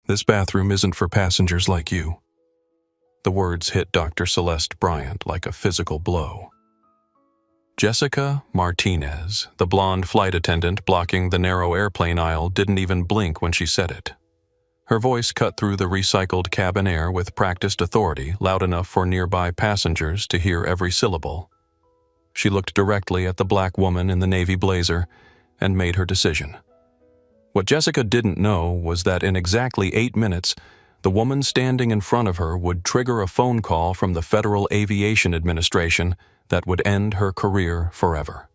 This bathroom isn't for passengers like you." The words hit Dr. Celeste Bryant like a physical blow. Jessica Martinez, the blonde flight attendant blocking the narrow airplane aisle, didn't even blink when she said it. Her voice cut through the recycled cabin air with practiced authority, loud enough for nearby passengers to hear every syllable. She looked directly at the black woman in the navy blazer and made her decision. What Jessica didn't know was that in exactly 8 minutes, the woman standing in front of her would trigger a phone call from the Federal Aviation Administration that would end her career forever.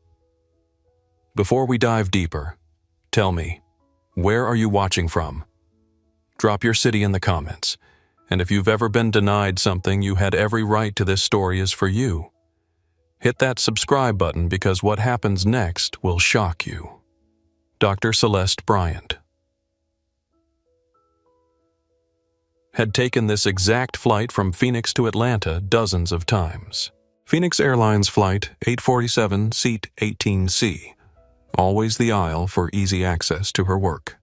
Before we dive deeper, tell me, where are you watching from? Drop your city in the comments, and if you've ever been denied something you had every right to, this story is for you. Hit that subscribe button because what happens next will shock you. Dr. Celeste Bryant had taken this exact flight from Phoenix to Atlanta dozens of times. Phoenix Airlines Flight 847, Seat 18C, always the aisle for easy access to her work.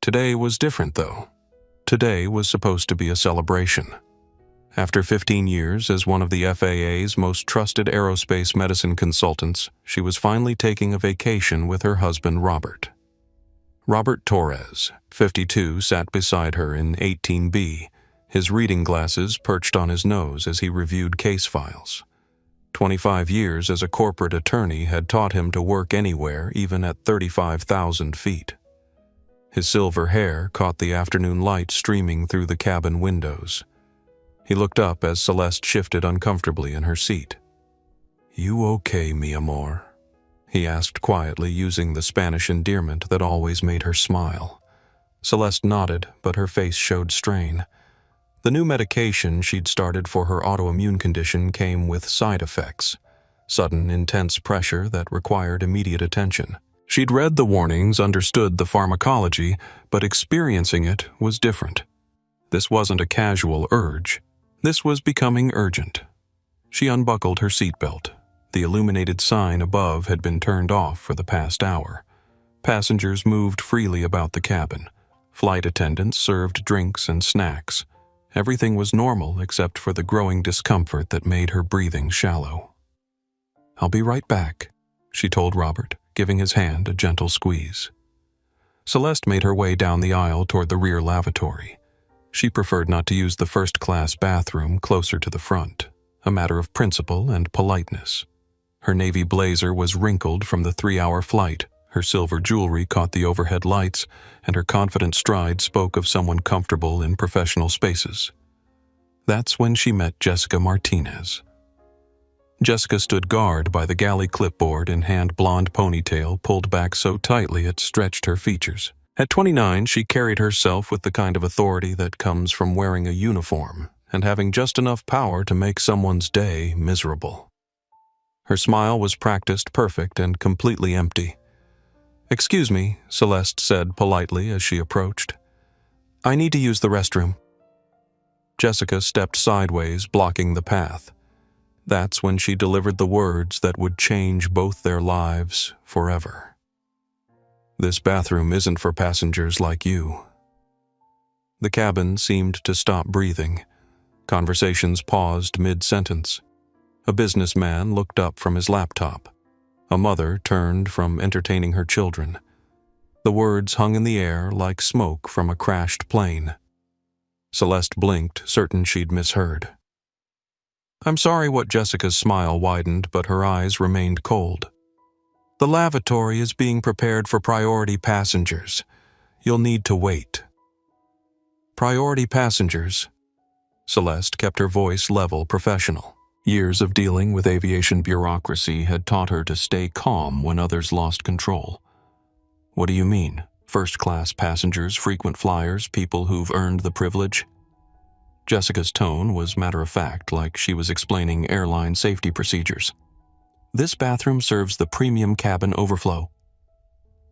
Today was different, though. Today was supposed to be a celebration. After 15 years as one of the FAA's most trusted aerospace medicine consultants, she was finally taking a vacation with her husband, Robert. Robert Torres, 52, sat beside her in 18B, his reading glasses perched on his nose as he reviewed case files. 25 years as a corporate attorney had taught him to work anywhere, even at 35,000 feet. His silver hair caught the afternoon light streaming through the cabin windows. He looked up as Celeste shifted uncomfortably in her seat. "You okay, mi amor?" he asked quietly, using the Spanish endearment that always made her smile. Celeste nodded, but her face showed strain. The new medication she'd started for her autoimmune condition came with side effects, sudden, intense pressure that required immediate attention. She'd read the warnings, understood the pharmacology, but experiencing it was different. This wasn't a casual urge. This was becoming urgent. She unbuckled her seatbelt. The illuminated sign above had been turned off for the past hour. Passengers moved freely about the cabin. Flight attendants served drinks and snacks. Everything was normal except for the growing discomfort that made her breathing shallow. "I'll be right back," she told Robert, giving his hand a gentle squeeze. Celeste made her way down the aisle toward the rear lavatory. She preferred not to use the first-class bathroom closer to the front, a matter of principle and politeness. Her navy blazer was wrinkled from the 3-hour flight, her silver jewelry caught the overhead lights, and her confident stride spoke of someone comfortable in professional spaces. That's when she met Jessica Martinez. Jessica stood guard by the galley clipboard in hand blonde ponytail pulled back so tightly it stretched her features. At 29, she carried herself with the kind of authority that comes from wearing a uniform and having just enough power to make someone's day miserable. Her smile was practiced, perfect, and completely empty. "Excuse me," Celeste said politely as she approached. "I need to use the restroom." Jessica stepped sideways, blocking the path. That's when she delivered the words that would change both their lives forever. "This bathroom isn't for passengers like you." The cabin seemed to stop breathing. Conversations paused mid-sentence. A businessman looked up from his laptop. A mother turned from entertaining her children. The words hung in the air like smoke from a crashed plane. Celeste blinked, certain she'd misheard. "I'm sorry." What Jessica's smile widened, but her eyes remained cold. "The lavatory is being prepared for priority passengers. You'll need to wait." "Priority passengers?" Celeste kept her voice level, professional. Years of dealing with aviation bureaucracy had taught her to stay calm when others lost control. "What do you mean? First-class passengers, frequent flyers, people who've earned the privilege?" Jessica's tone was matter-of-fact, like she was explaining airline safety procedures. "This bathroom serves the premium cabin overflow."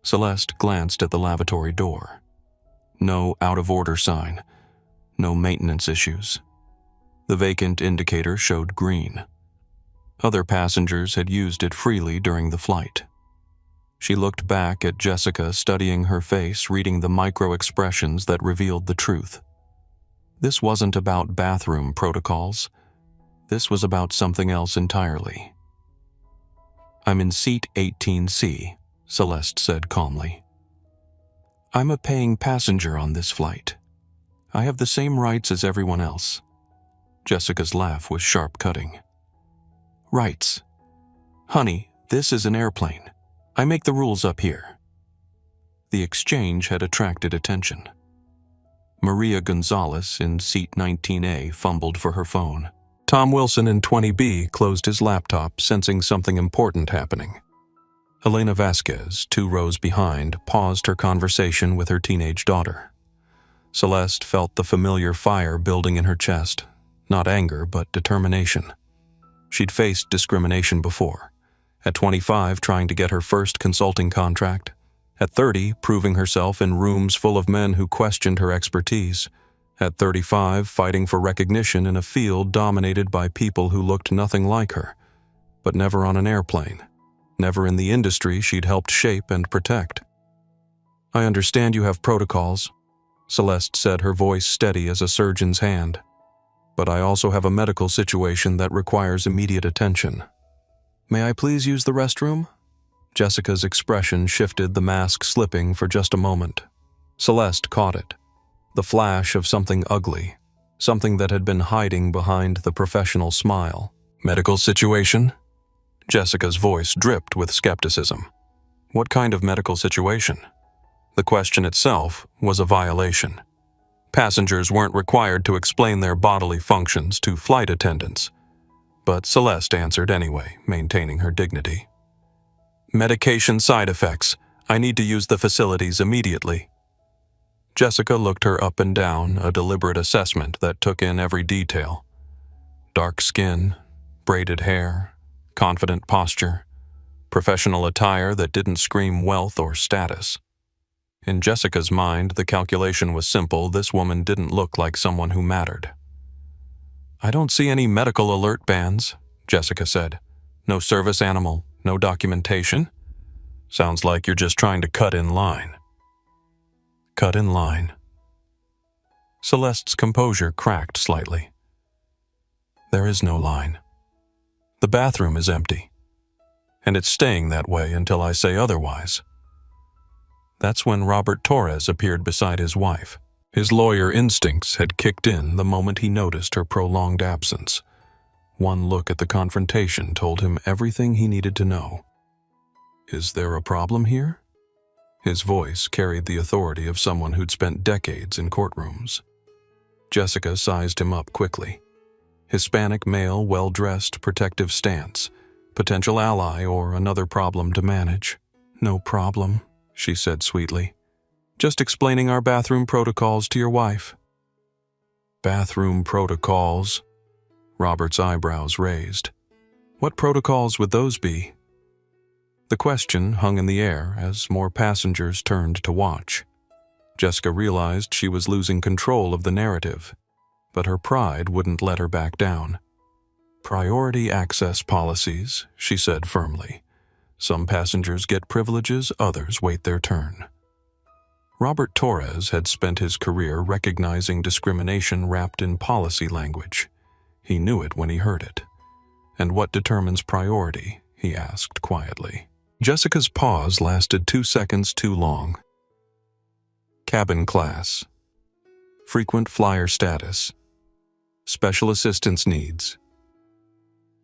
Celeste glanced at the lavatory door. No out-of-order sign. No maintenance issues. The vacant indicator showed green. Other passengers had used it freely during the flight. She looked back at Jessica, studying her face, reading the micro-expressions that revealed the truth. This wasn't about bathroom protocols. This was about something else entirely. "I'm in seat 18C, Celeste said calmly. "I'm a paying passenger on this flight. I have the same rights as everyone else." Jessica's laugh was sharp-cutting. "Rights? Honey, this is an airplane. I make the rules up here." The exchange had attracted attention. Maria Gonzalez in seat 19A fumbled for her phone. Tom Wilson in 20B closed his laptop, sensing something important happening. Elena Vasquez, 2 rows behind, paused her conversation with her teenage daughter. Celeste felt the familiar fire building in her chest, not anger but determination. She'd faced discrimination before. At 25, trying to get her first consulting contract. At 30, proving herself in rooms full of men who questioned her expertise. At 35, fighting for recognition in a field dominated by people who looked nothing like her, but never on an airplane, never in the industry she'd helped shape and protect. "I understand you have protocols," Celeste said, her voice steady as a surgeon's hand. "But I also have a medical situation that requires immediate attention. May I please use the restroom?" Jessica's expression shifted, the mask slipping for just a moment. Celeste caught it. The flash of something ugly, something that had been hiding behind the professional smile. "Medical situation?" Jessica's voice dripped with skepticism. What kind of medical situation? The question itself was a violation. Passengers weren't required to explain their bodily functions to flight attendants. But Celeste answered anyway, maintaining her dignity. "Medication side effects. I need to use the facilities immediately." Jessica looked her up and down, a deliberate assessment that took in every detail. Dark skin, braided hair, confident posture, professional attire that didn't scream wealth or status. In Jessica's mind, the calculation was simple. This woman didn't look like someone who mattered. "I don't see any medical alert bands," Jessica said. "No service animal, no documentation. Sounds like you're just trying to cut in line." Cut in line. Celeste's composure cracked slightly. "There is no line. The bathroom is empty. And it's staying that way until I say otherwise." That's when Robert Torres appeared beside his wife. His lawyer instincts had kicked in the moment he noticed her prolonged absence. One look at the confrontation told him everything he needed to know. "Is there a problem here?" His voice carried the authority of someone who'd spent decades in courtrooms. Jessica sized him up quickly. Hispanic male, well-dressed, protective stance. Potential ally or another problem to manage. "No problem," she said sweetly. "Just explaining our bathroom protocols to your wife." "Bathroom protocols?" Robert's eyebrows raised. What protocols would those be? The question hung in the air as more passengers turned to watch. Jessica realized she was losing control of the narrative, but her pride wouldn't let her back down. "Priority access policies," she said firmly. "Some passengers get privileges, others wait their turn." Robert Torres had spent his career recognizing discrimination wrapped in policy language. He knew it when he heard it. "And what determines priority?" he asked quietly. Jessica's pause lasted 2 seconds too long. Cabin class. Frequent flyer status. Special assistance needs.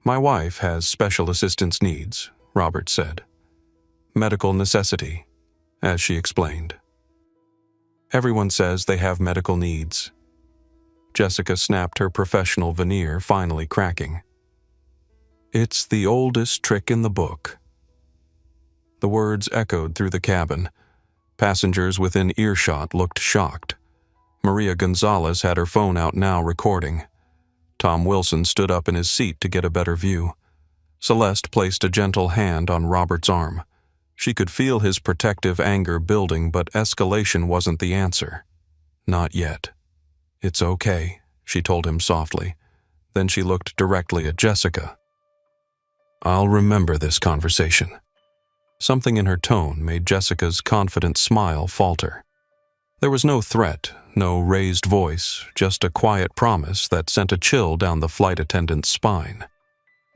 "My wife has special assistance needs," Robert said. "Medical necessity," as she explained. "Everyone says they have medical needs." Jessica snapped her professional veneer, finally cracking. "It's the oldest trick in the book." The words echoed through the cabin. Passengers within earshot looked shocked. Maria Gonzalez had her phone out now, recording. Tom Wilson stood up in his seat to get a better view. Celeste placed a gentle hand on Robert's arm. She could feel his protective anger building, but escalation wasn't the answer. Not yet. "It's okay," she told him softly. Then she looked directly at Jessica. "I'll remember this conversation." Something in her tone made Jessica's confident smile falter. There was no threat, no raised voice, just a quiet promise that sent a chill down the flight attendant's spine.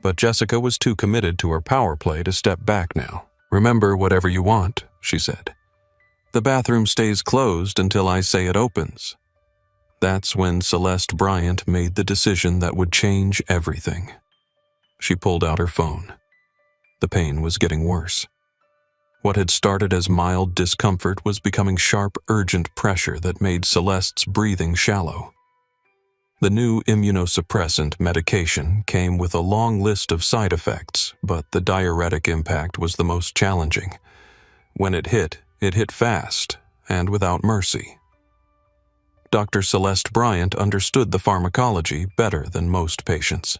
But Jessica was too committed to her power play to step back now. "Remember whatever you want," she said. "The bathroom stays closed until I say it opens." That's when Celeste Bryant made the decision that would change everything. She pulled out her phone. The pain was getting worse. What had started as mild discomfort was becoming sharp, urgent pressure that made Celeste's breathing shallow. The new immunosuppressant medication came with a long list of side effects, but the diuretic impact was the most challenging. When it hit fast and without mercy. Dr. Celeste Bryant understood the pharmacology better than most patients.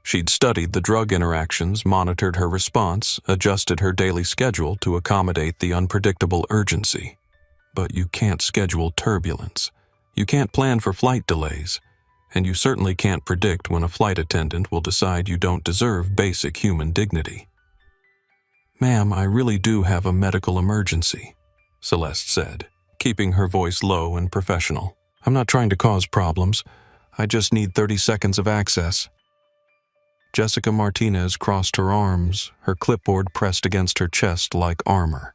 She'd studied the drug interactions, monitored her response, adjusted her daily schedule to accommodate the unpredictable urgency. But you can't schedule turbulence. You can't plan for flight delays. And you certainly can't predict when a flight attendant will decide you don't deserve basic human dignity. "Ma'am, I really do have a medical emergency," Celeste said, keeping her voice low and professional. "I'm not trying to cause problems. I just need 30 seconds of access." Jessica Martinez crossed her arms, her clipboard pressed against her chest like armor.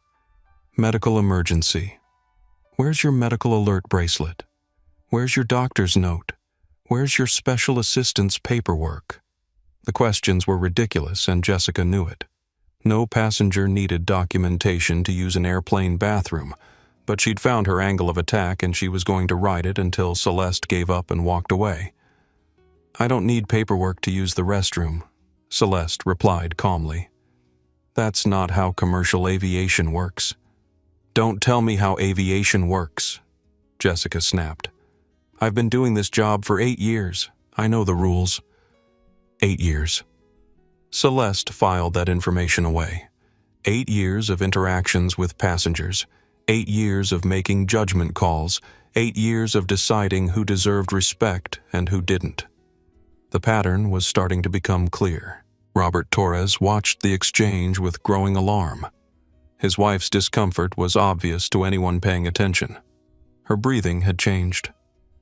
"Medical emergency. Where's your medical alert bracelet? Where's your doctor's note? Where's your special assistant's paperwork?" The questions were ridiculous, and Jessica knew it. No passenger needed documentation to use an airplane bathroom, but she'd found her angle of attack and she was going to ride it until Celeste gave up and walked away. "I don't need paperwork to use the restroom," Celeste replied calmly. "That's not how commercial aviation works." "Don't tell me how aviation works," Jessica snapped. "I've been doing this job for 8 years. I know the rules." 8 years. Celeste filed that information away. 8 years of interactions with passengers, 8 years of making judgment calls, 8 years of deciding who deserved respect and who didn't. The pattern was starting to become clear. Robert Torres watched the exchange with growing alarm. His wife's discomfort was obvious to anyone paying attention. Her breathing had changed.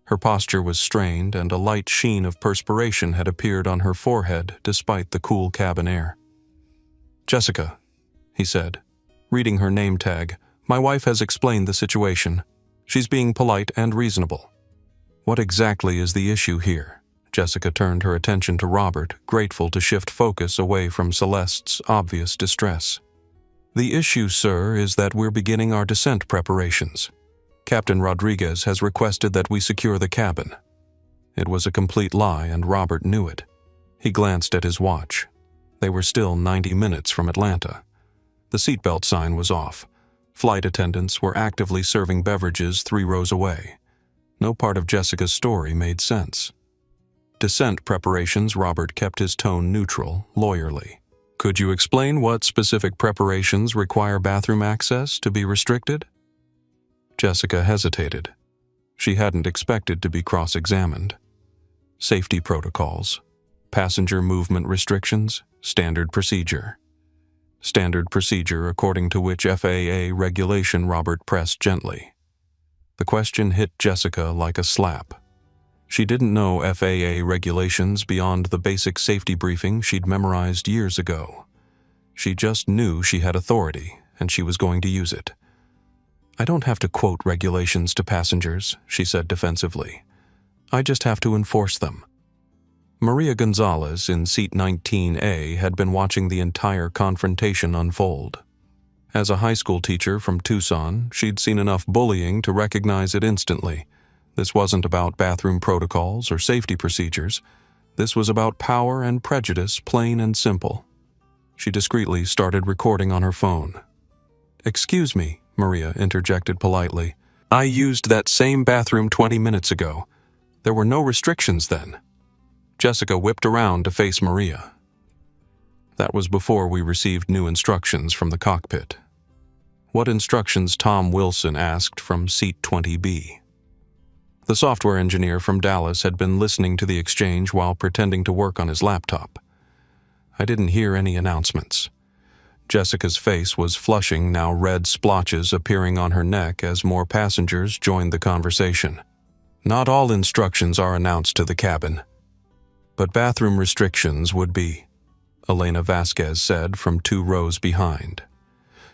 Her posture was strained, and a light sheen of perspiration had appeared on her forehead despite the cool cabin air. "Jessica," he said, reading her name tag, "my wife has explained the situation. She's being polite and reasonable." "What exactly is the issue here?" Jessica turned her attention to Robert, grateful to shift focus away from Celeste's obvious distress. "The issue, sir, is that we're beginning our descent preparations. Captain Rodriguez has requested that we secure the cabin." It was a complete lie, and Robert knew it. He glanced at his watch. They were still 90 minutes from Atlanta. The seatbelt sign was off. Flight attendants were actively serving beverages 3 rows away. No part of Jessica's story made sense. Descent preparations, Robert kept his tone neutral, lawyerly. "Could you explain what specific preparations require bathroom access to be restricted?" Jessica hesitated. She hadn't expected to be cross-examined. Safety protocols, passenger movement restrictions, standard procedure. Standard procedure according to which FAA regulation Robert pressed gently. The question hit Jessica like a slap. She didn't know FAA regulations beyond the basic safety briefing she'd memorized years ago. She just knew she had authority, and she was going to use it. "I don't have to quote regulations to passengers," she said defensively. "I just have to enforce them." Maria Gonzalez in seat 19A had been watching the entire confrontation unfold. As a high school teacher from Tucson, she'd seen enough bullying to recognize it instantly. This wasn't about bathroom protocols or safety procedures. This was about power and prejudice, plain and simple. She discreetly started recording on her phone. "Excuse me," Maria interjected politely. "I used that same bathroom 20 minutes ago. There were no restrictions then." Jessica whipped around to face Maria. That was before we received new instructions from the cockpit. What instructions? Tom Wilson asked from seat 20B. The software engineer from Dallas had been listening to the exchange while pretending to work on his laptop. "I didn't hear any announcements." Jessica's face was flushing, now red splotches appearing on her neck as more passengers joined the conversation. Not all instructions are announced to the cabin, but bathroom restrictions would be, Elena Vasquez said from 2 rows behind.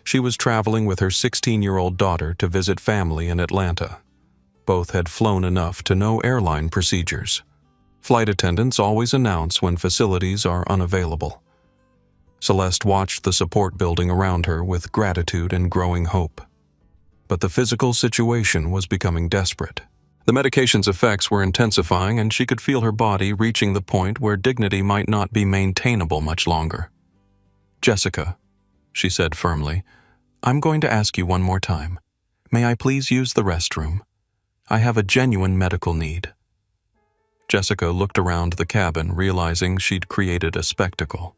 She was traveling with her 16-year-old daughter to visit family in Atlanta. Both had flown enough to know airline procedures. Flight attendants always announce when facilities are unavailable. Celeste watched the support building around her with gratitude and growing hope. But the physical situation was becoming desperate. The medication's effects were intensifying, and she could feel her body reaching the point where dignity might not be maintainable much longer. "Jessica," she said firmly, "I'm going to ask you one more time. May I please use the restroom? I have a genuine medical need." Jessica looked around the cabin, realizing she'd created a spectacle.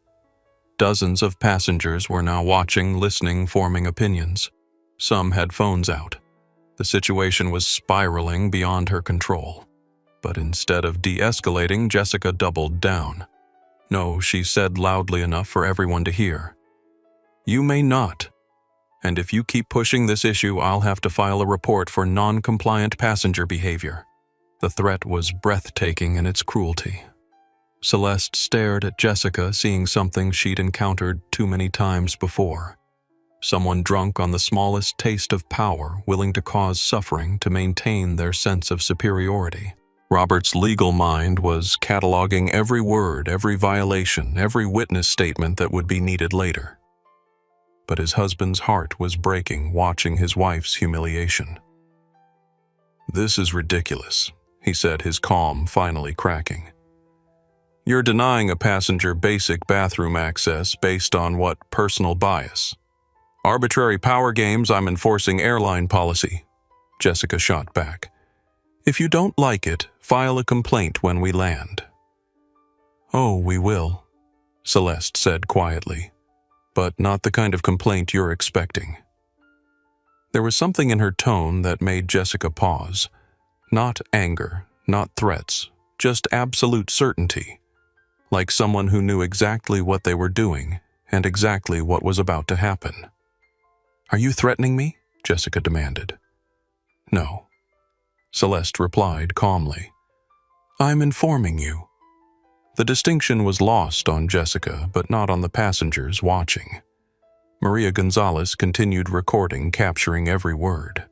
Dozens of passengers were now watching, listening, forming opinions. Some had phones out. The situation was spiraling beyond her control. But instead of de-escalating, Jessica doubled down. "No," she said loudly enough for everyone to hear. "You may not. And if you keep pushing this issue, I'll have to file a report for non-compliant passenger behavior." The threat was breathtaking in its cruelty. Celeste stared at Jessica, seeing something she'd encountered too many times before. Someone drunk on the smallest taste of power, willing to cause suffering to maintain their sense of superiority. Robert's legal mind was cataloging every word, every violation, every witness statement that would be needed later. But his husband's heart was breaking watching his wife's humiliation. "This is ridiculous," he said, his calm finally cracking. "You're denying a passenger basic bathroom access based on what personal bias? Arbitrary power games. I'm enforcing airline policy," Jessica shot back. "If you don't like it, file a complaint when we land." "Oh, we will," Celeste said quietly, "but not the kind of complaint you're expecting." There was something in her tone that made Jessica pause. Not anger, not threats, just absolute certainty. Like someone who knew exactly what they were doing and exactly what was about to happen. "Are you threatening me?" Jessica demanded. "No," Celeste replied calmly. "I'm informing you." The distinction was lost on Jessica, but not on the passengers watching. Maria Gonzalez continued recording, capturing every word.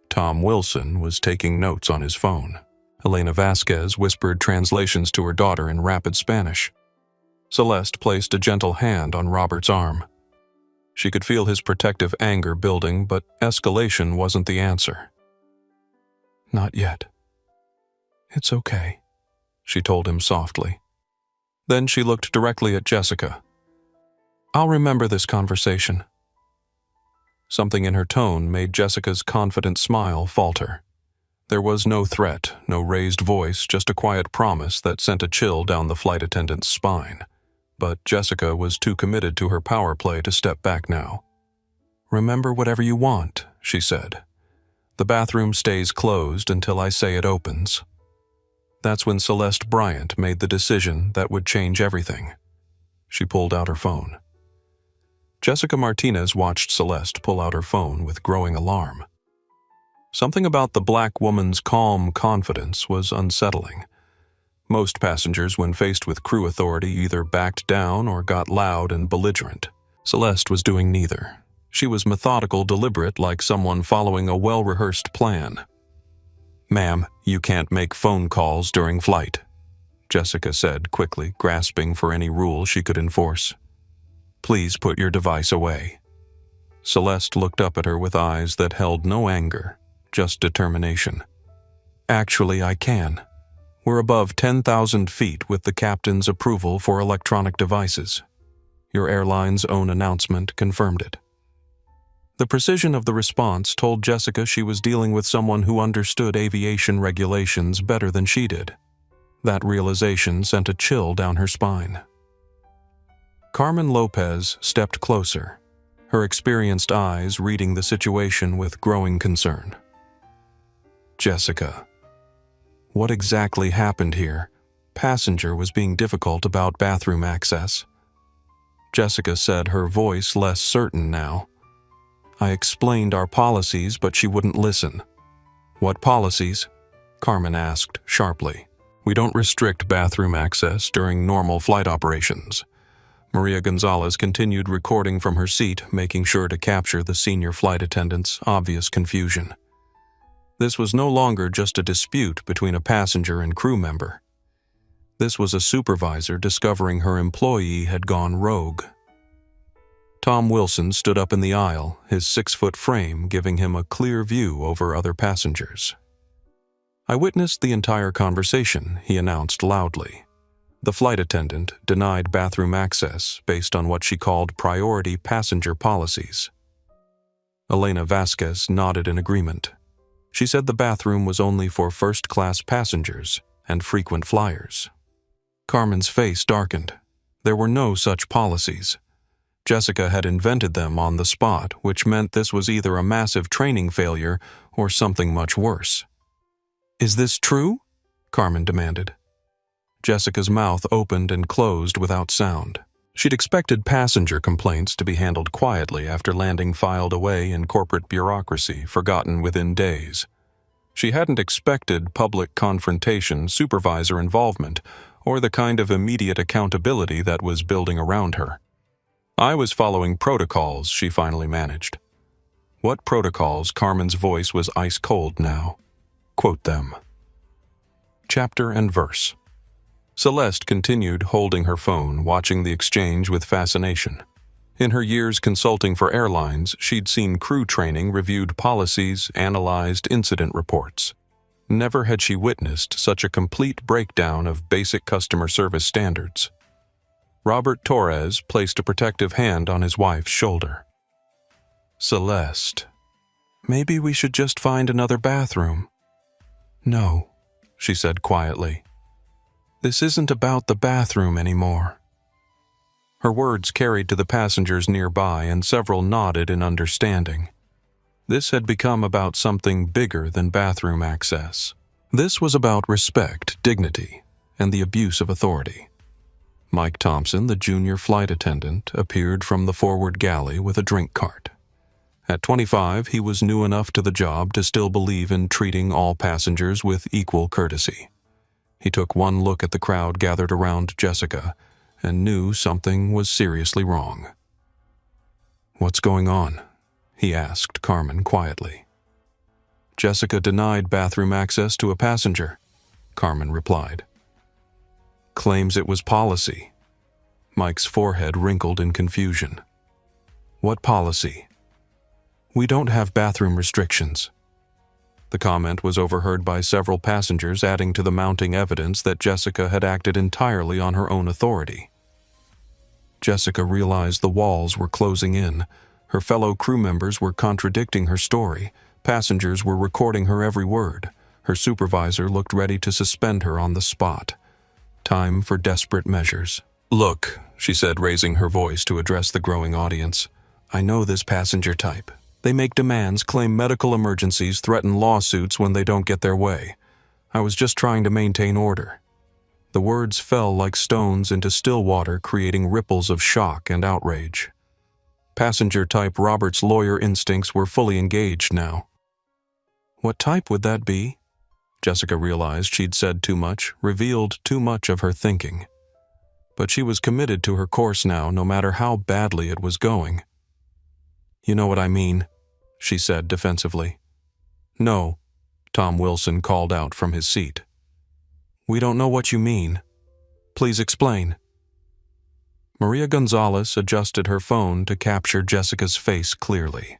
Tom Wilson was taking notes on his phone. Elena Vasquez whispered translations to her daughter in rapid Spanish. Celeste placed a gentle hand on Robert's arm. She could feel his protective anger building, but escalation wasn't the answer. "Not yet. It's okay," she told him softly. Then she looked directly at Jessica. "I'll remember this conversation." Something in her tone made Jessica's confident smile falter. There was no threat, no raised voice, just a quiet promise that sent a chill down the flight attendant's spine. But Jessica was too committed to her power play to step back now. "Remember whatever you want," she said. "The bathroom stays closed until I say it opens." That's when Celeste Bryant made the decision that would change everything. She pulled out her phone. Jessica Martinez watched Celeste pull out her phone with growing alarm. Something about the black woman's calm confidence was unsettling. Most passengers, when faced with crew authority, either backed down or got loud and belligerent. Celeste was doing neither. She was methodical, deliberate, like someone following a well-rehearsed plan. "Ma'am, you can't make phone calls during flight," Jessica said quickly, grasping for any rule she could enforce. "Please put your device away." Celeste looked up at her with eyes that held no anger, just determination. "Actually, I can. We're above 10,000 feet with the captain's approval for electronic devices. Your airline's own announcement confirmed it." The precision of the response told Jessica she was dealing with someone who understood aviation regulations better than she did. That realization sent a chill down her spine. Carmen Lopez stepped closer, her experienced eyes reading the situation with growing concern. "Jessica, what exactly happened here? Passenger was being difficult about bathroom access." Jessica said, her voice less certain now. I explained our policies, but she wouldn't listen. What policies? Carmen asked sharply. We don't restrict bathroom access during normal flight operations. Maria Gonzalez continued recording from her seat, making sure to capture the senior flight attendant's obvious confusion. This was no longer just a dispute between a passenger and crew member. This was a supervisor discovering her employee had gone rogue. Tom Wilson stood up in the aisle, his 6-foot frame giving him a clear view over other passengers. I witnessed the entire conversation, he announced loudly. The flight attendant denied bathroom access based on what she called priority passenger policies. Elena Vasquez nodded in agreement. She said the bathroom was only for first-class passengers and frequent flyers. Carmen's face darkened. There were no such policies. Jessica had invented them on the spot, which meant this was either a massive training failure or something much worse. Is this true? Carmen demanded. Jessica's mouth opened and closed without sound. She'd expected passenger complaints to be handled quietly after landing filed away in corporate bureaucracy, forgotten within days. She hadn't expected public confrontation, supervisor involvement, or the kind of immediate accountability that was building around her. I was following protocols, she finally managed. What protocols? Carmen's voice was ice cold now. Quote them. Chapter and verse. Celeste continued holding her phone, watching the exchange with fascination. In her years consulting for airlines, she'd seen crew training, reviewed policies, analyzed incident reports. Never had she witnessed such a complete breakdown of basic customer service standards. Robert Torres placed a protective hand on his wife's shoulder. Celeste, maybe we should just find another bathroom. No, she said quietly. This isn't about the bathroom anymore. Her words carried to the passengers nearby, and several nodded in understanding. This had become about something bigger than bathroom access. This was about respect, dignity, and the abuse of authority. Mike Thompson, the junior flight attendant, appeared from the forward galley with a drink cart. At 25, he was new enough to the job to still believe in treating all passengers with equal courtesy. He took one look at the crowd gathered around Jessica and knew something was seriously wrong. What's going on? He asked Carmen quietly. Jessica denied bathroom access to a passenger, Carmen replied. Claims it was policy. Mike's forehead wrinkled in confusion. What policy? We don't have bathroom restrictions. The comment was overheard by several passengers, adding to the mounting evidence that Jessica had acted entirely on her own authority. Jessica realized the walls were closing in. Her fellow crew members were contradicting her story. Passengers were recording her every word. Her supervisor looked ready to suspend her on the spot. Time for desperate measures. Look, she said, raising her voice to address the growing audience. I know this passenger type. They make demands, claim medical emergencies, threaten lawsuits when they don't get their way. I was just trying to maintain order. The words fell like stones into still water, creating ripples of shock and outrage. Passenger type Robert's lawyer instincts were fully engaged now. What type would that be? Jessica realized she'd said too much, revealed too much of her thinking. But she was committed to her course now, no matter how badly it was going. You know what I mean, she said defensively. No, Tom Wilson called out from his seat. We don't know what you mean. Please explain. Maria Gonzalez adjusted her phone to capture Jessica's face clearly.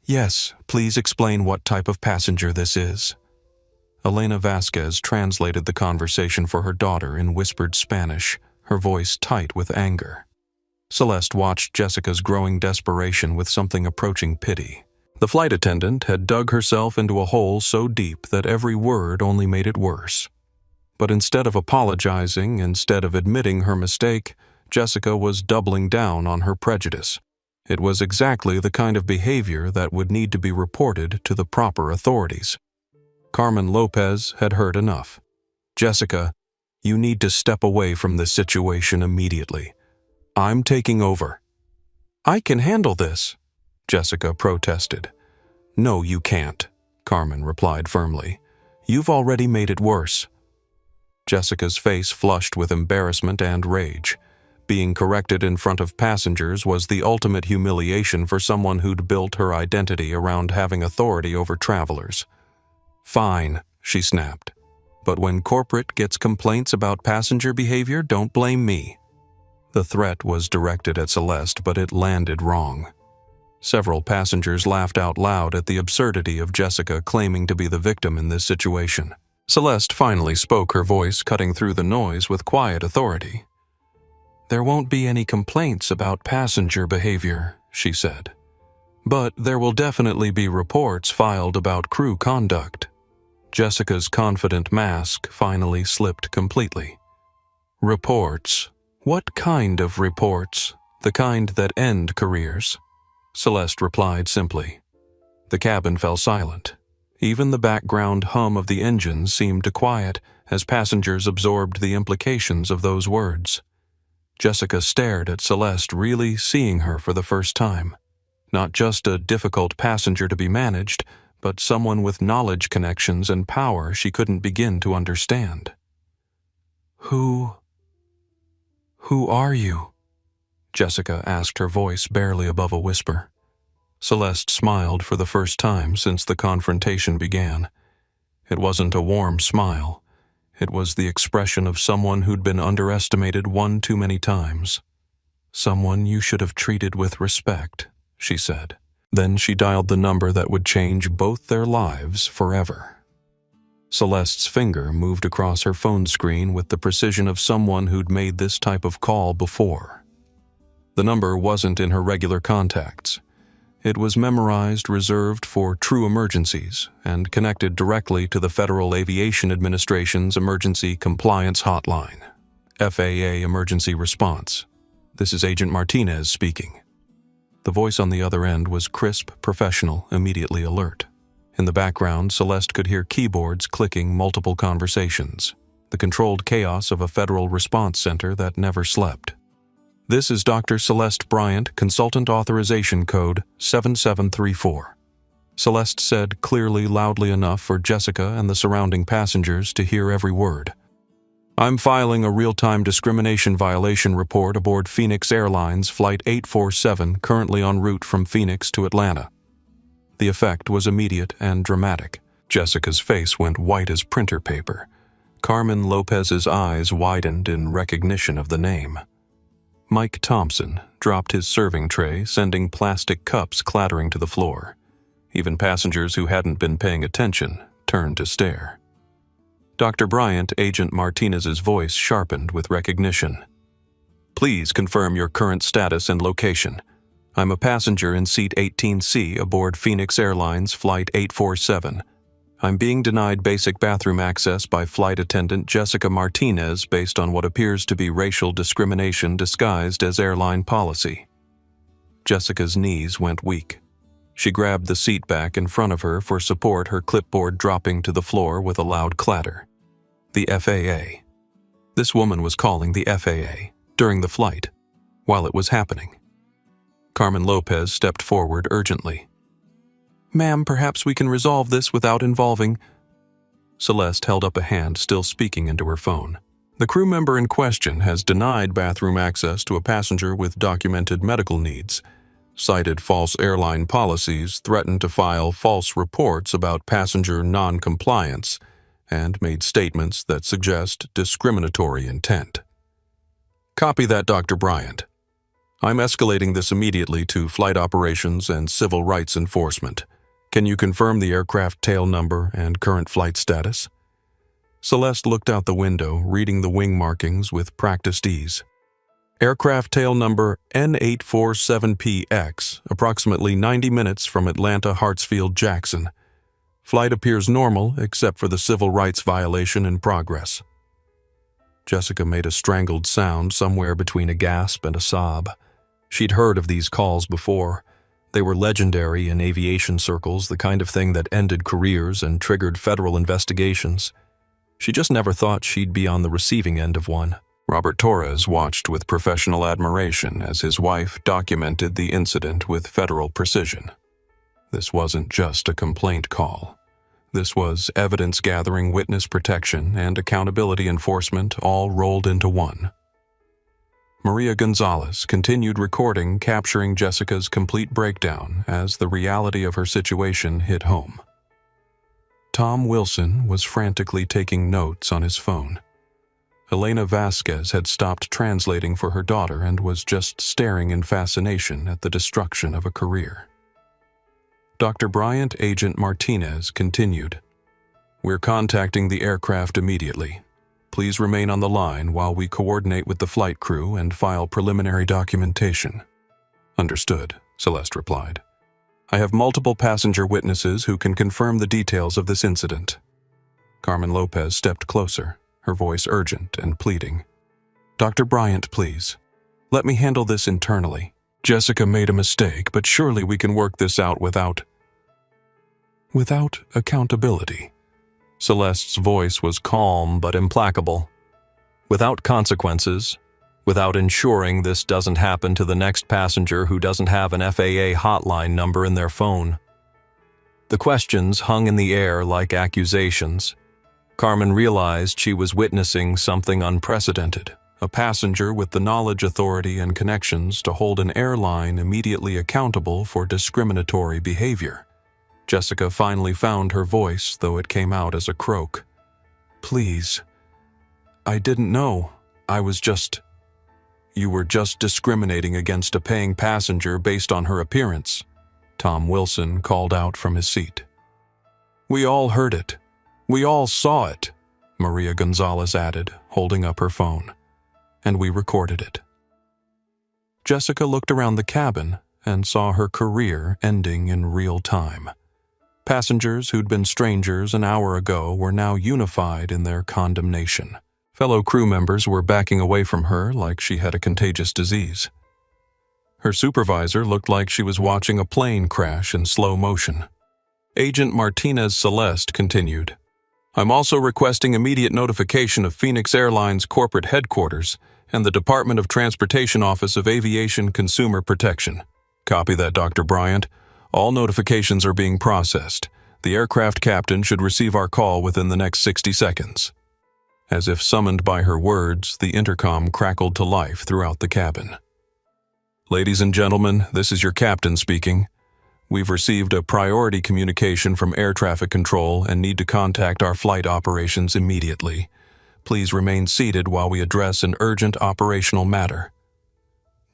Yes, please explain what type of passenger this is. Elena Vasquez translated the conversation for her daughter in whispered Spanish, her voice tight with anger. Celeste watched Jessica's growing desperation with something approaching pity. The flight attendant had dug herself into a hole so deep that every word only made it worse. But instead of apologizing, instead of admitting her mistake, Jessica was doubling down on her prejudice. It was exactly the kind of behavior that would need to be reported to the proper authorities. Carmen Lopez had heard enough. Jessica, you need to step away from this situation immediately. I'm taking over." "I can handle this," Jessica protested. "No, you can't," Carmen replied firmly. "You've already made it worse." Jessica's face flushed with embarrassment and rage. Being corrected in front of passengers was the ultimate humiliation for someone who'd built her identity around having authority over travelers. "Fine," she snapped. "But when corporate gets complaints about passenger behavior, don't blame me." The threat was directed at Celeste, but it landed wrong. Several passengers laughed out loud at the absurdity of Jessica claiming to be the victim in this situation. Celeste finally spoke, her voice cutting through the noise with quiet authority. "There won't be any complaints about passenger behavior," she said. "But there will definitely be reports filed about crew conduct." Jessica's confident mask finally slipped completely. "Reports? What kind of reports? The kind that end careers?" Celeste replied simply. The cabin fell silent. Even the background hum of the engines seemed to quiet as passengers absorbed the implications of those words. Jessica stared at Celeste, really seeing her for the first time. Not just a difficult passenger to be managed, but someone with knowledge connections and power she couldn't begin to understand. Who are you?" Jessica asked, her voice barely above a whisper. Celeste smiled for the first time since the confrontation began. It wasn't a warm smile. It was the expression of someone who'd been underestimated one too many times. "Someone you should have treated with respect," she said. Then she dialed the number that would change both their lives forever. Celeste's finger moved across her phone screen with the precision of someone who'd made this type of call before. The number wasn't in her regular contacts. It was memorized, reserved for true emergencies, and connected directly to the Federal Aviation Administration's Emergency Compliance Hotline, FAA Emergency Response. "This is Agent Martinez speaking." The voice on the other end was crisp, professional, immediately alert. In the background, Celeste could hear keyboards clicking multiple conversations, the controlled chaos of a federal response center that never slept. "This is Dr. Celeste Bryant, Consultant Authorization Code 7734. Celeste said clearly, loudly enough for Jessica and the surrounding passengers to hear every word. "I'm filing a real-time discrimination violation report aboard Phoenix Airlines Flight 847, currently en route from Phoenix to Atlanta." The effect was immediate and dramatic. Jessica's face went white as printer paper. Carmen Lopez's eyes widened in recognition of the name. Mike Thompson dropped his serving tray, sending plastic cups clattering to the floor. Even passengers who hadn't been paying attention turned to stare. Dr. Bryant, Agent Martinez's voice sharpened with recognition. "Please confirm your current status and location. I'm a passenger in seat 18C aboard Phoenix Airlines Flight 847. I'm being denied basic bathroom access by flight attendant Jessica Martinez based on what appears to be racial discrimination disguised as airline policy." Jessica's knees went weak. She grabbed the seat back in front of her for support, her clipboard dropping to the floor with a loud clatter. The FAA. This woman was calling the FAA during the flight, while it was happening. Carmen Lopez stepped forward urgently. "Ma'am, perhaps we can resolve this without involving—" Celeste held up a hand, still speaking into her phone. "The crew member in question has denied bathroom access to a passenger with documented medical needs, cited false airline policies, threatened to file false reports about passenger non-compliance, and made statements that suggest discriminatory intent." "Copy that, Dr. Bryant. I'm escalating this immediately to Flight Operations and Civil Rights Enforcement. Can you confirm the aircraft tail number and current flight status?" Celeste looked out the window, reading the wing markings with practiced ease. "Aircraft tail number N847PX, approximately 90 minutes from Atlanta Hartsfield Jackson. Flight appears normal except for the civil rights violation in progress." Jessica made a strangled sound somewhere between a gasp and a sob. She'd heard of these calls before. They were legendary in aviation circles, the kind of thing that ended careers and triggered federal investigations. She just never thought she'd be on the receiving end of one. Robert Torres watched with professional admiration as his wife documented the incident with federal precision. This wasn't just a complaint call. This was evidence-gathering, witness protection, and accountability enforcement all rolled into one. Maria Gonzalez continued recording, capturing Jessica's complete breakdown as the reality of her situation hit home. Tom Wilson was frantically taking notes on his phone. Elena Vasquez had stopped translating for her daughter and was just staring in fascination at the destruction of a career. Dr. Bryant Agent Martinez continued, "We're contacting the aircraft immediately. Please remain on the line while we coordinate with the flight crew and file preliminary documentation." "Understood," Celeste replied. "I have multiple passenger witnesses who can confirm the details of this incident." Carmen Lopez stepped closer, her voice urgent and pleading. "Dr. Bryant, please. Let me handle this internally. Jessica made a mistake, but surely we can work this out without accountability." Celeste's voice was calm but implacable. "Without consequences, without ensuring this doesn't happen to the next passenger who doesn't have an FAA hotline number in their phone." The questions hung in the air like accusations. Carmen realized she was witnessing something unprecedented, a passenger with the knowledge, authority, and connections to hold an airline immediately accountable for discriminatory behavior. Jessica finally found her voice, though it came out as a croak. "Please. I didn't know. You were just discriminating against a paying passenger based on her appearance," Tom Wilson called out from his seat. "We all heard it. We all saw it," Maria Gonzalez added, holding up her phone. "And we recorded it." Jessica looked around the cabin and saw her career ending in real time. Passengers who'd been strangers an hour ago were now unified in their condemnation. Fellow crew members were backing away from her like she had a contagious disease. Her supervisor looked like she was watching a plane crash in slow motion. Agent Martinez Celeste continued, "I'm also requesting immediate notification of Phoenix Airlines corporate headquarters and the Department of Transportation Office of Aviation Consumer Protection. Copy that, Dr. Bryant. All notifications are being processed. The aircraft captain should receive our call within the next 60 seconds. As if summoned by her words, the intercom crackled to life throughout the cabin. "Ladies and gentlemen, this is your captain speaking. We've received a priority communication from air traffic control and need to contact our flight operations immediately. Please remain seated while we address an urgent operational matter."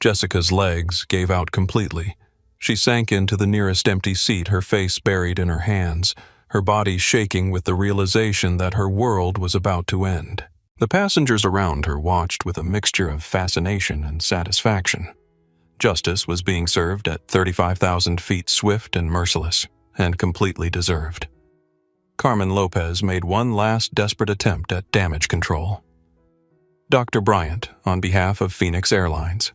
Jessica's legs gave out completely. She sank into the nearest empty seat, her face buried in her hands, her body shaking with the realization that her world was about to end. The passengers around her watched with a mixture of fascination and satisfaction. Justice was being served at 35,000 feet, swift and merciless, and completely deserved. Carmen Lopez made one last desperate attempt at damage control. "Dr. Bryant, on behalf of Phoenix Airlines,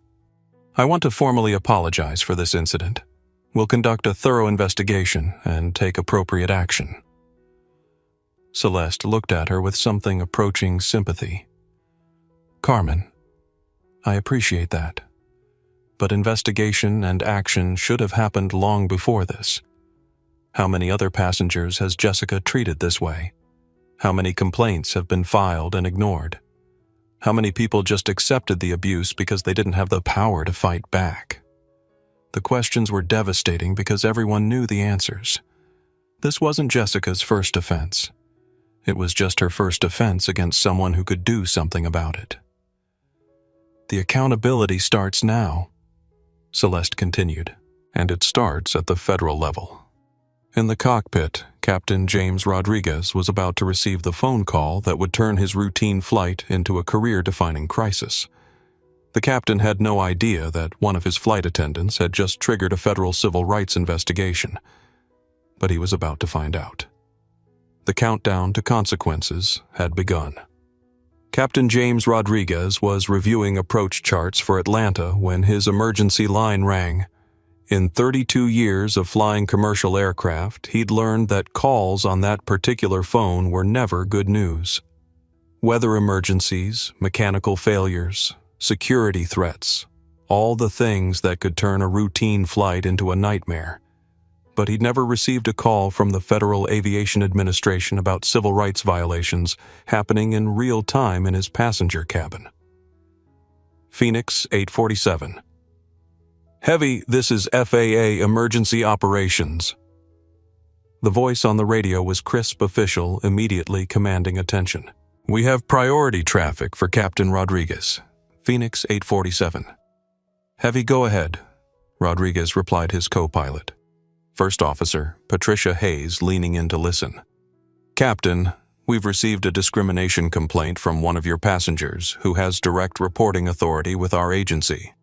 I want to formally apologize for this incident. We'll conduct a thorough investigation and take appropriate action." Celeste looked at her with something approaching sympathy. "Carmen, I appreciate that. But investigation and action should have happened long before this. How many other passengers has Jessica treated this way? How many complaints have been filed and ignored? How many people just accepted the abuse because they didn't have the power to fight back?" The questions were devastating because everyone knew the answers. This wasn't Jessica's first offense. It was just her first offense against someone who could do something about it. "The accountability starts now," Celeste continued, "and it starts at the federal level." In the cockpit, Captain James Rodriguez was about to receive the phone call that would turn his routine flight into a career-defining crisis. The captain had no idea that one of his flight attendants had just triggered a federal civil rights investigation, but he was about to find out. The countdown to consequences had begun. Captain James Rodriguez was reviewing approach charts for Atlanta when his emergency line rang. In 32 years of flying commercial aircraft, he'd learned that calls on that particular phone were never good news. Weather emergencies, mechanical failures, security threats, all the things that could turn a routine flight into a nightmare. But he'd never received a call from the Federal Aviation Administration about civil rights violations happening in real time in his passenger cabin. Phoenix 847. Heavy, this is FAA Emergency Operations. The voice on the radio was crisp, official, immediately commanding attention. We have priority traffic for Captain Rodriguez. Phoenix 847. Heavy, go ahead, Rodriguez replied his co-pilot. First Officer, Patricia Hayes, leaning in to listen. Captain, we've received a discrimination complaint from one of your passengers who has direct reporting authority with our agency.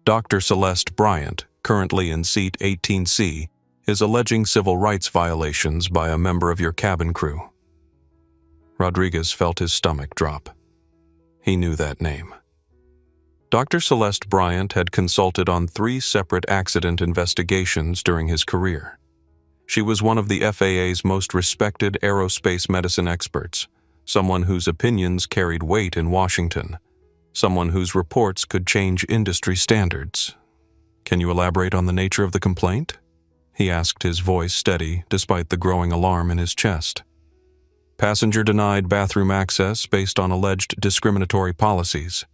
Dr. Celeste Bryant, currently in seat 18C, is alleging civil rights violations by a member of your cabin crew. Rodriguez felt his stomach drop. He knew that name. Dr. Celeste Bryant had consulted on 3 separate accident investigations during his career. She was one of the FAA's most respected aerospace medicine experts, someone whose opinions carried weight in Washington, someone whose reports could change industry standards. Can you elaborate on the nature of the complaint? He asked, his voice steady despite the growing alarm in his chest. Passenger denied bathroom access based on alleged discriminatory policies.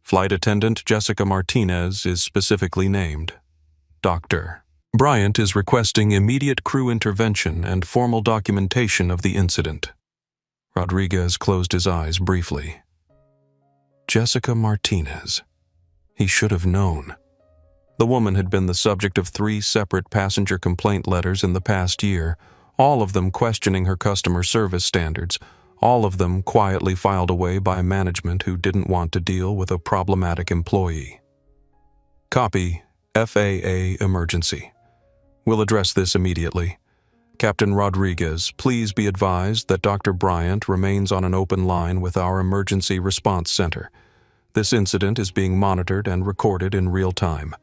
Flight attendant Jessica Martinez is specifically named. Dr. Bryant is requesting immediate crew intervention and formal documentation of the incident. Rodriguez closed his eyes briefly. Jessica Martinez. He should have known. The woman had been the subject of 3 separate passenger complaint letters in the past year, all of them questioning her customer service standards, all of them quietly filed away by management who didn't want to deal with a problematic employee. Copy, FAA emergency. We'll address this immediately. Captain Rodriguez, please be advised that Dr. Bryant remains on an open line with our Emergency Response Center. This incident is being monitored and recorded in real time.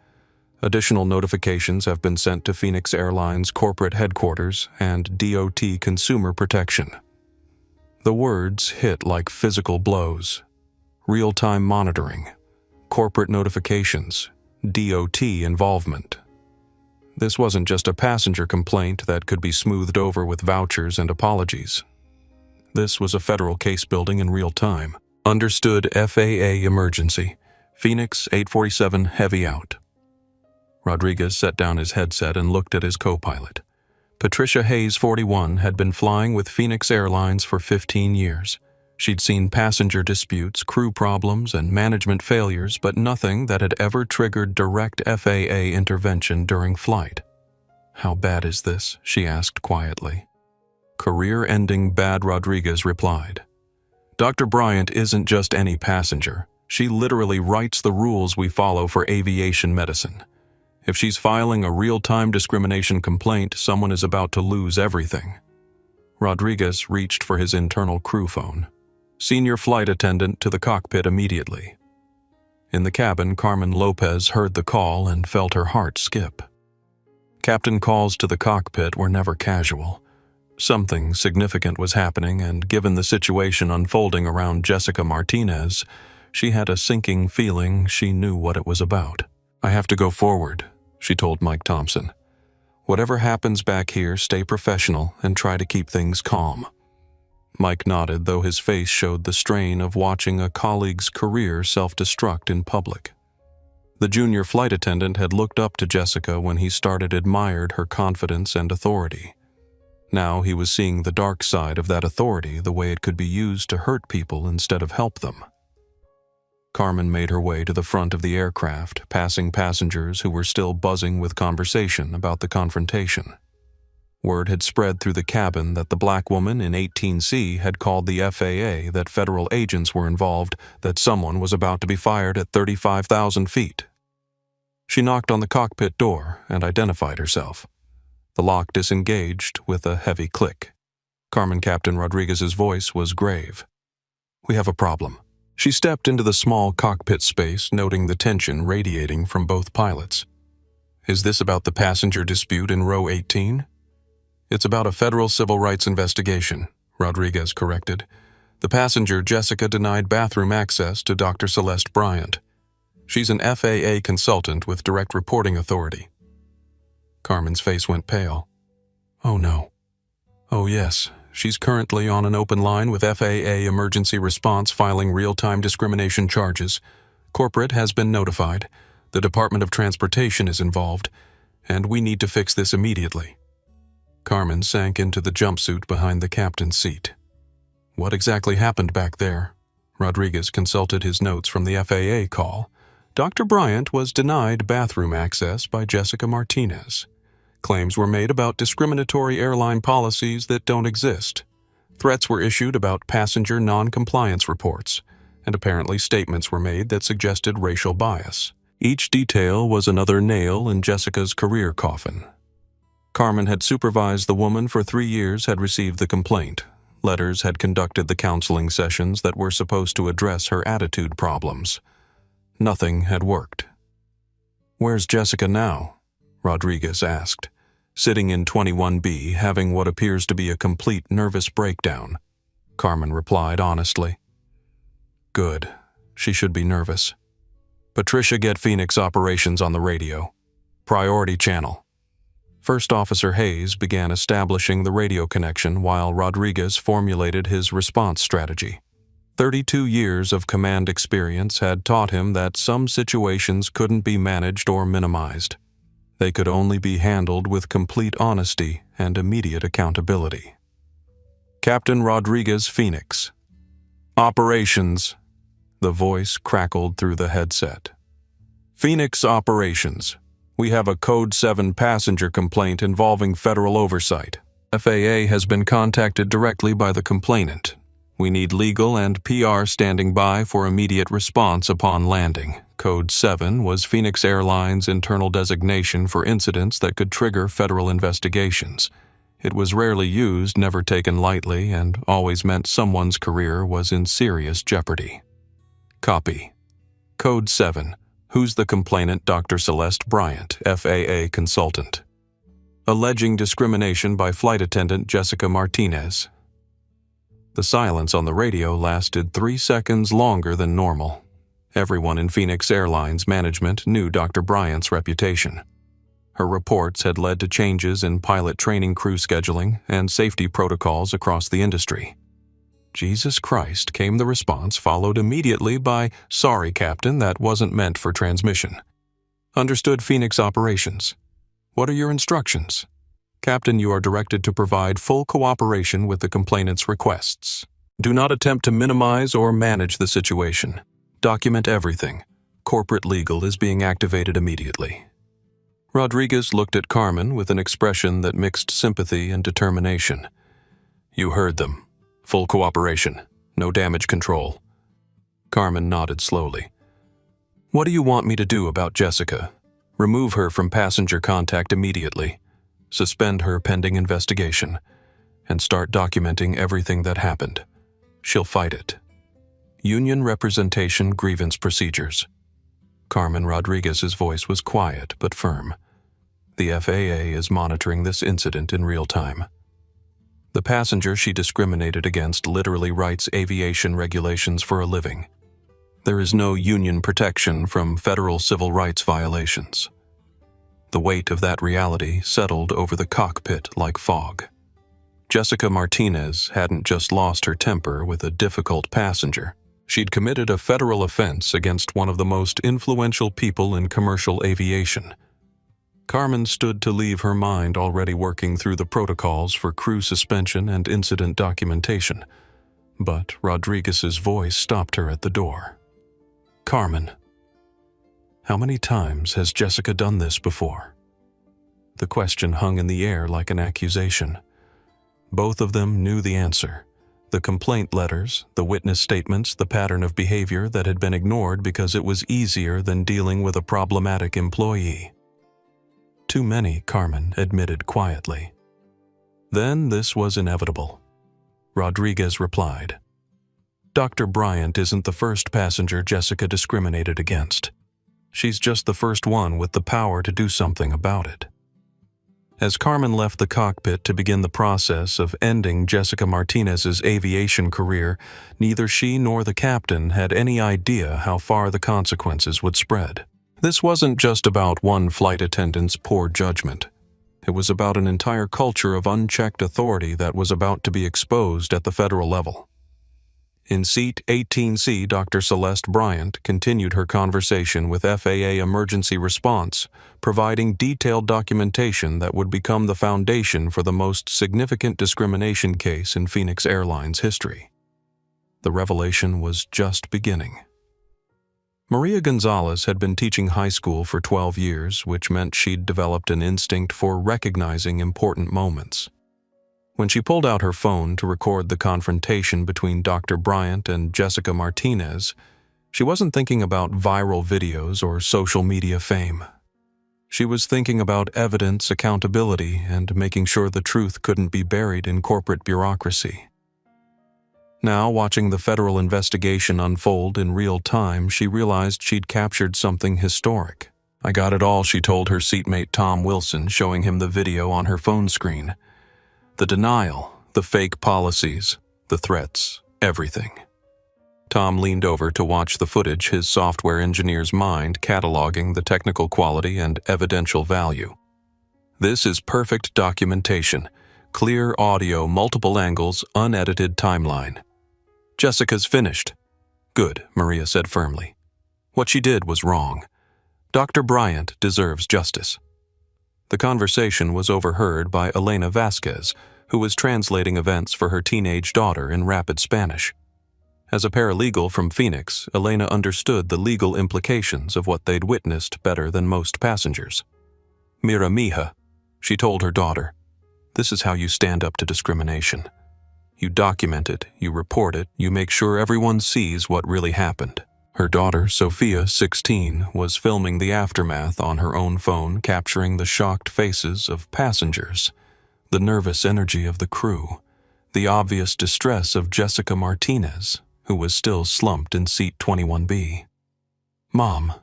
Additional notifications have been sent to Phoenix Airlines corporate headquarters and DOT Consumer Protection. The words hit like physical blows. Real-time monitoring, corporate notifications, DOT involvement. This wasn't just a passenger complaint that could be smoothed over with vouchers and apologies. This was a federal case building in real time. Understood, FAA emergency. Phoenix 847 heavy out. Rodriguez set down his headset and looked at his co-pilot. Patricia Hayes, 41, had been flying with Phoenix Airlines for 15 years. She'd seen passenger disputes, crew problems, and management failures, but nothing that had ever triggered direct FAA intervention during flight. How bad is this? She asked quietly. Career-ending bad, Rodriguez replied. Dr. Bryant isn't just any passenger. She literally writes the rules we follow for aviation medicine. If she's filing a real-time discrimination complaint, someone is about to lose everything. Rodriguez reached for his internal crew phone. Senior flight attendant to the cockpit immediately. In the cabin, Carmen Lopez heard the call and felt her heart skip. Captain calls to the cockpit were never casual. Something significant was happening, and given the situation unfolding around Jessica Martinez, she had a sinking feeling she knew what it was about. I have to go forward, she told Mike Thompson. Whatever happens back here, stay professional and try to keep things calm. Mike nodded, though his face showed the strain of watching a colleague's career self-destruct in public. The junior flight attendant had looked up to Jessica when he started admired her confidence and authority. Now he was seeing the dark side of that authority, the way it could be used to hurt people instead of help them. Carmen made her way to the front of the aircraft, passing passengers who were still buzzing with conversation about the confrontation. Word had spread through the cabin that the black woman in 18C had called the FAA that federal agents were involved, that someone was about to be fired at 35,000 feet. She knocked on the cockpit door and identified herself. The lock disengaged with a heavy click. Captain Rodriguez's voice was grave. We have a problem. She stepped into the small cockpit space, noting the tension radiating from both pilots. Is this about the passenger dispute in row 18? It's about a federal civil rights investigation, Rodriguez corrected. The passenger, Jessica, denied bathroom access to Dr. Celeste Bryant. She's an FAA consultant with direct reporting authority. Carmen's face went pale. Oh no. Oh yes, she's currently on an open line with FAA Emergency Response filing real-time discrimination charges. Corporate has been notified. The Department of Transportation is involved, and we need to fix this immediately. Carmen sank into the jumpsuit behind the captain's seat. What exactly happened back there? Rodriguez consulted his notes from the FAA call. Dr. Bryant was denied bathroom access by Jessica Martinez. Claims were made about discriminatory airline policies that don't exist. Threats were issued about passenger non-compliance reports, and apparently statements were made that suggested racial bias. Each detail was another nail in Jessica's career coffin. Carmen had supervised the woman for 3 years, had received the complaint. Letters had conducted the counseling sessions that were supposed to address her attitude problems. Nothing had worked. "Where's Jessica now?" Rodriguez asked, sitting in 21B, having what appears to be a complete nervous breakdown. Carmen replied honestly. "Good. She should be nervous. Patricia, get Phoenix operations on the radio. Priority channel." First Officer Hayes began establishing the radio connection while Rodriguez formulated his response strategy. 32 years of command experience had taught him that some situations couldn't be managed or minimized. They could only be handled with complete honesty and immediate accountability. Captain Rodriguez, Phoenix. Operations. The voice crackled through the headset. Phoenix operations. We have a Code 7 passenger complaint involving federal oversight. FAA has been contacted directly by the complainant. We need legal and PR standing by for immediate response upon landing. Code 7 was Phoenix Airlines' internal designation for incidents that could trigger federal investigations. It was rarely used, never taken lightly, and always meant someone's career was in serious jeopardy. Copy. Code 7. Who's the complainant? Dr. Celeste Bryant, FAA consultant. Alleging discrimination by flight attendant Jessica Martinez. The silence on the radio lasted 3 seconds longer than normal. Everyone in Phoenix Airlines management knew Dr. Bryant's reputation. Her reports had led to changes in pilot training, crew scheduling, and safety protocols across the industry. Jesus Christ, came the response, followed immediately by, "Sorry, Captain, that wasn't meant for transmission." Understood. Phoenix operations. What are your instructions? Captain, you are directed to provide full cooperation with the complainant's requests. Do not attempt to minimize or manage the situation. Document everything. Corporate legal is being activated immediately. Rodriguez looked at Carmen with an expression that mixed sympathy and determination. You heard them. Full cooperation. No damage control. Carmen nodded slowly. What do you want me to do about Jessica? Remove her from passenger contact immediately. Suspend her pending investigation. And start documenting everything that happened. She'll fight it. Union representation grievance procedures. Carmen Rodriguez's voice was quiet but firm. The FAA is monitoring this incident in real time. The passenger she discriminated against literally writes aviation regulations for a living. There is no union protection from federal civil rights violations. The weight of that reality settled over the cockpit like fog. Jessica Martinez hadn't just lost her temper with a difficult passenger. She'd committed a federal offense against one of the most influential people in commercial aviation. Carmen stood to leave, her mind already working through the protocols for crew suspension and incident documentation. But Rodriguez's voice stopped her at the door. Carmen, how many times has Jessica done this before? The question hung in the air like an accusation. Both of them knew the answer. The complaint letters, the witness statements, the pattern of behavior that had been ignored because it was easier than dealing with a problematic employee. Too many, Carmen admitted quietly. Then this was inevitable. Rodriguez replied, Dr. Bryant isn't the first passenger Jessica discriminated against. She's just the first one with the power to do something about it. As Carmen left the cockpit to begin the process of ending Jessica Martinez's aviation career, neither she nor the captain had any idea how far the consequences would spread. This wasn't just about one flight attendant's poor judgment. It was about an entire culture of unchecked authority that was about to be exposed at the federal level. In seat 18C, Dr. Celeste Bryant continued her conversation with FAA Emergency Response, providing detailed documentation that would become the foundation for the most significant discrimination case in Phoenix Airlines history. The revelation was just beginning. Maria Gonzalez had been teaching high school for 12 years, which meant she'd developed an instinct for recognizing important moments. When she pulled out her phone to record the confrontation between Dr. Bryant and Jessica Martinez, she wasn't thinking about viral videos or social media fame. She was thinking about evidence, accountability, and making sure the truth couldn't be buried in corporate bureaucracy. Now, watching the federal investigation unfold in real time, she realized she'd captured something historic. "I got it all," she told her seatmate Tom Wilson, showing him the video on her phone screen. The denial, the fake policies, the threats, everything. Tom leaned over to watch the footage, his software engineer's mind cataloging the technical quality and evidential value. "This is perfect documentation. Clear audio, multiple angles, unedited timeline. Jessica's finished." "Good," Maria said firmly. "What she did was wrong. Dr. Bryant deserves justice." The conversation was overheard by Elena Vasquez, who was translating events for her teenage daughter in rapid Spanish. As a paralegal from Phoenix, Elena understood the legal implications of what they'd witnessed better than most passengers. "Mira, mija," she told her daughter, "this is how you stand up to discrimination. You document it, you report it, you make sure everyone sees what really happened." Her daughter, Sophia, 16, was filming the aftermath on her own phone, capturing the shocked faces of passengers, the nervous energy of the crew, the obvious distress of Jessica Martinez, who was still slumped in seat 21B. "Mom,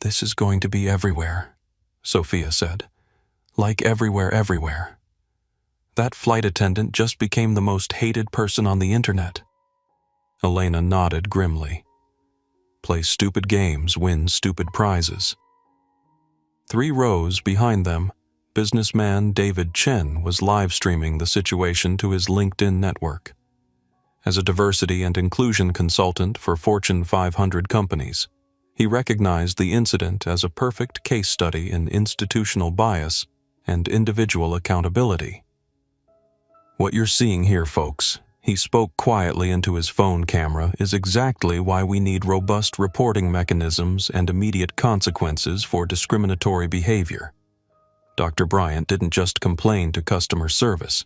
this is going to be everywhere," Sophia said. "Like everywhere. That flight attendant just became the most hated person on the internet." Elena nodded grimly. Play stupid games, win stupid prizes. 3 rows behind them, businessman David Chen was live-streaming the situation to his LinkedIn network. As a diversity and inclusion consultant for Fortune 500 companies, he recognized the incident as a perfect case study in institutional bias and individual accountability. "What you're seeing here, folks," he spoke quietly into his phone camera, "is exactly why we need robust reporting mechanisms and immediate consequences for discriminatory behavior." Dr. Bryant didn't just complain to customer service.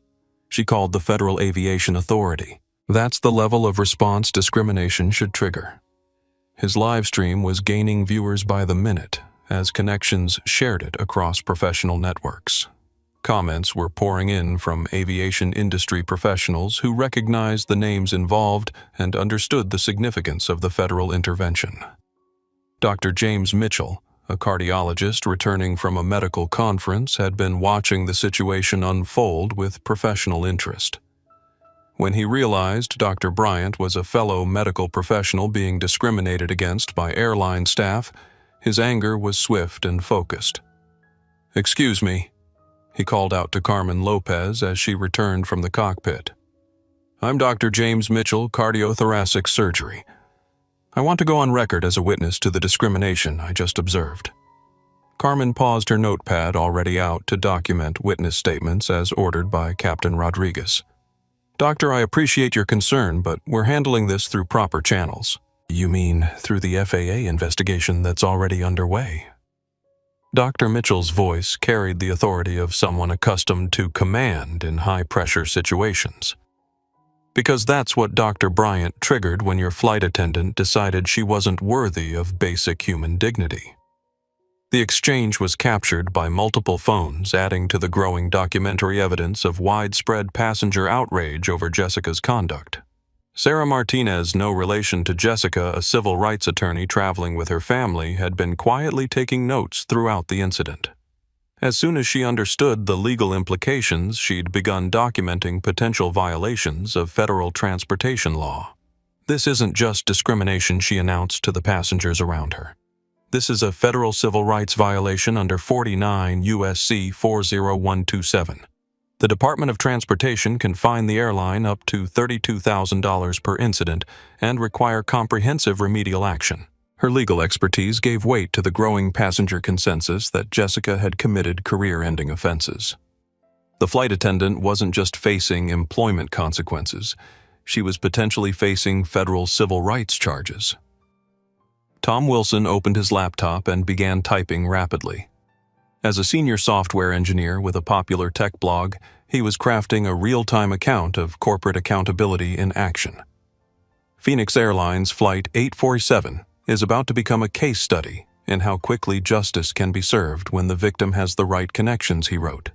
She called the Federal Aviation Authority. That's the level of response discrimination should trigger. His live stream was gaining viewers by the minute as connections shared it across professional networks. Comments were pouring in from aviation industry professionals who recognized the names involved and understood the significance of the federal intervention. Dr. James Mitchell, a cardiologist returning from a medical conference, had been watching the situation unfold with professional interest. When he realized Dr. Bryant was a fellow medical professional being discriminated against by airline staff, his anger was swift and focused. "Excuse me," he called out to Carmen Lopez as she returned from the cockpit. "I'm Dr. James Mitchell, cardiothoracic surgery. I want to go on record as a witness to the discrimination I just observed." Carmen paused her notepad already out to document witness statements as ordered by Captain Rodriguez. "Doctor, I appreciate your concern, but we're handling this through proper channels." "You mean through the FAA investigation that's already underway?" Dr. Mitchell's voice carried the authority of someone accustomed to command in high-pressure situations. "Because that's what Dr. Bryant triggered when your flight attendant decided she wasn't worthy of basic human dignity." The exchange was captured by multiple phones, adding to the growing documentary evidence of widespread passenger outrage over Jessica's conduct. Sarah Martinez, no relation to Jessica, a civil rights attorney traveling with her family, had been quietly taking notes throughout the incident. As soon as she understood the legal implications, she'd begun documenting potential violations of federal transportation law. This isn't just discrimination, she announced to the passengers around her. This is a federal civil rights violation under 49 U.S.C. 40127. The Department of Transportation can fine the airline up to $32,000 per incident and require comprehensive remedial action. Her legal expertise gave weight to the growing passenger consensus that Jessica had committed career-ending offenses. The flight attendant wasn't just facing employment consequences, she was potentially facing federal civil rights charges. Tom Wilson opened his laptop and began typing rapidly. As a senior software engineer with a popular tech blog, he was crafting a real-time account of corporate accountability in action. Phoenix Airlines Flight 847 is about to become a case study in how quickly justice can be served when the victim has the right connections, he wrote.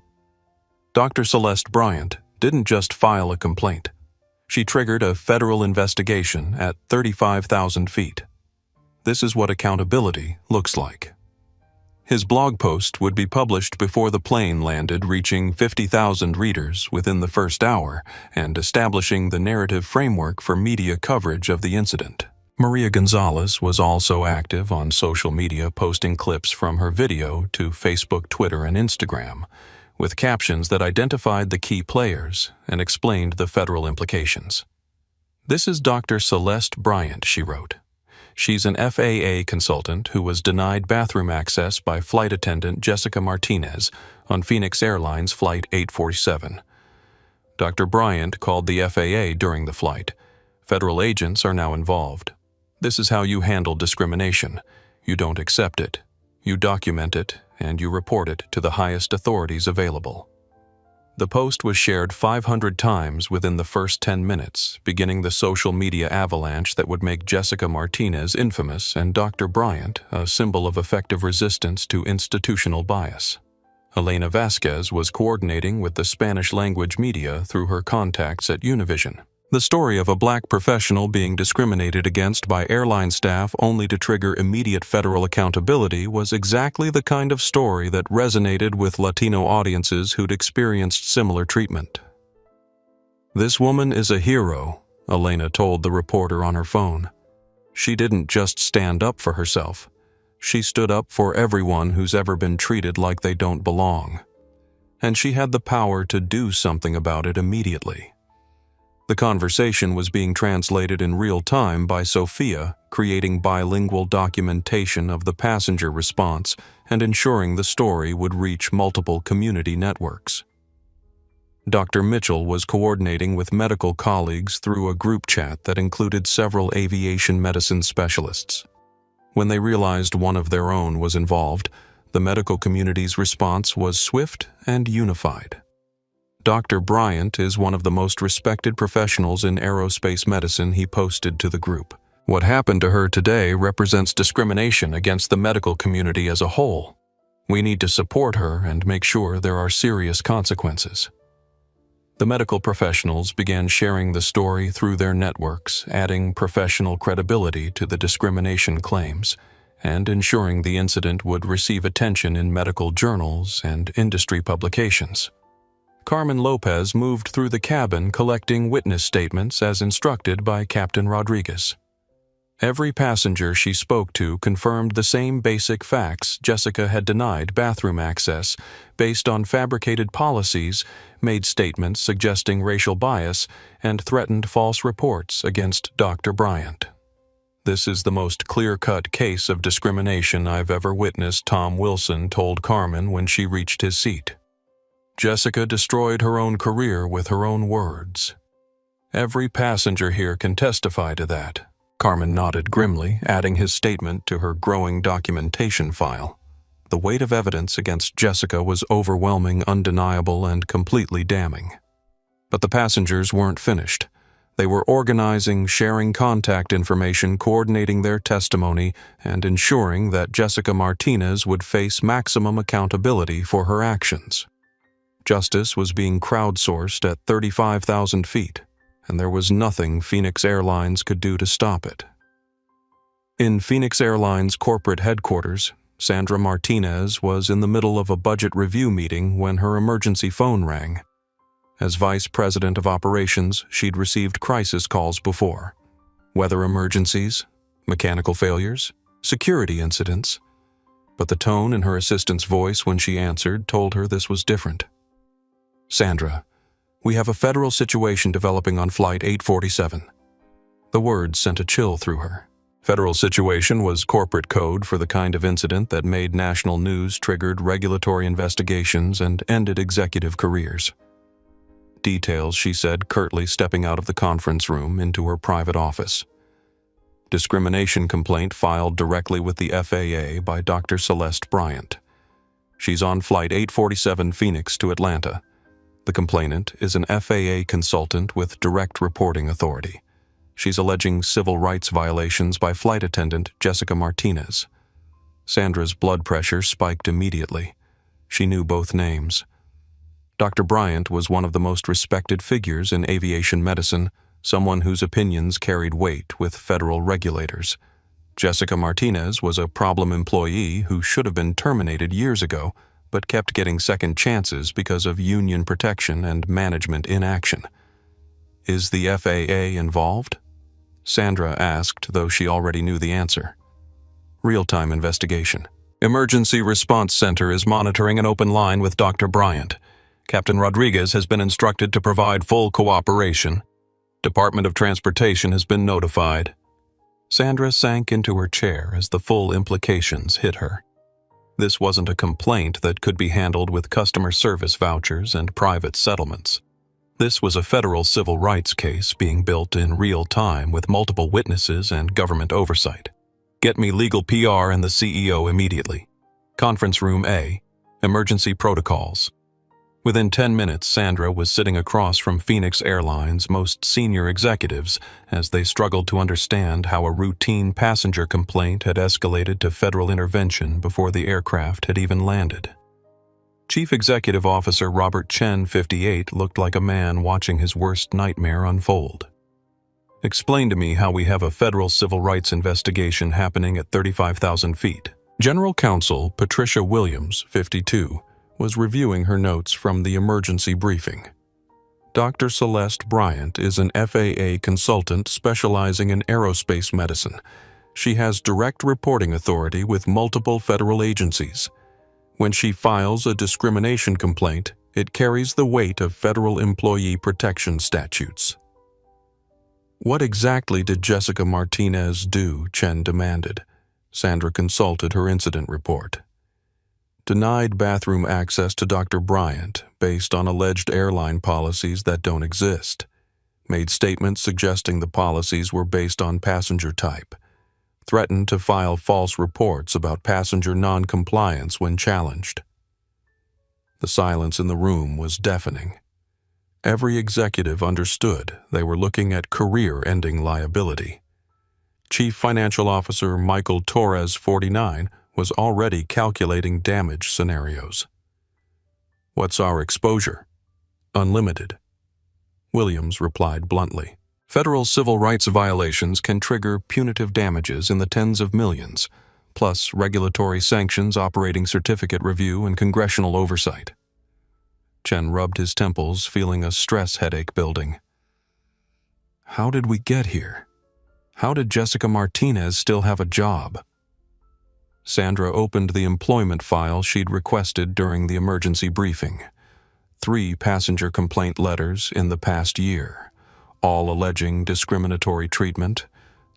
Dr. Celeste Bryant didn't just file a complaint. She triggered a federal investigation at 35,000 feet. This is what accountability looks like. His blog post would be published before the plane landed, reaching 50,000 readers within the first hour and establishing the narrative framework for media coverage of the incident. Maria Gonzalez was also active on social media, posting clips from her video to Facebook, Twitter, and Instagram, with captions that identified the key players and explained the federal implications. "This is Dr. Celeste Bryant," she wrote. She's an FAA consultant who was denied bathroom access by flight attendant Jessica Martinez on Phoenix Airlines Flight 847. Dr. Bryant called the FAA during the flight. Federal agents are now involved. This is how you handle discrimination. You don't accept it. You document it, and you report it to the highest authorities available. The post was shared 500 times within the first 10 minutes, beginning the social media avalanche that would make Jessica Martinez infamous and Dr. Bryant a symbol of effective resistance to institutional bias. Elena Vasquez was coordinating with the Spanish-language media through her contacts at Univision. The story of a black professional being discriminated against by airline staff only to trigger immediate federal accountability was exactly the kind of story that resonated with Latino audiences who'd experienced similar treatment. "This woman is a hero," Elena told the reporter on her phone. "She didn't just stand up for herself. She stood up for everyone who's ever been treated like they don't belong. And she had the power to do something about it immediately." The conversation was being translated in real time by Sophia, creating bilingual documentation of the passenger response and ensuring the story would reach multiple community networks. Dr. Mitchell was coordinating with medical colleagues through a group chat that included several aviation medicine specialists. When they realized one of their own was involved, the medical community's response was swift and unified. Dr. Bryant is one of the most respected professionals in aerospace medicine, he posted to the group. What happened to her today represents discrimination against the medical community as a whole. We need to support her and make sure there are serious consequences. The medical professionals began sharing the story through their networks, adding professional credibility to the discrimination claims, and ensuring the incident would receive attention in medical journals and industry publications. Carmen Lopez moved through the cabin collecting witness statements as instructed by Captain Rodriguez. Every passenger she spoke to confirmed the same basic facts. Jessica had denied bathroom access based on fabricated policies, made statements suggesting racial bias, and threatened false reports against Dr. Bryant. "This is the most clear-cut case of discrimination I've ever witnessed," Tom Wilson told Carmen when she reached his seat. "Jessica destroyed her own career with her own words. Every passenger here can testify to that." Carmen nodded grimly, adding his statement to her growing documentation file. The weight of evidence against Jessica was overwhelming, undeniable, and completely damning. But the passengers weren't finished. They were organizing, sharing contact information, coordinating their testimony, and ensuring that Jessica Martinez would face maximum accountability for her actions. Justice was being crowdsourced at 35,000 feet, and there was nothing Phoenix Airlines could do to stop it. In Phoenix Airlines corporate headquarters, Sandra Martinez was in the middle of a budget review meeting when her emergency phone rang. As vice president of operations, she'd received crisis calls before. Weather emergencies, mechanical failures, security incidents. But the tone in her assistant's voice when she answered told her this was different. "Sandra, we have a federal situation developing on Flight 847. The words sent a chill through her. Federal situation was corporate code for the kind of incident that made national news, triggered regulatory investigations, and ended executive careers. Details, she said, curtly stepping out of the conference room into her private office. Discrimination complaint filed directly with the FAA by Dr. Celeste Bryant. She's on Flight 847 Phoenix to Atlanta. The complainant is an FAA consultant with direct reporting authority. She's alleging civil rights violations by flight attendant Jessica Martinez." Sandra's blood pressure spiked immediately. She knew both names. Dr. Bryant was one of the most respected figures in aviation medicine, someone whose opinions carried weight with federal regulators. Jessica Martinez was a problem employee who should have been terminated years ago, but kept getting second chances because of union protection and management inaction. "Is the FAA involved?" Sandra asked, though she already knew the answer. "Real-time investigation. Emergency Response Center is monitoring an open line with Dr. Bryant. Captain Rodriguez has been instructed to provide full cooperation. Department of Transportation has been notified." Sandra sank into her chair as the full implications hit her. This wasn't a complaint that could be handled with customer service vouchers and private settlements. This was a federal civil rights case being built in real time with multiple witnesses and government oversight. "Get me legal PR and the CEO immediately. Conference Room A, Emergency Protocols." Within 10 minutes, Sandra was sitting across from Phoenix Airlines' most senior executives as they struggled to understand how a routine passenger complaint had escalated to federal intervention before the aircraft had even landed. Chief Executive Officer Robert Chen, 58, looked like a man watching his worst nightmare unfold. "Explain to me how we have a federal civil rights investigation happening at 35,000 feet. General Counsel Patricia Williams, 52, was reviewing her notes from the emergency briefing. Dr. Celeste Bryant is an FAA consultant specializing in aerospace medicine. She has direct reporting authority with multiple federal agencies. When she files a discrimination complaint, it carries the weight of federal employee protection statutes." "What exactly did Jessica Martinez do?" Chen demanded. Sandra consulted her incident report. "Denied bathroom access to Dr. Bryant based on alleged airline policies that don't exist. Made statements suggesting the policies were based on passenger type. Threatened to file false reports about passenger non-compliance when challenged." The silence in the room was deafening. Every executive understood they were looking at career-ending liability. Chief Financial Officer Michael Torres, 49, was already calculating damage scenarios. "What's our exposure?" "Unlimited." Williams replied bluntly. "Federal civil rights violations can trigger punitive damages in the tens of millions, plus regulatory sanctions, operating certificate review, and congressional oversight." Chen rubbed his temples, feeling a stress headache building. "How did we get here? How did Jessica Martinez still have a job?" Sandra opened the employment file she'd requested during the emergency briefing. 3 passenger complaint letters in the past year, all alleging discriminatory treatment,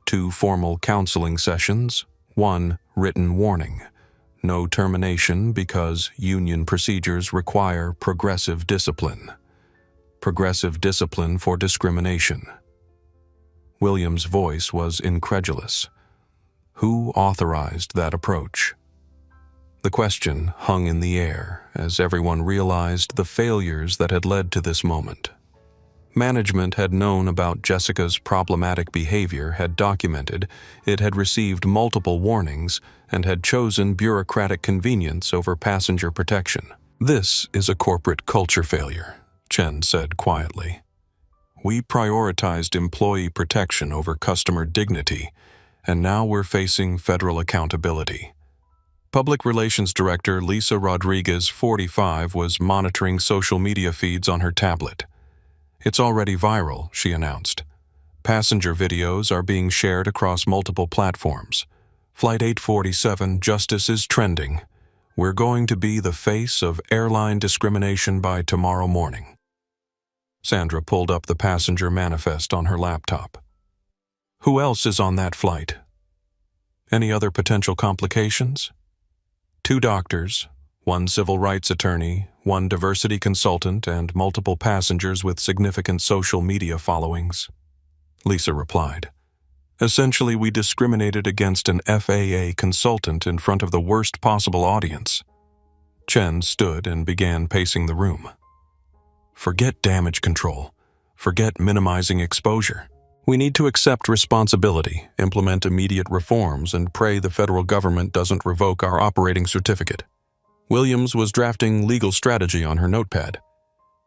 2 formal counseling sessions, 1 written warning, no termination because union procedures require progressive discipline. Progressive discipline for discrimination. Williams' voice was incredulous. Who authorized that approach? The question hung in the air as everyone realized the failures that had led to this moment. Management had known about Jessica's problematic behavior, had documented it, had received multiple warnings, and had chosen bureaucratic convenience over passenger protection. "This is a corporate culture failure," Chen said quietly. "We prioritized employee protection over customer dignity, and now we're facing federal accountability. Public Relations Director Lisa Rodriguez, 45, was monitoring social media feeds on her tablet. "It's already viral," she announced. "Passenger videos are being shared across multiple platforms. Flight 847, justice is trending. We're going to be the face of airline discrimination by tomorrow morning." Sandra pulled up the passenger manifest on her laptop. "Who else is on that flight? Any other potential complications?" 2 doctors, 1 civil rights attorney, 1 diversity consultant, and multiple passengers with significant social media followings," Lisa replied. "Essentially, we discriminated against an FAA consultant in front of the worst possible audience." Chen stood and began pacing the room. "Forget damage control. Forget minimizing exposure. We need to accept responsibility, implement immediate reforms, and pray the federal government doesn't revoke our operating certificate." Williams was drafting legal strategy on her notepad.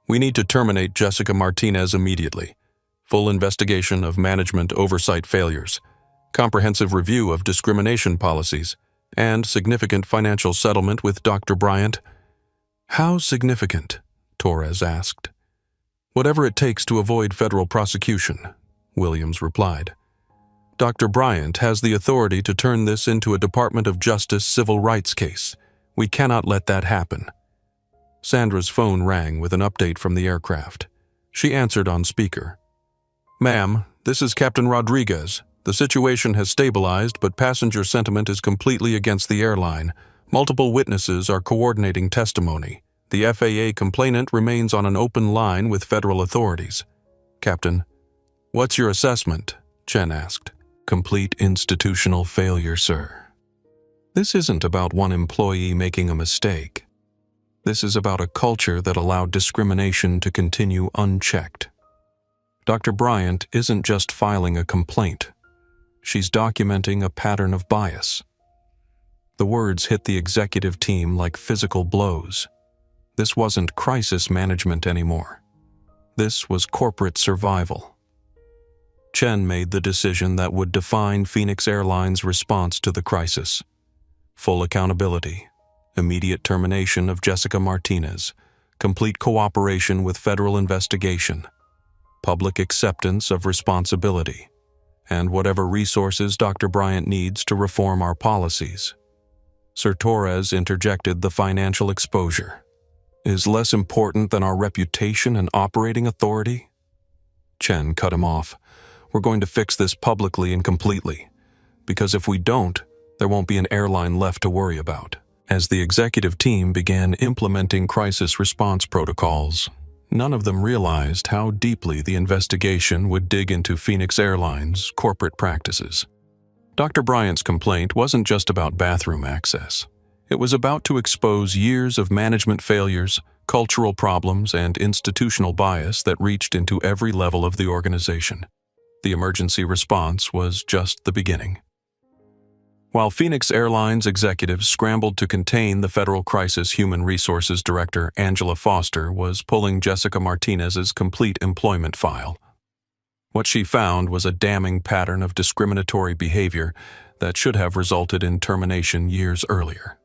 "We need to terminate Jessica Martinez immediately. Full investigation of management oversight failures, comprehensive review of discrimination policies, and significant financial settlement with Dr. Bryant." "How significant?" Torres asked. "Whatever it takes to avoid federal prosecution," Williams replied. "Dr. Bryant has the authority to turn this into a Department of Justice civil rights case. We cannot let that happen." Sandra's phone rang with an update from the aircraft. She answered on speaker. "Ma'am, this is Captain Rodriguez. The situation has stabilized, but passenger sentiment is completely against the airline. Multiple witnesses are coordinating testimony. The FAA complainant remains on an open line with federal authorities." "Captain, what's your assessment?" Chen asked. "Complete institutional failure, sir. This isn't about one employee making a mistake. This is about a culture that allowed discrimination to continue unchecked. Dr. Bryant isn't just filing a complaint. She's documenting a pattern of bias." The words hit the executive team like physical blows. This wasn't crisis management anymore. This was corporate survival. Chen made the decision that would define Phoenix Airlines' response to the crisis. Full accountability, immediate termination of Jessica Martinez, complete cooperation with federal investigation, public acceptance of responsibility, and whatever resources Dr. Bryant needs to reform our policies. Sir Torres interjected, "The financial exposure is less important than our reputation and operating authority." Chen cut him off. "We're going to fix this publicly and completely, because if we don't, there won't be an airline left to worry about." As the executive team began implementing crisis response protocols, none of them realized how deeply the investigation would dig into Phoenix Airlines' corporate practices. Dr. Bryant's complaint wasn't just about bathroom access. It was about to expose years of management failures, cultural problems, and institutional bias that reached into every level of the organization. The emergency response was just the beginning. While Phoenix Airlines executives scrambled to contain the federal crisis, Human Resources Director Angela Foster was pulling Jessica Martinez's complete employment file. What she found was a damning pattern of discriminatory behavior that should have resulted in termination years earlier.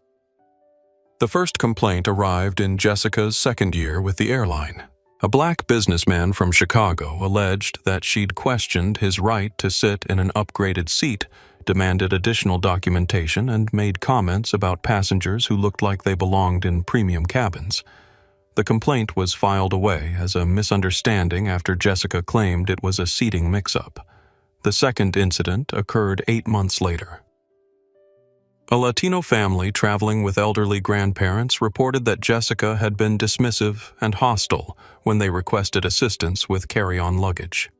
The first complaint arrived in Jessica's second year with the airline. A black businessman from Chicago alleged that she'd questioned his right to sit in an upgraded seat, demanded additional documentation, and made comments about passengers who looked like they belonged in premium cabins. The complaint was filed away as a misunderstanding after Jessica claimed it was a seating mix-up. The second incident occurred 8 months later. A Latino family traveling with elderly grandparents reported that Jessica had been dismissive and hostile when they requested assistance with carry-on luggage.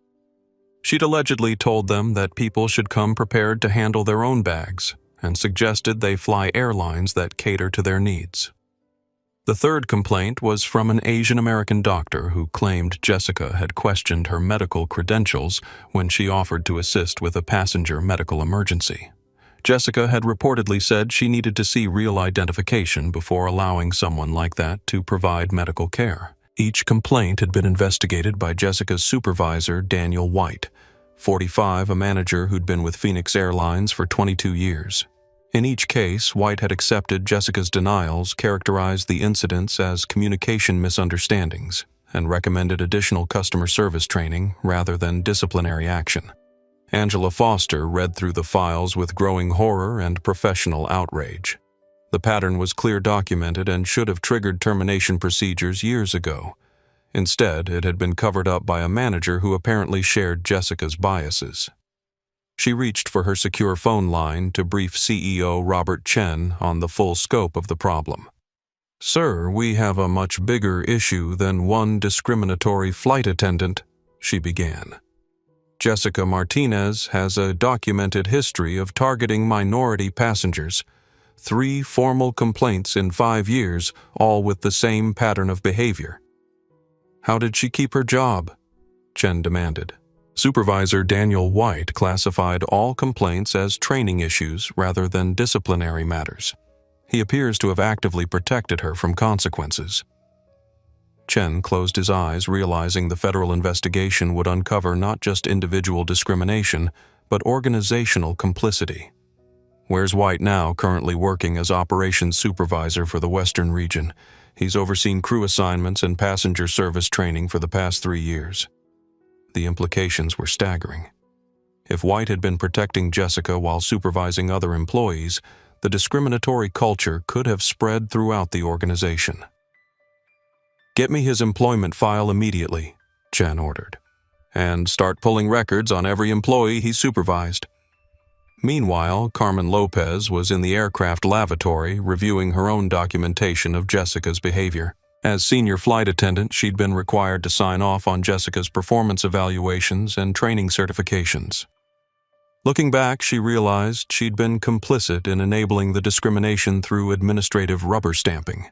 She'd allegedly told them that people should come prepared to handle their own bags and suggested they fly airlines that cater to their needs. The third complaint was from an Asian American doctor who claimed Jessica had questioned her medical credentials when she offered to assist with a passenger medical emergency. Jessica had reportedly said she needed to see real identification before allowing someone like that to provide medical care. Each complaint had been investigated by Jessica's supervisor, Daniel White, 45, a manager who'd been with Phoenix Airlines for 22 years. In each case, White had accepted Jessica's denials, characterized the incidents as communication misunderstandings, and recommended additional customer service training rather than disciplinary action. Angela Foster read through the files with growing horror and professional outrage. The pattern was clearly documented and should have triggered termination procedures years ago. Instead, it had been covered up by a manager who apparently shared Jessica's biases. She reached for her secure phone line to brief CEO Robert Chen on the full scope of the problem. "Sir, we have a much bigger issue than one discriminatory flight attendant," she began. "Jessica Martinez has a documented history of targeting minority passengers. 3 formal complaints in 5 years, all with the same pattern of behavior." "How did she keep her job?" Chen demanded. Supervisor Daniel White classified all complaints as training issues rather than disciplinary matters. He appears to have actively protected her from consequences. Chen closed his eyes, realizing the federal investigation would uncover not just individual discrimination, but organizational complicity. "Where's White now, currently working as operations supervisor for the Western region? He's overseen crew assignments and passenger service training for the past 3 years. The implications were staggering. If White had been protecting Jessica while supervising other employees, the discriminatory culture could have spread throughout the organization. "Get me his employment file immediately," Chen ordered, "and start pulling records on every employee he supervised." Meanwhile, Carmen Lopez was in the aircraft lavatory reviewing her own documentation of Jessica's behavior. As senior flight attendant, she'd been required to sign off on Jessica's performance evaluations and training certifications. Looking back, she realized she'd been complicit in enabling the discrimination through administrative rubber stamping.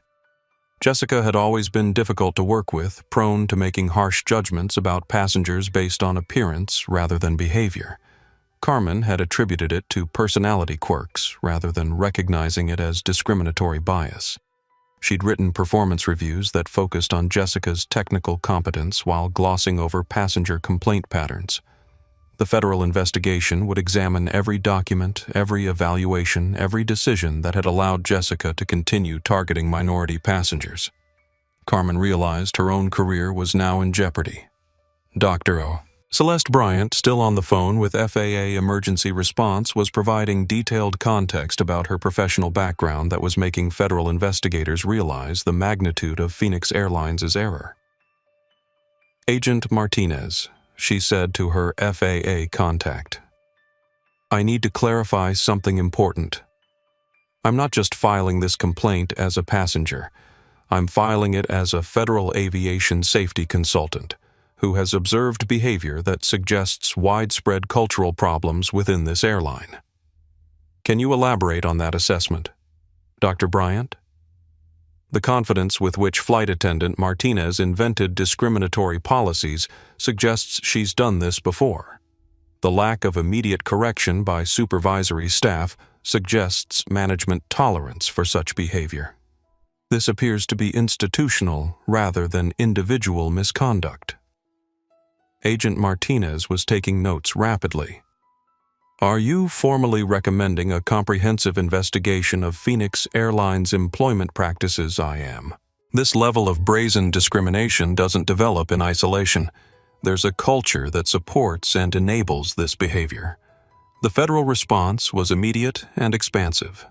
Jessica had always been difficult to work with, prone to making harsh judgments about passengers based on appearance rather than behavior. Carmen had attributed it to personality quirks rather than recognizing it as discriminatory bias. She'd written performance reviews that focused on Jessica's technical competence while glossing over passenger complaint patterns. The federal investigation would examine every document, every evaluation, every decision that had allowed Jessica to continue targeting minority passengers. Carmen realized her own career was now in jeopardy. Dr. O. Celeste Bryant, still on the phone with FAA Emergency Response, was providing detailed context about her professional background that was making federal investigators realize the magnitude of Phoenix Airlines' error. "Agent Martinez," she said to her FAA contact, "I need to clarify something important. I'm not just filing this complaint as a passenger. I'm filing it as a federal aviation safety consultant who has observed behavior that suggests widespread cultural problems within this airline. Can you elaborate on that assessment, Dr. Bryant?" The confidence with which flight attendant Martinez invented discriminatory policies suggests she's done this before. The lack of immediate correction by supervisory staff suggests management tolerance for such behavior. This appears to be institutional rather than individual misconduct. Agent Martinez was taking notes rapidly. "Are you formally recommending a comprehensive investigation of Phoenix Airlines' employment practices?" "I am. This level of brazen discrimination doesn't develop in isolation. There's a culture that supports and enables this behavior." The federal response was immediate and expansive.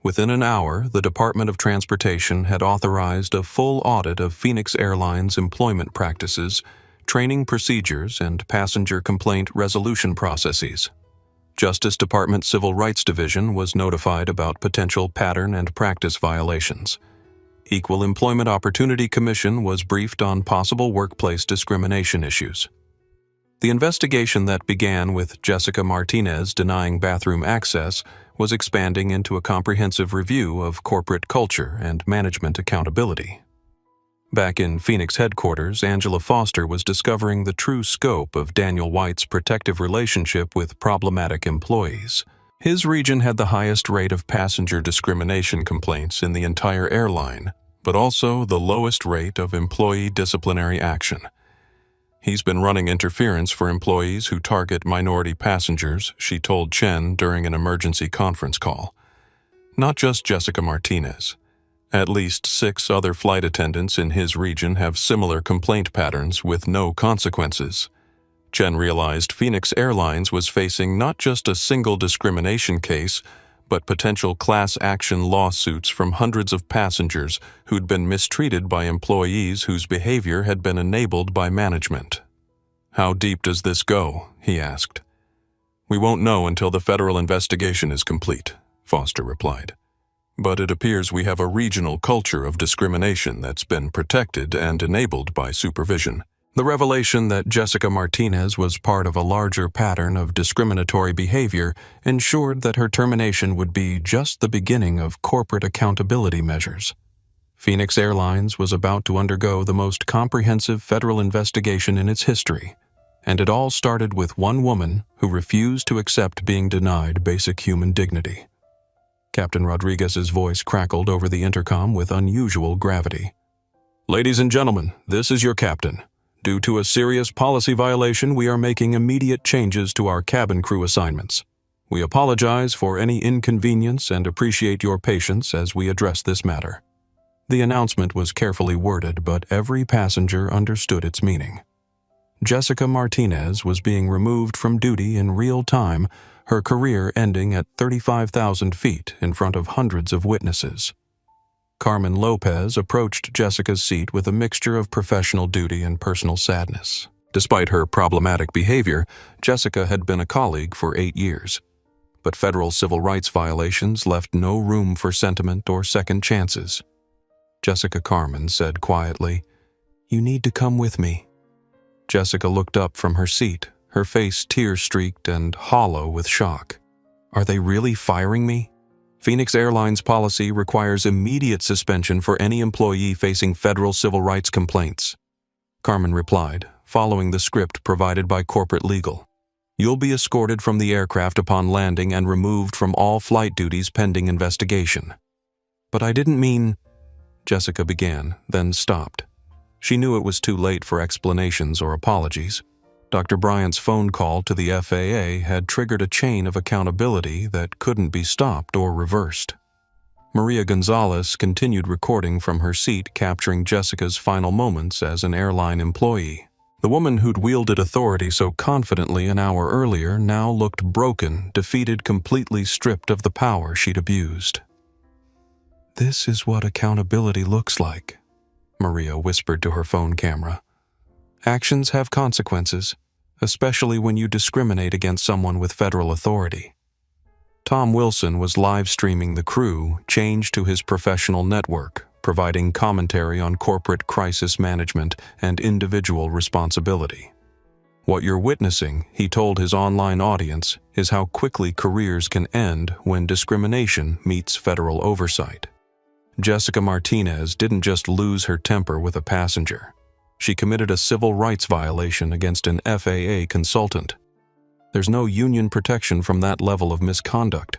Within an hour, the Department of Transportation had authorized a full audit of Phoenix Airlines' employment practices, training procedures, and passenger complaint resolution processes. Justice Department Civil Rights Division was notified about potential pattern and practice violations. Equal Employment Opportunity Commission was briefed on possible workplace discrimination issues. The investigation that began with Jessica Martinez denying bathroom access was expanding into a comprehensive review of corporate culture and management accountability. Back in Phoenix headquarters, Angela Foster was discovering the true scope of Daniel White's protective relationship with problematic employees. His region had the highest rate of passenger discrimination complaints in the entire airline, but also the lowest rate of employee disciplinary action. He's been running interference for employees who target minority passengers, she told Chen during an emergency conference call. Not just Jessica Martinez. At least 6 other flight attendants in his region have similar complaint patterns with no consequences. Chen realized Phoenix Airlines was facing not just a single discrimination case, but potential class action lawsuits from hundreds of passengers who'd been mistreated by employees whose behavior had been enabled by management. "How deep does this go?" he asked. "We won't know until the federal investigation is complete," Foster replied. "But it appears we have a regional culture of discrimination that's been protected and enabled by supervision." The revelation that Jessica Martinez was part of a larger pattern of discriminatory behavior ensured that her termination would be just the beginning of corporate accountability measures. Phoenix Airlines was about to undergo the most comprehensive federal investigation in its history, and it all started with one woman who refused to accept being denied basic human dignity. Captain Rodriguez's voice crackled over the intercom with unusual gravity. "Ladies and gentlemen, this is your captain. Due to a serious policy violation, we are making immediate changes to our cabin crew assignments. We apologize for any inconvenience and appreciate your patience as we address this matter." The announcement was carefully worded, but every passenger understood its meaning. Jessica Martinez was being removed from duty in real time, her career ending at 35,000 feet in front of hundreds of witnesses. Carmen Lopez approached Jessica's seat with a mixture of professional duty and personal sadness. Despite her problematic behavior, Jessica had been a colleague for 8 years. But federal civil rights violations left no room for sentiment or second chances. Jessica Carmen said quietly, "You need to come with me." Jessica looked up from her seat, her face tear-streaked and hollow with shock. "Are they really firing me? Phoenix Airlines policy requires immediate suspension for any employee facing federal civil rights complaints." Carmen replied, following the script provided by corporate legal. "You'll be escorted from the aircraft upon landing and removed from all flight duties pending investigation." "But I didn't mean—" Jessica began, then stopped. She knew it was too late for explanations or apologies. Dr. Bryant's phone call to the FAA had triggered a chain of accountability that couldn't be stopped or reversed. Maria Gonzalez continued recording from her seat, capturing Jessica's final moments as an airline employee. The woman who'd wielded authority so confidently an hour earlier now looked broken, defeated, completely stripped of the power she'd abused. "This is what accountability looks like," Maria whispered to her phone camera. "Actions have consequences, especially when you discriminate against someone with federal authority." Tom Wilson was live-streaming the crew change to his professional network, providing commentary on corporate crisis management and individual responsibility. "What you're witnessing," he told his online audience, "is how quickly careers can end when discrimination meets federal oversight." Jessica Martinez didn't just lose her temper with a passenger. She committed a civil rights violation against an FAA consultant. There's no union protection from that level of misconduct.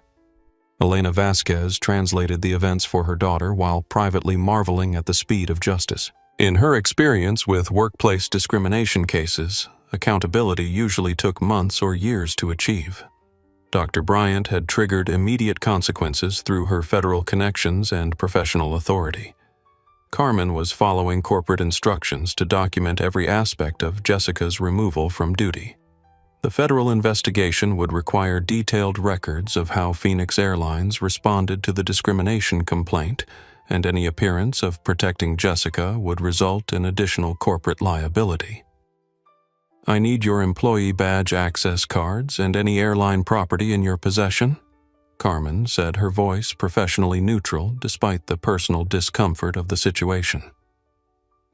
Elena Vasquez translated the events for her daughter while privately marveling at the speed of justice. In her experience with workplace discrimination cases, accountability usually took months or years to achieve. Dr. Bryant had triggered immediate consequences through her federal connections and professional authority. Carmen was following corporate instructions to document every aspect of Jessica's removal from duty. The federal investigation would require detailed records of how Phoenix Airlines responded to the discrimination complaint, and any appearance of protecting Jessica would result in additional corporate liability. "I need your employee badge access cards and any airline property in your possession," Carmen said, her voice professionally neutral despite the personal discomfort of the situation.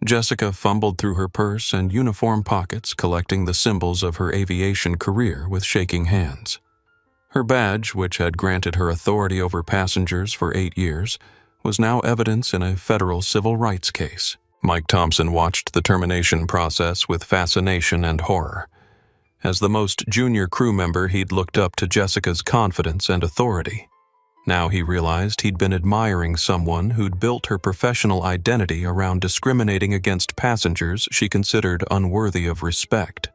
Jessica fumbled through her purse and uniform pockets, collecting the symbols of her aviation career with shaking hands. Her badge, which had granted her authority over passengers for 8 years, was now evidence in a federal civil rights case. Mike Thompson watched the termination process with fascination and horror. As the most junior crew member, he'd looked up to Jessica's confidence and authority. Now he realized he'd been admiring someone who'd built her professional identity around discriminating against passengers she considered unworthy of respect.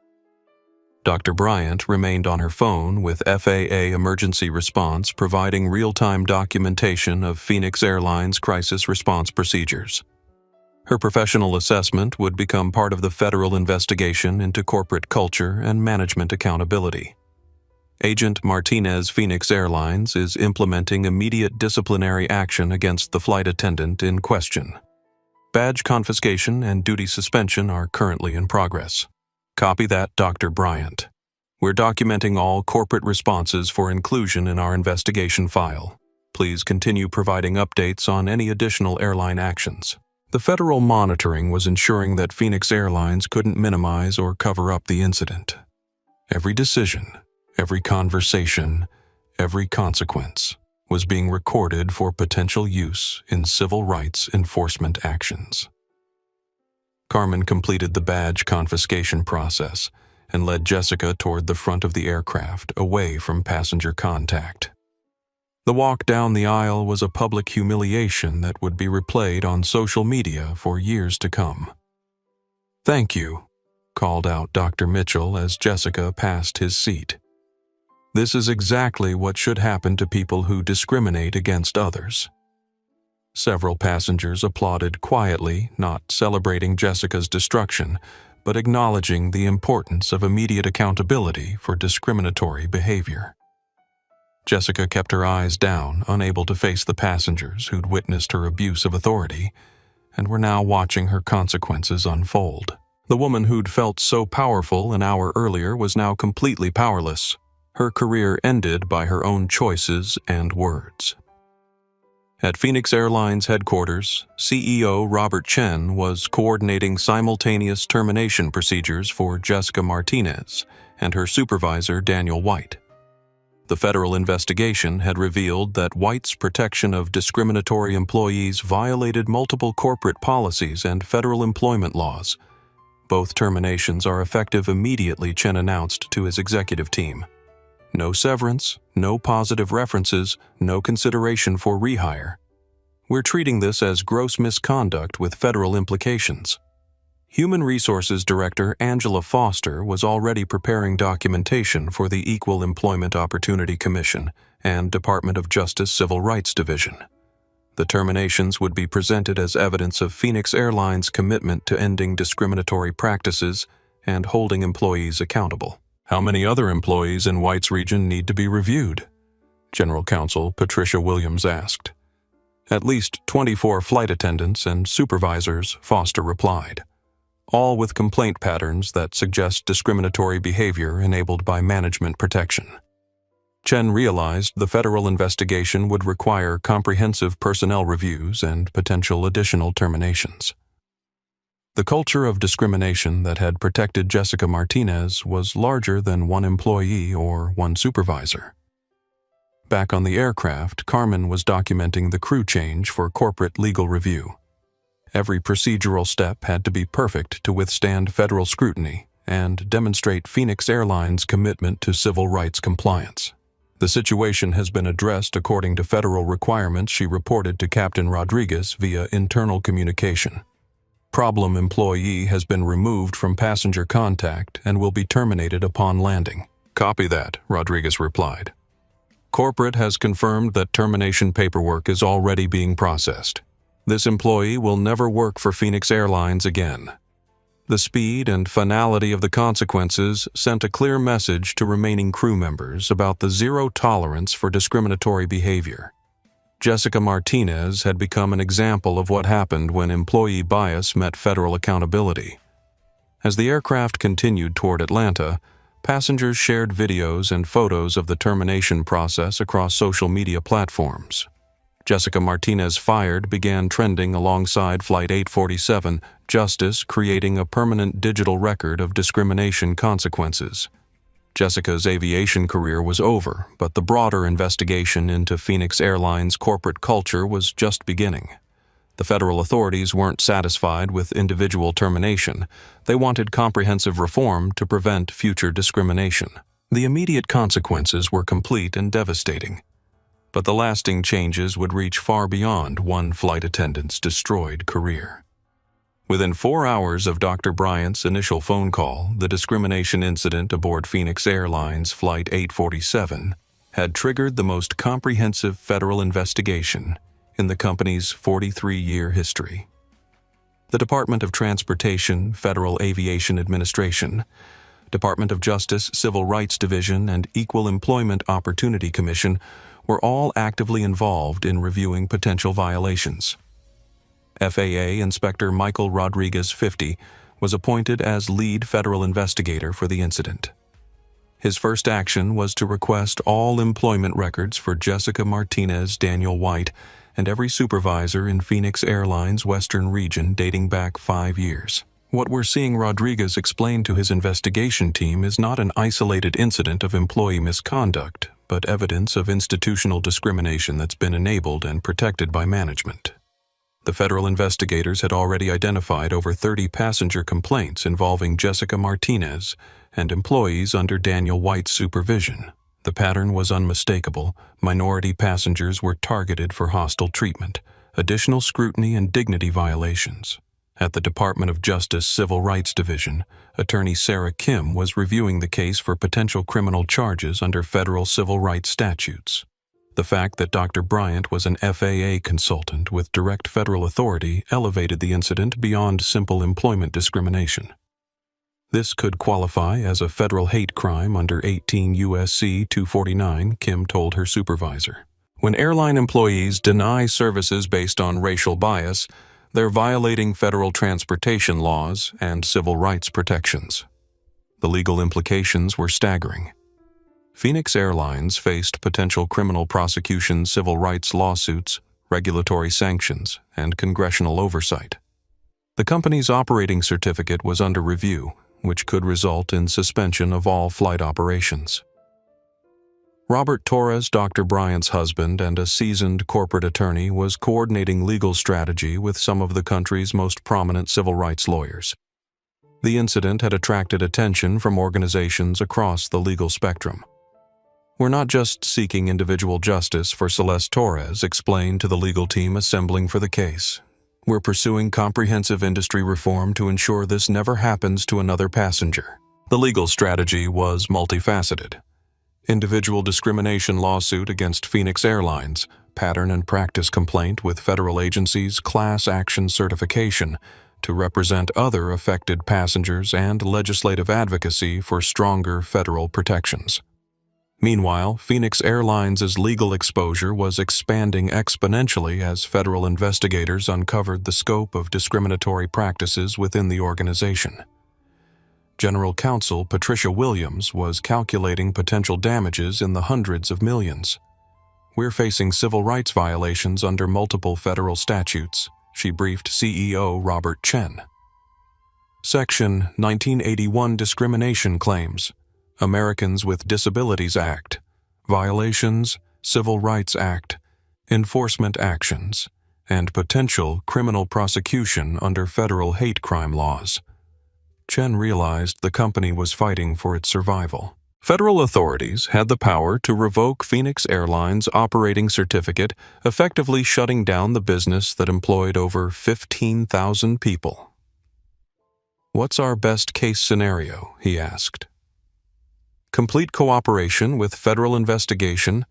Dr. Bryant remained on her phone with FAA emergency response, providing real-time documentation of Phoenix Airlines crisis response procedures. Her professional assessment would become part of the federal investigation into corporate culture and management accountability. Agent Martinez Phoenix Airlines is implementing immediate disciplinary action against the flight attendant in question. Badge confiscation and duty suspension are currently in progress. Copy that, Dr. Bryant. We're documenting all corporate responses for inclusion in our investigation file. Please continue providing updates on any additional airline actions. The federal monitoring was ensuring that Phoenix Airlines couldn't minimize or cover up the incident. Every decision, every conversation, every consequence was being recorded for potential use in civil rights enforcement actions. Carmen completed the badge confiscation process and led Jessica toward the front of the aircraft, away from passenger contact. The walk down the aisle was a public humiliation that would be replayed on social media for years to come. "Thank you," called out Dr. Mitchell as Jessica passed his seat. "This is exactly what should happen to people who discriminate against others." Several passengers applauded quietly, not celebrating Jessica's destruction, but acknowledging the importance of immediate accountability for discriminatory behavior. Jessica kept her eyes down, unable to face the passengers who'd witnessed her abuse of authority and were now watching her consequences unfold. The woman who'd felt so powerful an hour earlier was now completely powerless, her career ended by her own choices and words. At Phoenix Airlines headquarters, CEO Robert Chen was coordinating simultaneous termination procedures for Jessica Martinez and her supervisor Daniel White. The federal investigation had revealed that White's protection of discriminatory employees violated multiple corporate policies and federal employment laws. Both terminations are effective immediately, Chen announced to his executive team. No severance, no positive references, no consideration for rehire. We're treating this as gross misconduct with federal implications. Human Resources Director Angela Foster was already preparing documentation for the Equal Employment Opportunity Commission and Department of Justice Civil Rights Division. The terminations would be presented as evidence of Phoenix Airlines' commitment to ending discriminatory practices and holding employees accountable. How many other employees in White's region need to be reviewed? General Counsel Patricia Williams asked. At least 24 flight attendants and supervisors, Foster replied, all with complaint patterns that suggest discriminatory behavior enabled by management protection. Chen realized the federal investigation would require comprehensive personnel reviews and potential additional terminations. The culture of discrimination that had protected Jessica Martinez was larger than one employee or one supervisor. Back on the aircraft, Carmen was documenting the crew change for corporate legal review. Every procedural step had to be perfect to withstand federal scrutiny and demonstrate Phoenix Airlines' commitment to civil rights compliance. The situation has been addressed according to federal requirements, she reported to Captain Rodriguez via internal communication. Problem employee has been removed from passenger contact and will be terminated upon landing. Copy that, Rodriguez replied. Corporate has confirmed that termination paperwork is already being processed. This employee will never work for Phoenix Airlines again. The speed and finality of the consequences sent a clear message to remaining crew members about the zero tolerance for discriminatory behavior. Jessica Martinez had become an example of what happened when employee bias met federal accountability. As the aircraft continued toward Atlanta, passengers shared videos and photos of the termination process across social media platforms. Jessica Martinez fired began trending alongside Flight 847, Justice creating a permanent digital record of discrimination consequences. Jessica's aviation career was over, but the broader investigation into Phoenix Airlines' corporate culture was just beginning. The federal authorities weren't satisfied with individual termination. They wanted comprehensive reform to prevent future discrimination. The immediate consequences were complete and devastating, but the lasting changes would reach far beyond one flight attendant's destroyed career. Within 4 hours of Dr. Bryant's initial phone call, the discrimination incident aboard Phoenix Airlines Flight 847 had triggered the most comprehensive federal investigation in the company's 43-year history. The Department of Transportation, Federal Aviation Administration, Department of Justice, Civil Rights Division, and Equal Employment Opportunity Commission were all actively involved in reviewing potential violations. FAA Inspector Michael Rodriguez, 50, was appointed as lead federal investigator for the incident. His first action was to request all employment records for Jessica Martinez, Daniel White, and every supervisor in Phoenix Airlines' Western region dating back 5 years. What we're seeing Rodriguez explain to his investigation team is not an isolated incident of employee misconduct, but evidence of institutional discrimination that's been enabled and protected by management. The federal investigators had already identified over 30 passenger complaints involving Jessica Martinez and employees under Daniel White's supervision. The pattern was unmistakable. Minority passengers were targeted for hostile treatment, additional scrutiny, and dignity violations. At the Department of Justice Civil Rights Division, Attorney Sarah Kim was reviewing the case for potential criminal charges under federal civil rights statutes. The fact that Dr. Bryant was an FAA consultant with direct federal authority elevated the incident beyond simple employment discrimination. This could qualify as a federal hate crime under 18 U.S.C. 249, Kim told her supervisor. When airline employees deny services based on racial bias, they're violating federal transportation laws and civil rights protections. The legal implications were staggering. Phoenix Airlines faced potential criminal prosecution, civil rights lawsuits, regulatory sanctions, and congressional oversight. The company's operating certificate was under review, which could result in suspension of all flight operations. Robert Torres, Dr. Bryant's husband and a seasoned corporate attorney, was coordinating legal strategy with some of the country's most prominent civil rights lawyers. The incident had attracted attention from organizations across the legal spectrum. "We're not just seeking individual justice for Celeste Torres," explained to the legal team assembling for the case. "We're pursuing comprehensive industry reform to ensure this never happens to another passenger." The legal strategy was multifaceted. Individual discrimination lawsuit against Phoenix Airlines, pattern and practice complaint with federal agencies, class action certification to represent other affected passengers, and legislative advocacy for stronger federal protections. Meanwhile, Phoenix Airlines' legal exposure was expanding exponentially as federal investigators uncovered the scope of discriminatory practices within the organization. General Counsel Patricia Williams was calculating potential damages in the hundreds of millions. "We're facing civil rights violations under multiple federal statutes," she briefed CEO Robert Chen. Section 1981 Discrimination Claims, Americans with Disabilities Act, Violations, Civil Rights Act, Enforcement Actions, and potential criminal prosecution under federal hate crime laws. Chen realized the company was fighting for its survival. Federal authorities had the power to revoke Phoenix Airlines' operating certificate, effectively shutting down the business that employed over 15,000 people. "What's our best-case scenario?" he asked. "Complete cooperation with federal investigation,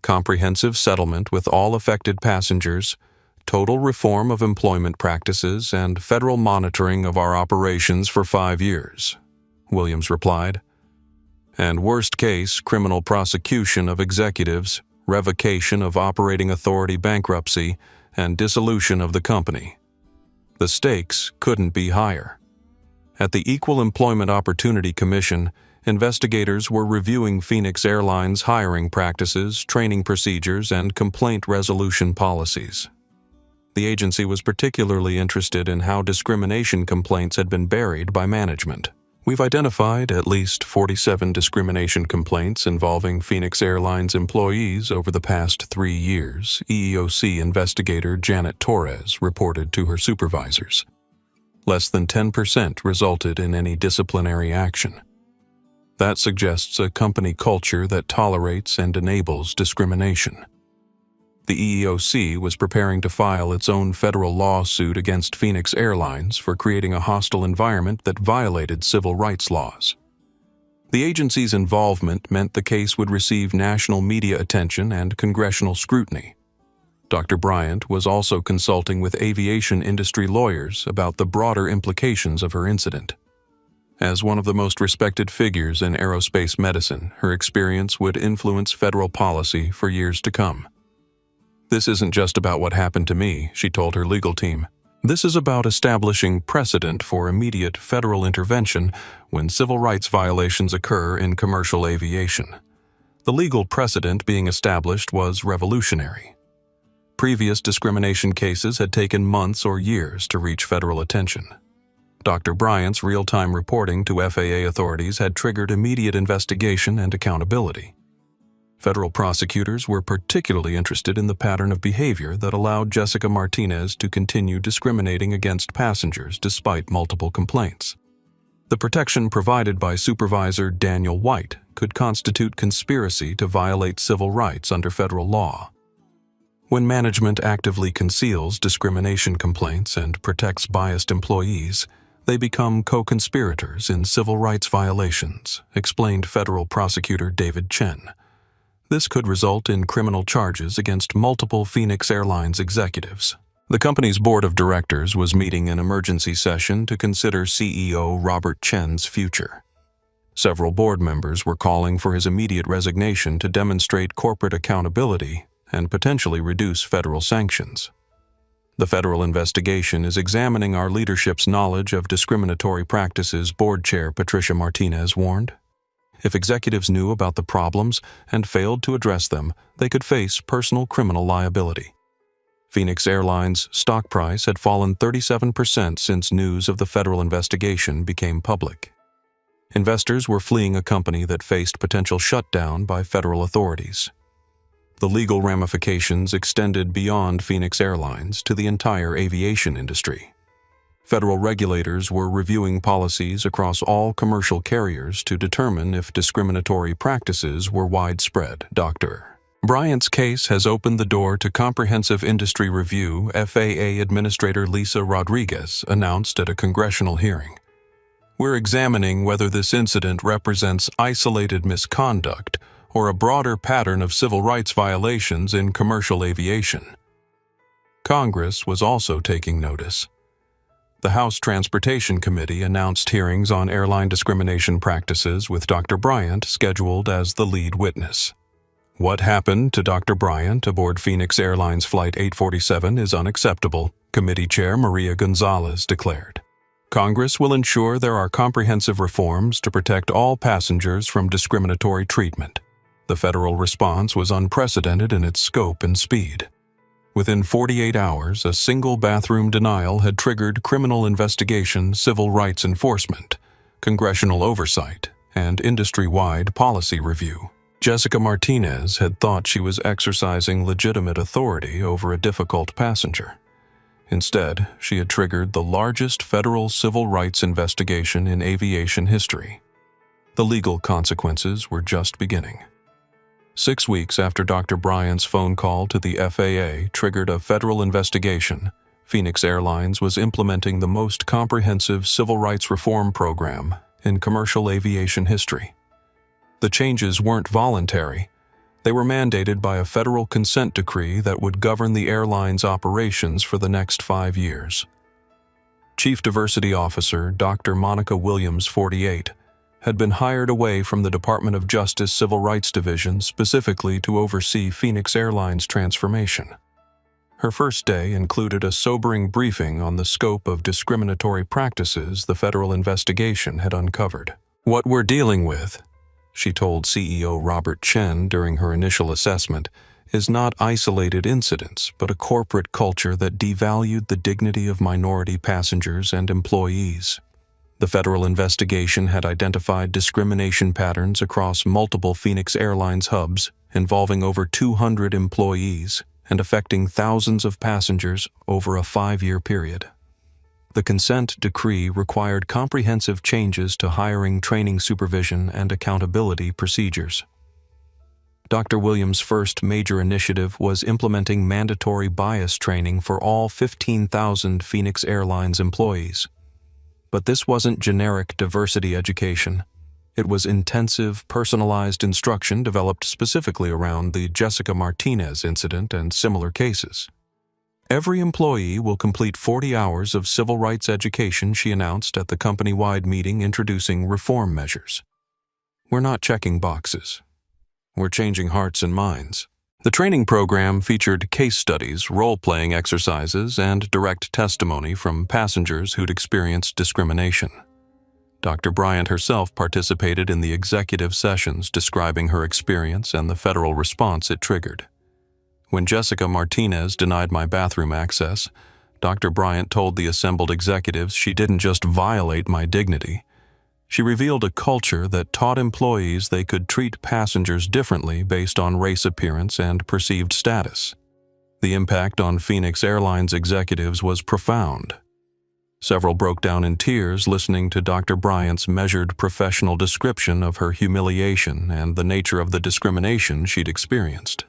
comprehensive settlement with all affected passengers, total reform of employment practices, and federal monitoring of our operations for 5 years," Williams replied. "And worst case, criminal prosecution of executives, revocation of operating authority, bankruptcy, and dissolution of the company. The stakes couldn't be higher." At the Equal Employment Opportunity Commission, investigators were reviewing Phoenix Airlines' hiring practices, training procedures, and complaint resolution policies. The agency was particularly interested in how discrimination complaints had been buried by management. "We've identified at least 47 discrimination complaints involving Phoenix Airlines employees over the past 3 years," EEOC investigator Janet Torres reported to her supervisors. Less than 10% resulted in any disciplinary action. That suggests a company culture that tolerates and enables discrimination. The EEOC was preparing to file its own federal lawsuit against Phoenix Airlines for creating a hostile environment that violated civil rights laws. The agency's involvement meant the case would receive national media attention and congressional scrutiny. Dr. Bryant was also consulting with aviation industry lawyers about the broader implications of her incident. As one of the most respected figures in aerospace medicine, her experience would influence federal policy for years to come. "This isn't just about what happened to me," she told her legal team. "This is about establishing precedent for immediate federal intervention when civil rights violations occur in commercial aviation." The legal precedent being established was revolutionary. Previous discrimination cases had taken months or years to reach federal attention. Dr. Bryant's real-time reporting to FAA authorities had triggered immediate investigation and accountability. Federal prosecutors were particularly interested in the pattern of behavior that allowed Jessica Martinez to continue discriminating against passengers despite multiple complaints. The protection provided by Supervisor Daniel White could constitute conspiracy to violate civil rights under federal law. When management actively conceals discrimination complaints and protects biased employees, they become co-conspirators in civil rights violations, explained federal prosecutor David Chen. This could result in criminal charges against multiple Phoenix Airlines executives. The company's board of directors was meeting an emergency session to consider CEO Robert Chen's future. Several board members were calling for his immediate resignation to demonstrate corporate accountability and potentially reduce federal sanctions. "The federal investigation is examining our leadership's knowledge of discriminatory practices," Board Chair Patricia Martinez warned. "If executives knew about the problems and failed to address them, they could face personal criminal liability." Phoenix Airlines' stock price had fallen 37% since news of the federal investigation became public. Investors were fleeing a company that faced potential shutdown by federal authorities. The legal ramifications extended beyond Phoenix Airlines to the entire aviation industry. Federal regulators were reviewing policies across all commercial carriers to determine if discriminatory practices were widespread. Dr. Bryant's case has opened the door to comprehensive industry review, FAA Administrator Lisa Rodriguez announced at a congressional hearing. "We're examining whether this incident represents isolated misconduct or a broader pattern of civil rights violations in commercial aviation." Congress was also taking notice. The House Transportation Committee announced hearings on airline discrimination practices with Dr. Bryant scheduled as the lead witness. "What happened to Dr. Bryant aboard Phoenix Airlines Flight 847 is unacceptable," Committee Chair Maria Gonzalez declared. "Congress will ensure there are comprehensive reforms to protect all passengers from discriminatory treatment." The federal response was unprecedented in its scope and speed. Within 48 hours, a single bathroom denial had triggered criminal investigation, civil rights enforcement, congressional oversight, and industry-wide policy review. Jessica Martinez had thought she was exercising legitimate authority over a difficult passenger. Instead, she had triggered the largest federal civil rights investigation in aviation history. The legal consequences were just beginning. 6 weeks after Dr. Bryant's phone call to the FAA triggered a federal investigation, Phoenix Airlines was implementing the most comprehensive civil rights reform program in commercial aviation history. The changes weren't voluntary. They were mandated by a federal consent decree that would govern the airline's operations for the next 5 years. Chief Diversity Officer Dr. Monica Williams, 48, had been hired away from the Department of Justice Civil Rights Division specifically to oversee Phoenix Airlines' transformation. Her first day included a sobering briefing on the scope of discriminatory practices the federal investigation had uncovered. "What we're dealing with," she told CEO Robert Chen during her initial assessment, "is not isolated incidents, but a corporate culture that devalued the dignity of minority passengers and employees." The federal investigation had identified discrimination patterns across multiple Phoenix Airlines hubs involving over 200 employees and affecting thousands of passengers over a 5-year period. The consent decree required comprehensive changes to hiring, training, supervision, and accountability procedures. Dr. Williams' first major initiative was implementing mandatory bias training for all 15,000 Phoenix Airlines employees. But this wasn't generic diversity education. It was intensive, personalized instruction developed specifically around the Jessica Martinez incident and similar cases. Every employee will complete 40 hours of civil rights education, she announced at the company-wide meeting introducing reform measures. We're not checking boxes. We're changing hearts and minds. The training program featured case studies, role-playing exercises, and direct testimony from passengers who'd experienced discrimination. Dr. Bryant herself participated in the executive sessions describing her experience and the federal response it triggered. When Jessica Martinez denied my bathroom access, Dr. Bryant told the assembled executives she didn't just violate my dignity. She revealed a culture that taught employees they could treat passengers differently based on race appearance and perceived status. The impact on Phoenix Airlines executives was profound. Several broke down in tears listening to Dr. Bryant's measured professional description of her humiliation and the nature of the discrimination she'd experienced.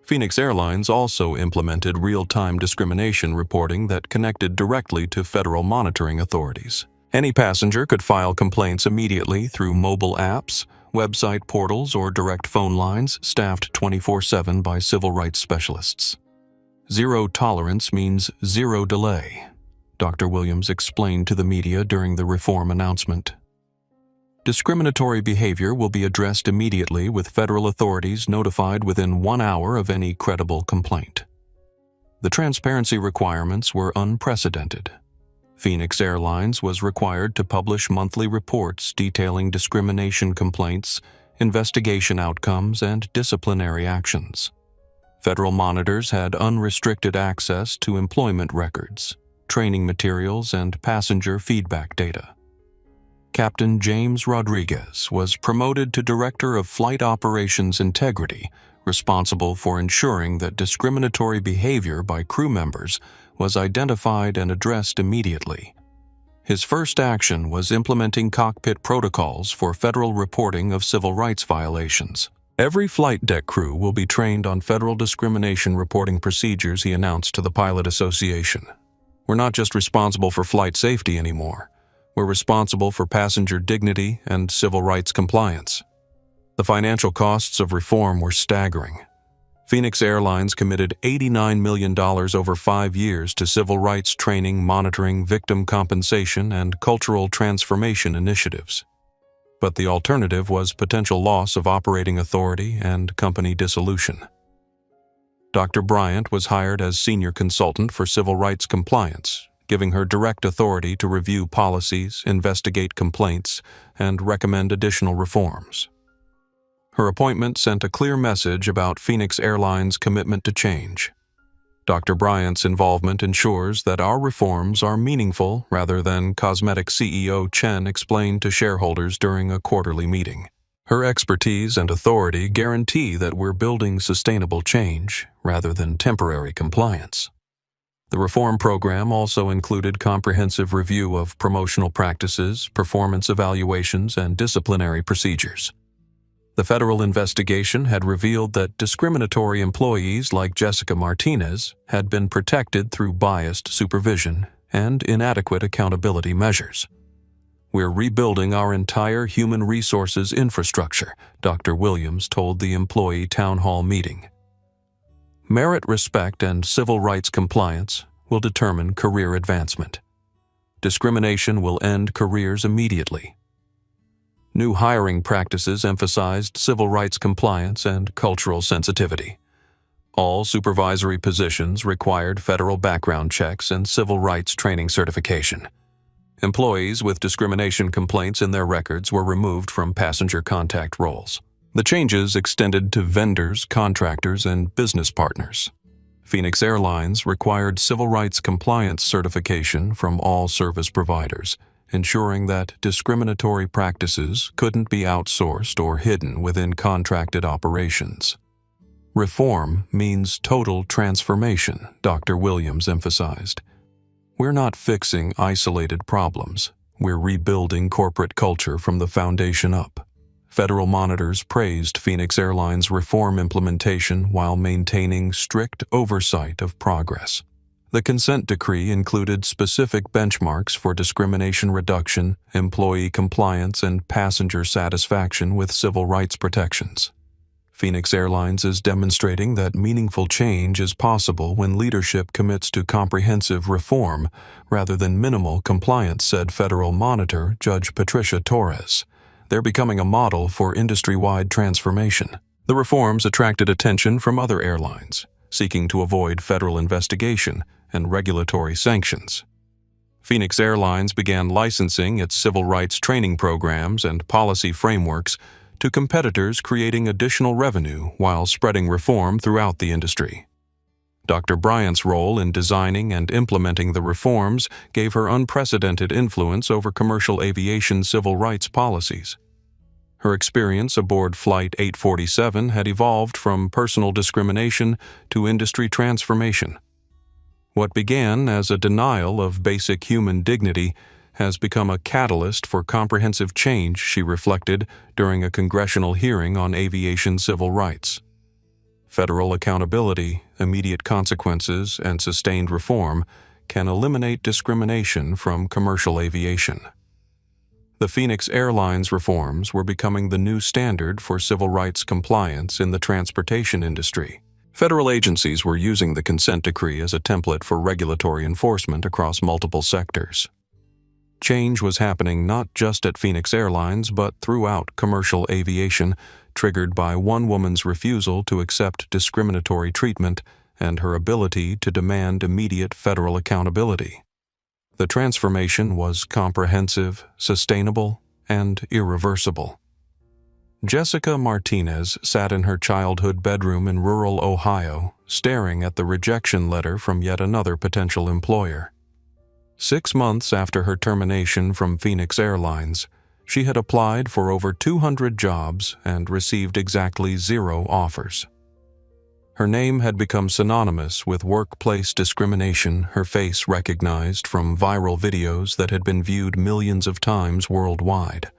Phoenix Airlines also implemented real-time discrimination reporting that connected directly to federal monitoring authorities. Any passenger could file complaints immediately through mobile apps, website portals, or direct phone lines staffed 24/7 by civil rights specialists. Zero tolerance means zero delay, Dr. Williams explained to the media during the reform announcement. Discriminatory behavior will be addressed immediately with federal authorities notified within 1 hour of any credible complaint. The transparency requirements were unprecedented. Phoenix Airlines was required to publish monthly reports detailing discrimination complaints, investigation outcomes, and disciplinary actions. Federal monitors had unrestricted access to employment records, training materials, and passenger feedback data. Captain James Rodriguez was promoted to Director of Flight Operations Integrity, responsible for ensuring that discriminatory behavior by crew members was identified and addressed immediately. His first action was implementing cockpit protocols for federal reporting of civil rights violations. Every flight deck crew will be trained on federal discrimination reporting procedures, he announced to the Pilot Association. We're not just responsible for flight safety anymore. We're responsible for passenger dignity and civil rights compliance. The financial costs of reform were staggering. Phoenix Airlines committed $89 million over 5 years to civil rights training, monitoring, victim compensation, and cultural transformation initiatives. But the alternative was potential loss of operating authority and company dissolution. Dr. Bryant was hired as senior consultant for civil rights compliance, giving her direct authority to review policies, investigate complaints, and recommend additional reforms. Her appointment sent a clear message about Phoenix Airlines' commitment to change. Dr. Bryant's involvement ensures that our reforms are meaningful rather than cosmetic, CEO Chen explained to shareholders during a quarterly meeting. Her expertise and authority guarantee that we're building sustainable change rather than temporary compliance. The reform program also included comprehensive review of promotional practices, performance evaluations, and disciplinary procedures. The federal investigation had revealed that discriminatory employees like Jessica Martinez had been protected through biased supervision and inadequate accountability measures. We're rebuilding our entire human resources infrastructure, Dr. Williams told the employee town hall meeting. Merit, respect, and civil rights compliance will determine career advancement. Discrimination will end careers immediately. New hiring practices emphasized civil rights compliance and cultural sensitivity. All supervisory positions required federal background checks and civil rights training certification. Employees with discrimination complaints in their records were removed from passenger contact roles. The changes extended to vendors, contractors, and business partners. Phoenix Airlines required civil rights compliance certification from all service providers, ensuring that discriminatory practices couldn't be outsourced or hidden within contracted operations. Reform means total transformation, Dr. Williams emphasized. We're not fixing isolated problems. We're rebuilding corporate culture from the foundation up. Federal monitors praised Phoenix Airlines' reform implementation while maintaining strict oversight of progress. The consent decree included specific benchmarks for discrimination reduction, employee compliance, and passenger satisfaction with civil rights protections. Phoenix Airlines is demonstrating that meaningful change is possible when leadership commits to comprehensive reform rather than minimal compliance, said Federal Monitor Judge Patricia Torres. They're becoming a model for industry-wide transformation. The reforms attracted attention from other airlines, seeking to avoid federal investigation and regulatory sanctions. Phoenix Airlines began licensing its civil rights training programs and policy frameworks to competitors, creating additional revenue while spreading reform throughout the industry. Dr. Bryant's role in designing and implementing the reforms gave her unprecedented influence over commercial aviation civil rights policies. Her experience aboard Flight 847 had evolved from personal discrimination to industry transformation. What began as a denial of basic human dignity has become a catalyst for comprehensive change, she reflected during a congressional hearing on aviation civil rights. Federal accountability, immediate consequences, and sustained reform can eliminate discrimination from commercial aviation. The Phoenix Airlines reforms were becoming the new standard for civil rights compliance in the transportation industry. Federal agencies were using the consent decree as a template for regulatory enforcement across multiple sectors. Change was happening not just at Phoenix Airlines but throughout commercial aviation, triggered by one woman's refusal to accept discriminatory treatment and her ability to demand immediate federal accountability. The transformation was comprehensive, sustainable, and irreversible. Jessica Martinez sat in her childhood bedroom in rural Ohio, staring at the rejection letter from yet another potential employer. 6 months after her termination from Phoenix Airlines, she had applied for over 200 jobs and received exactly 0 offers. Her name had become synonymous with workplace discrimination, her face recognized from viral videos that had been viewed millions of times worldwide.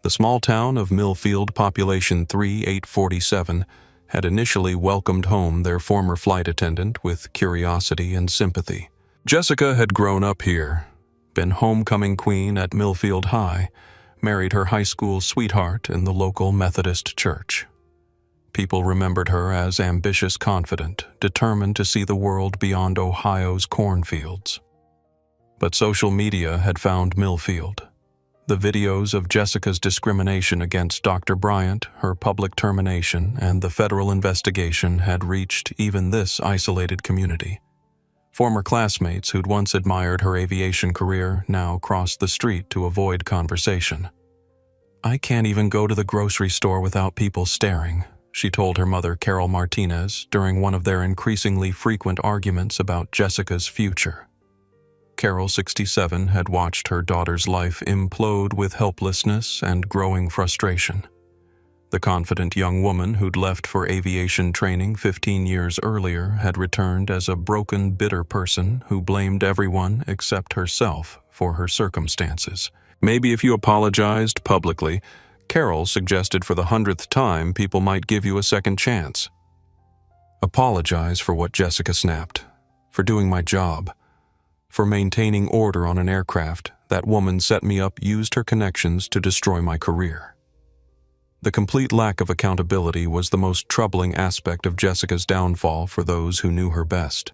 The small town of Millfield, population 3847, had initially welcomed home their former flight attendant with curiosity and sympathy. Jessica had grown up here, been homecoming queen at Millfield High, married her high school sweetheart in the local Methodist church. People remembered her as ambitious, confident, determined to see the world beyond Ohio's cornfields. But social media had found Millfield. The videos of Jessica's discrimination against Dr. Bryant, her public termination, and the federal investigation had reached even this isolated community. Former classmates who'd once admired her aviation career now crossed the street to avoid conversation. "I can't even go to the grocery store without people staring," she told her mother, Carol Martinez, during one of their increasingly frequent arguments about Jessica's future. Carol, 67, had watched her daughter's life implode with helplessness and growing frustration. The confident young woman who'd left for aviation training 15 years earlier had returned as a broken, bitter person who blamed everyone except herself for her circumstances. Maybe if you apologized publicly, Carol suggested, for the 100th time, people might give you a second chance. Apologize for what? Jessica snapped. For doing my job. For maintaining order on an aircraft. That woman set me up, used her connections to destroy my career. The complete lack of accountability was the most troubling aspect of Jessica's downfall for those who knew her best.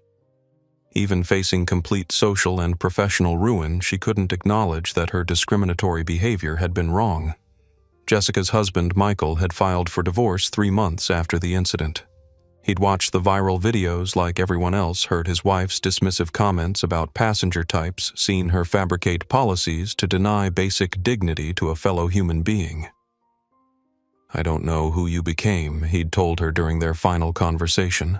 Even facing complete social and professional ruin, she couldn't acknowledge that her discriminatory behavior had been wrong. Jessica's husband, Michael, had filed for divorce 3 months after the incident. He'd watched the viral videos like everyone else, heard his wife's dismissive comments about passenger types, seen her fabricate policies to deny basic dignity to a fellow human being. "I don't know who you became," he'd told her during their final conversation.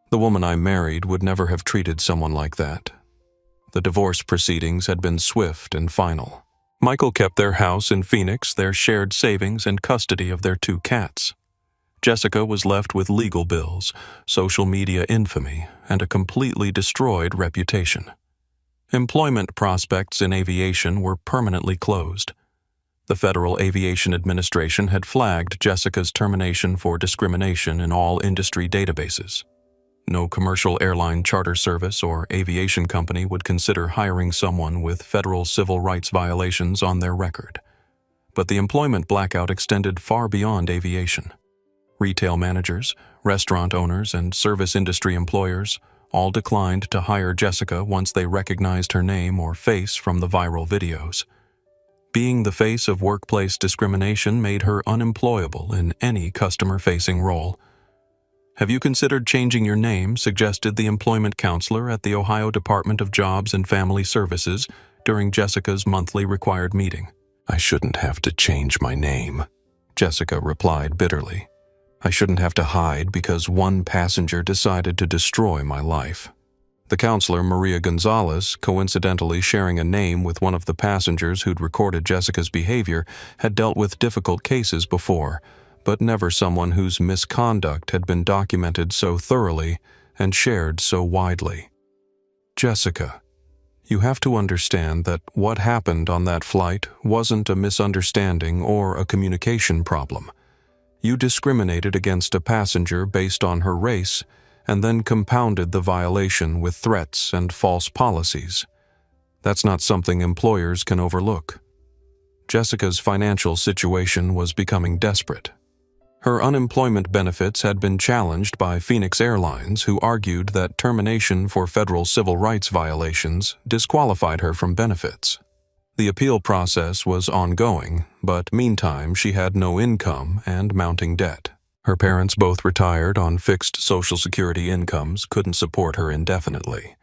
"The woman I married would never have treated someone like that." The divorce proceedings had been swift and final. Michael kept their house in Phoenix, their shared savings, and custody of their 2 cats. Jessica was left with legal bills, social media infamy, and a completely destroyed reputation. Employment prospects in aviation were permanently closed. The Federal Aviation Administration had flagged Jessica's termination for discrimination in all industry databases. No commercial airline charter service or aviation company would consider hiring someone with federal civil rights violations on their record. But the employment blackout extended far beyond aviation. Retail managers, restaurant owners, and service industry employers all declined to hire Jessica once they recognized her name or face from the viral videos. Being the face of workplace discrimination made her unemployable in any customer-facing role. "Have you considered changing your name?" suggested the employment counselor at the Ohio Department of Jobs and Family Services during Jessica's monthly required meeting. "I shouldn't have to change my name," Jessica replied bitterly. "I shouldn't have to hide because one passenger decided to destroy my life." The counselor, Maria Gonzalez, coincidentally sharing a name with one of the passengers who'd recorded Jessica's behavior, had dealt with difficult cases before, but never someone whose misconduct had been documented so thoroughly and shared so widely. "Jessica, you have to understand that what happened on that flight wasn't a misunderstanding or a communication problem. You discriminated against a passenger based on her race and then compounded the violation with threats and false policies. That's not something employers can overlook." Jessica's financial situation was becoming desperate. Her unemployment benefits had been challenged by Phoenix Airlines, who argued that termination for federal civil rights violations disqualified her from benefits. The appeal process was ongoing, but meantime she had no income and mounting debt. Her parents, both retired on fixed Social Security incomes, couldn't support her indefinitely.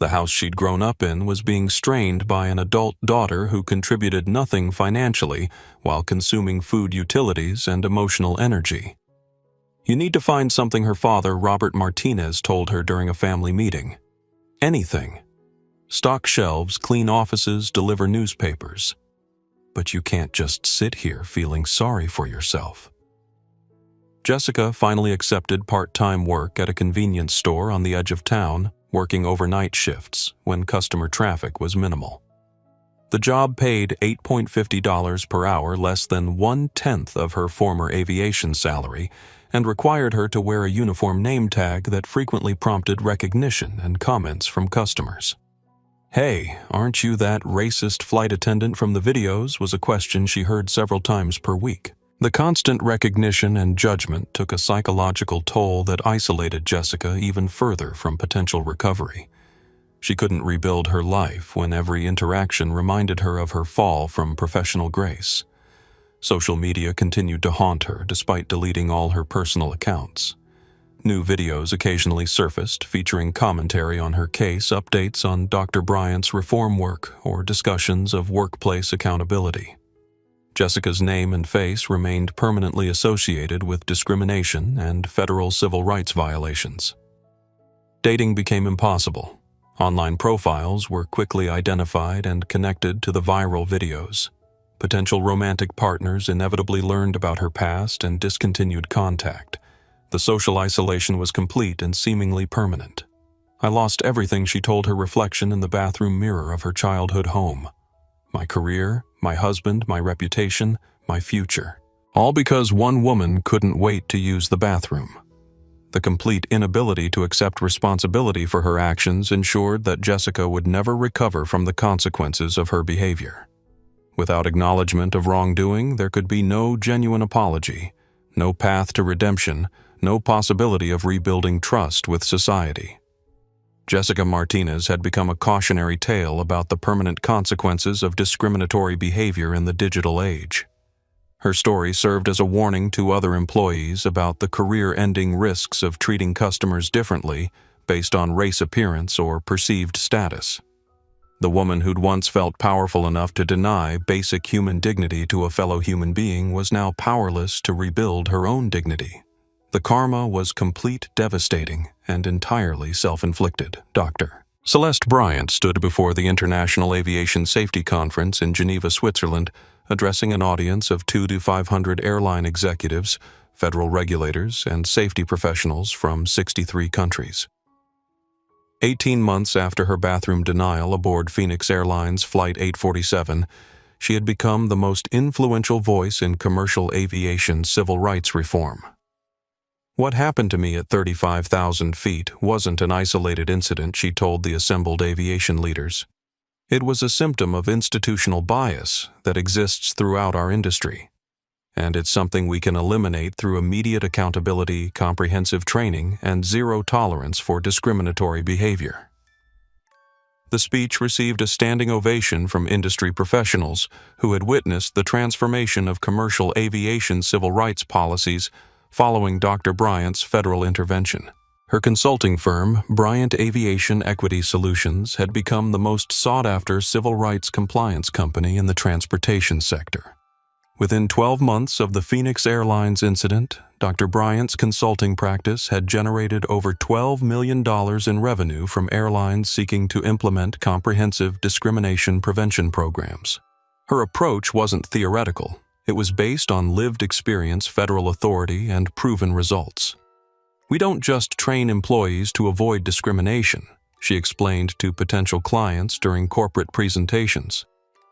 The house she'd grown up in was being strained by an adult daughter who contributed nothing financially while consuming food utilities and emotional energy. "You need to find something," her father, Robert Martinez, told her during a family meeting. "Anything. Stock shelves, clean offices, deliver newspapers. But you can't just sit here feeling sorry for yourself." Jessica finally accepted part-time work at a convenience store on the edge of town, working overnight shifts when customer traffic was minimal. The job paid $8.50 per hour, less than 1/10 of her former aviation salary, and required her to wear a uniform name tag that frequently prompted recognition and comments from customers. "Hey, aren't you that racist flight attendant from the videos?" was a question she heard several times per week. The constant recognition and judgment took a psychological toll that isolated Jessica even further from potential recovery. She couldn't rebuild her life when every interaction reminded her of her fall from professional grace. Social media continued to haunt her despite deleting all her personal accounts. New videos occasionally surfaced featuring commentary on her case, updates on Dr. Bryant's reform work, or discussions of workplace accountability. Jessica's name and face remained permanently associated with discrimination and federal civil rights violations. Dating became impossible. Online profiles were quickly identified and connected to the viral videos. Potential romantic partners inevitably learned about her past and discontinued contact. The social isolation was complete and seemingly permanent. "I lost everything," she told her reflection in the bathroom mirror of her childhood home. "My career, my husband, my reputation, my future. All because one woman couldn't wait to use the bathroom." The complete inability to accept responsibility for her actions ensured that Jessica would never recover from the consequences of her behavior. Without acknowledgement of wrongdoing, there could be no genuine apology, no path to redemption, no possibility of rebuilding trust with society. Jessica Martinez had become a cautionary tale about the permanent consequences of discriminatory behavior in the digital age. Her story served as a warning to other employees about the career-ending risks of treating customers differently based on race appearance or perceived status. The woman who'd once felt powerful enough to deny basic human dignity to a fellow human being was now powerless to rebuild her own dignity. The karma was complete, devastating, and entirely self-inflicted. Dr. Celeste Bryant stood before the International Aviation Safety Conference in Geneva, Switzerland, addressing an audience of 200 to 500 airline executives, federal regulators, and safety professionals from 63 countries. 18 months after her bathroom denial aboard Phoenix Airlines Flight 847, she had become the most influential voice in commercial aviation civil rights reform. What happened to me at 35,000 feet wasn't an isolated incident, she told the assembled aviation leaders. It was a symptom of institutional bias that exists throughout our industry, and it's something we can eliminate through immediate accountability, comprehensive training, and zero tolerance for discriminatory behavior. The speech received a standing ovation from industry professionals who had witnessed the transformation of commercial aviation civil rights policies following Dr. Bryant's federal intervention. Her consulting firm, Bryant Aviation Equity Solutions, had become the most sought-after civil rights compliance company in the transportation sector. Within 12 months of the Phoenix Airlines incident, Dr. Bryant's consulting practice had generated over $12 million in revenue from airlines seeking to implement comprehensive discrimination prevention programs. Her approach wasn't theoretical. It was based on lived experience, federal authority, and proven results. We don't just train employees to avoid discrimination, she explained to potential clients during corporate presentations.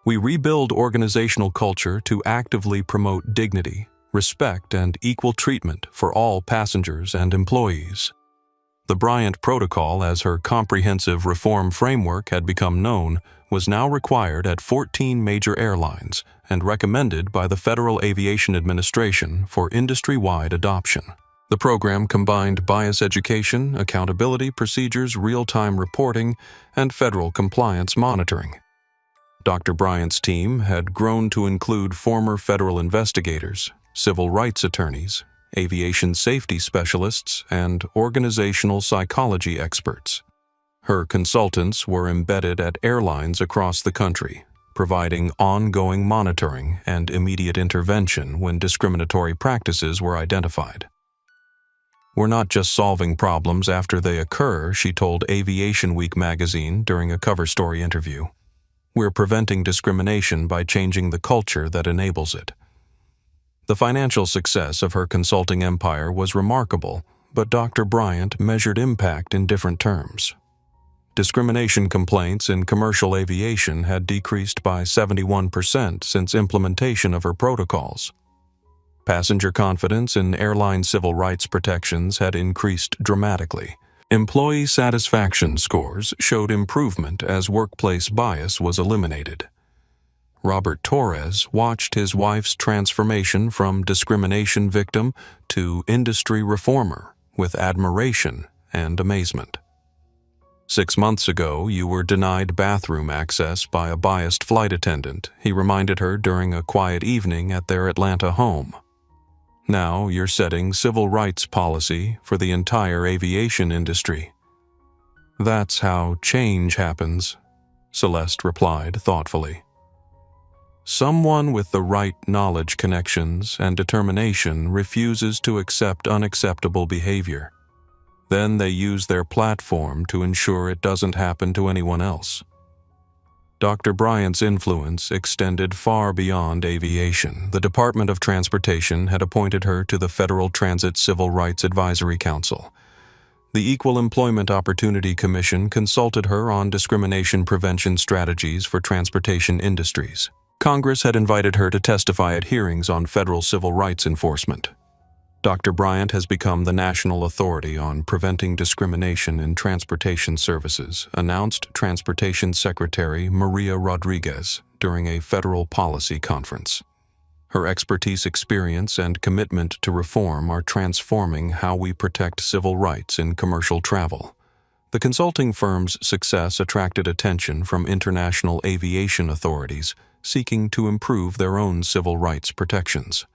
We rebuild organizational culture to actively promote dignity, respect, and equal treatment for all passengers and employees. The Bryant Protocol, as her comprehensive reform framework had become known, was now required at 14 major airlines and recommended by the Federal Aviation Administration for industry-wide adoption. The program combined bias education, accountability procedures, real-time reporting, and federal compliance monitoring. Dr. Bryant's team had grown to include former federal investigators, civil rights attorneys, aviation safety specialists, and organizational psychology experts. Her consultants were embedded at airlines across the country, providing ongoing monitoring and immediate intervention when discriminatory practices were identified. We're not just solving problems after they occur, she told Aviation Week magazine during a cover story interview. We're preventing discrimination by changing the culture that enables it. The financial success of her consulting empire was remarkable, but Dr. Bryant measured impact in different terms. Discrimination complaints in commercial aviation had decreased by 71% since implementation of her protocols. Passenger confidence in airline civil rights protections had increased dramatically. Employee satisfaction scores showed improvement as workplace bias was eliminated. Robert Torres watched his wife's transformation from discrimination victim to industry reformer with admiration and amazement. 6 months ago, you were denied bathroom access by a biased flight attendant, he reminded her during a quiet evening at their Atlanta home. Now you're setting civil rights policy for the entire aviation industry. That's how change happens, Celeste replied thoughtfully. Someone with the right knowledge connections and determination refuses to accept unacceptable behavior. Then they use their platform to ensure it doesn't happen to anyone else. Dr. Bryant's influence extended far beyond aviation. The Department of Transportation had appointed her to the Federal Transit Civil Rights Advisory Council. The Equal Employment Opportunity Commission consulted her on discrimination prevention strategies for transportation industries. Congress had invited her to testify at hearings on federal civil rights enforcement. Dr. Bryant has become the national authority on preventing discrimination in transportation services, announced Transportation Secretary Maria Rodriguez during a federal policy conference. Her expertise, experience, and commitment to reform are transforming how we protect civil rights in commercial travel. The consulting firm's success attracted attention from international aviation authorities seeking to improve their own civil rights protections.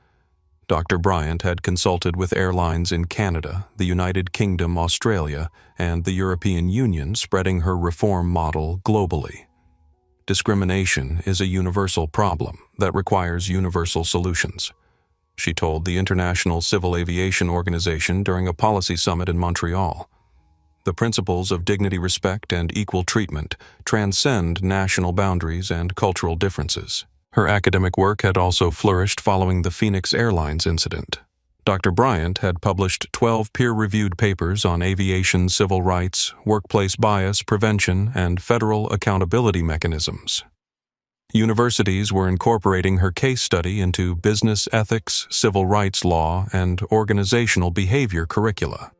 Dr. Bryant had consulted with airlines in Canada, the United Kingdom, Australia, and the European Union, spreading her reform model globally. Discrimination is a universal problem that requires universal solutions, she told the International Civil Aviation Organization during a policy summit in Montreal. The principles of dignity, respect, and equal treatment transcend national boundaries and cultural differences. Her academic work had also flourished following the Phoenix Airlines incident. Dr. Bryant had published 12 peer-reviewed papers on aviation civil rights, workplace bias prevention, and federal accountability mechanisms. Universities were incorporating her case study into business ethics, civil rights law, and organizational behavior curricula.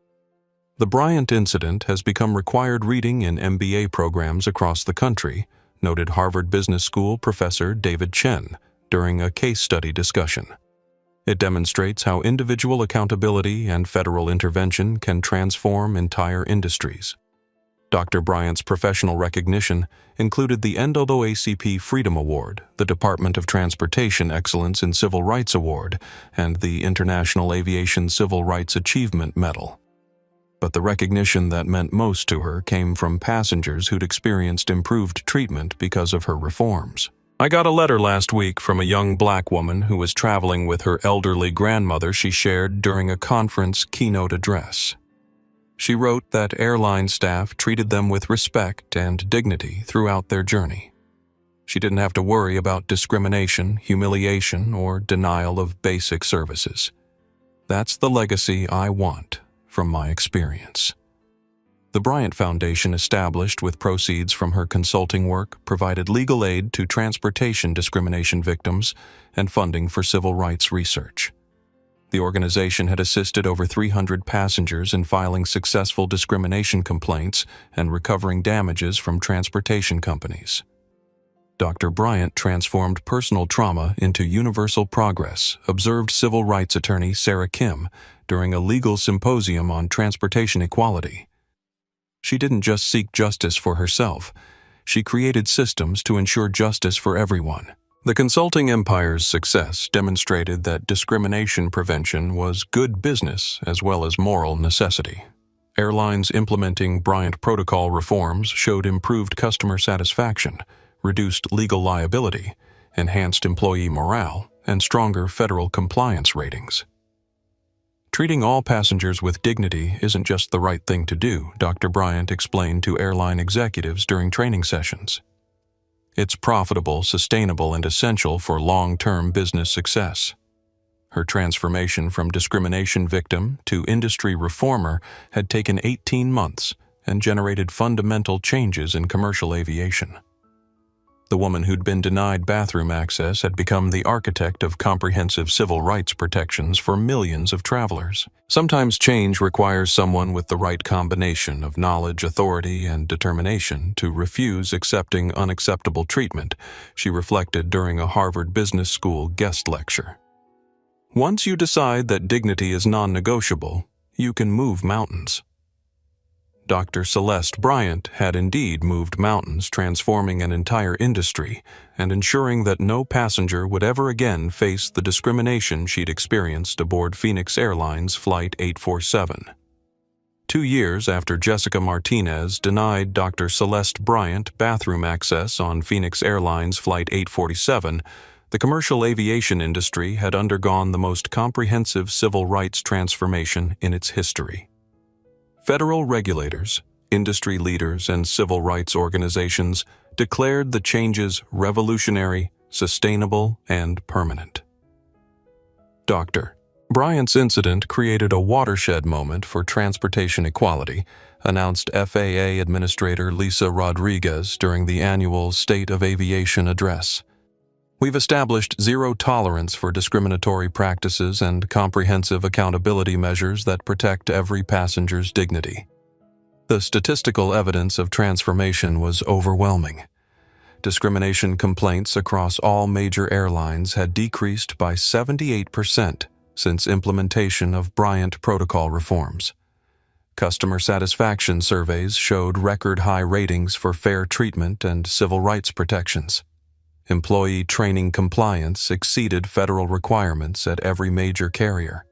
The Bryant incident has become required reading in MBA programs across the country, noted Harvard Business School professor David Chen during a case study discussion. It demonstrates how individual accountability and federal intervention can transform entire industries. Dr. Bryant's professional recognition included the NAACP Freedom Award, the Department of Transportation Excellence in Civil Rights Award, and the International Aviation Civil Rights Achievement Medal. But the recognition that meant most to her came from passengers who'd experienced improved treatment because of her reforms. "I got a letter last week from a young black woman who was traveling with her elderly grandmother she shared during a conference keynote address. She wrote that airline staff treated them with respect and dignity throughout their journey. She didn't have to worry about discrimination, humiliation, or denial of basic services. That's the legacy I want from my experience." The Bryant Foundation, established with proceeds from her consulting work, provided legal aid to transportation discrimination victims and funding for civil rights research. The organization had assisted over 300 passengers in filing successful discrimination complaints and recovering damages from transportation companies. Dr. Bryant transformed personal trauma into universal progress, observed civil rights attorney Sarah Kim during a legal symposium on transportation equality. She didn't just seek justice for herself, she created systems to ensure justice for everyone. The consulting empire's success demonstrated that discrimination prevention was good business as well as moral necessity. Airlines implementing Bryant protocol reforms showed improved customer satisfaction, reduced legal liability, enhanced employee morale, and stronger federal compliance ratings. Treating all passengers with dignity isn't just the right thing to do, Dr. Bryant explained to airline executives during training sessions. It's profitable, sustainable, and essential for long-term business success. Her transformation from discrimination victim to industry reformer had taken 18 months and generated fundamental changes in commercial aviation. The woman who'd been denied bathroom access had become the architect of comprehensive civil rights protections for millions of travelers. Sometimes change requires someone with the right combination of knowledge, authority, and determination to refuse accepting unacceptable treatment, she reflected during a Harvard Business School guest lecture. Once you decide that dignity is non-negotiable, you can move mountains. Dr. Celeste Bryant had indeed moved mountains, transforming an entire industry and ensuring that no passenger would ever again face the discrimination she'd experienced aboard Phoenix Airlines Flight 847. 2 years after Jessica Martinez denied Dr. Celeste Bryant bathroom access on Phoenix Airlines Flight 847, the commercial aviation industry had undergone the most comprehensive civil rights transformation in its history. Federal regulators, industry leaders, and civil rights organizations declared the changes revolutionary, sustainable, and permanent. Dr. Bryant's incident created a watershed moment for transportation equality, announced FAA Administrator Lisa Rodriguez during the annual State of Aviation address. "We've established zero tolerance for discriminatory practices and comprehensive accountability measures that protect every passenger's dignity." The statistical evidence of transformation was overwhelming. Discrimination complaints across all major airlines had decreased by 78% since implementation of Bryant protocol reforms. Customer satisfaction surveys showed record-high ratings for fair treatment and civil rights protections. Employee training compliance exceeded federal requirements at every major carrier.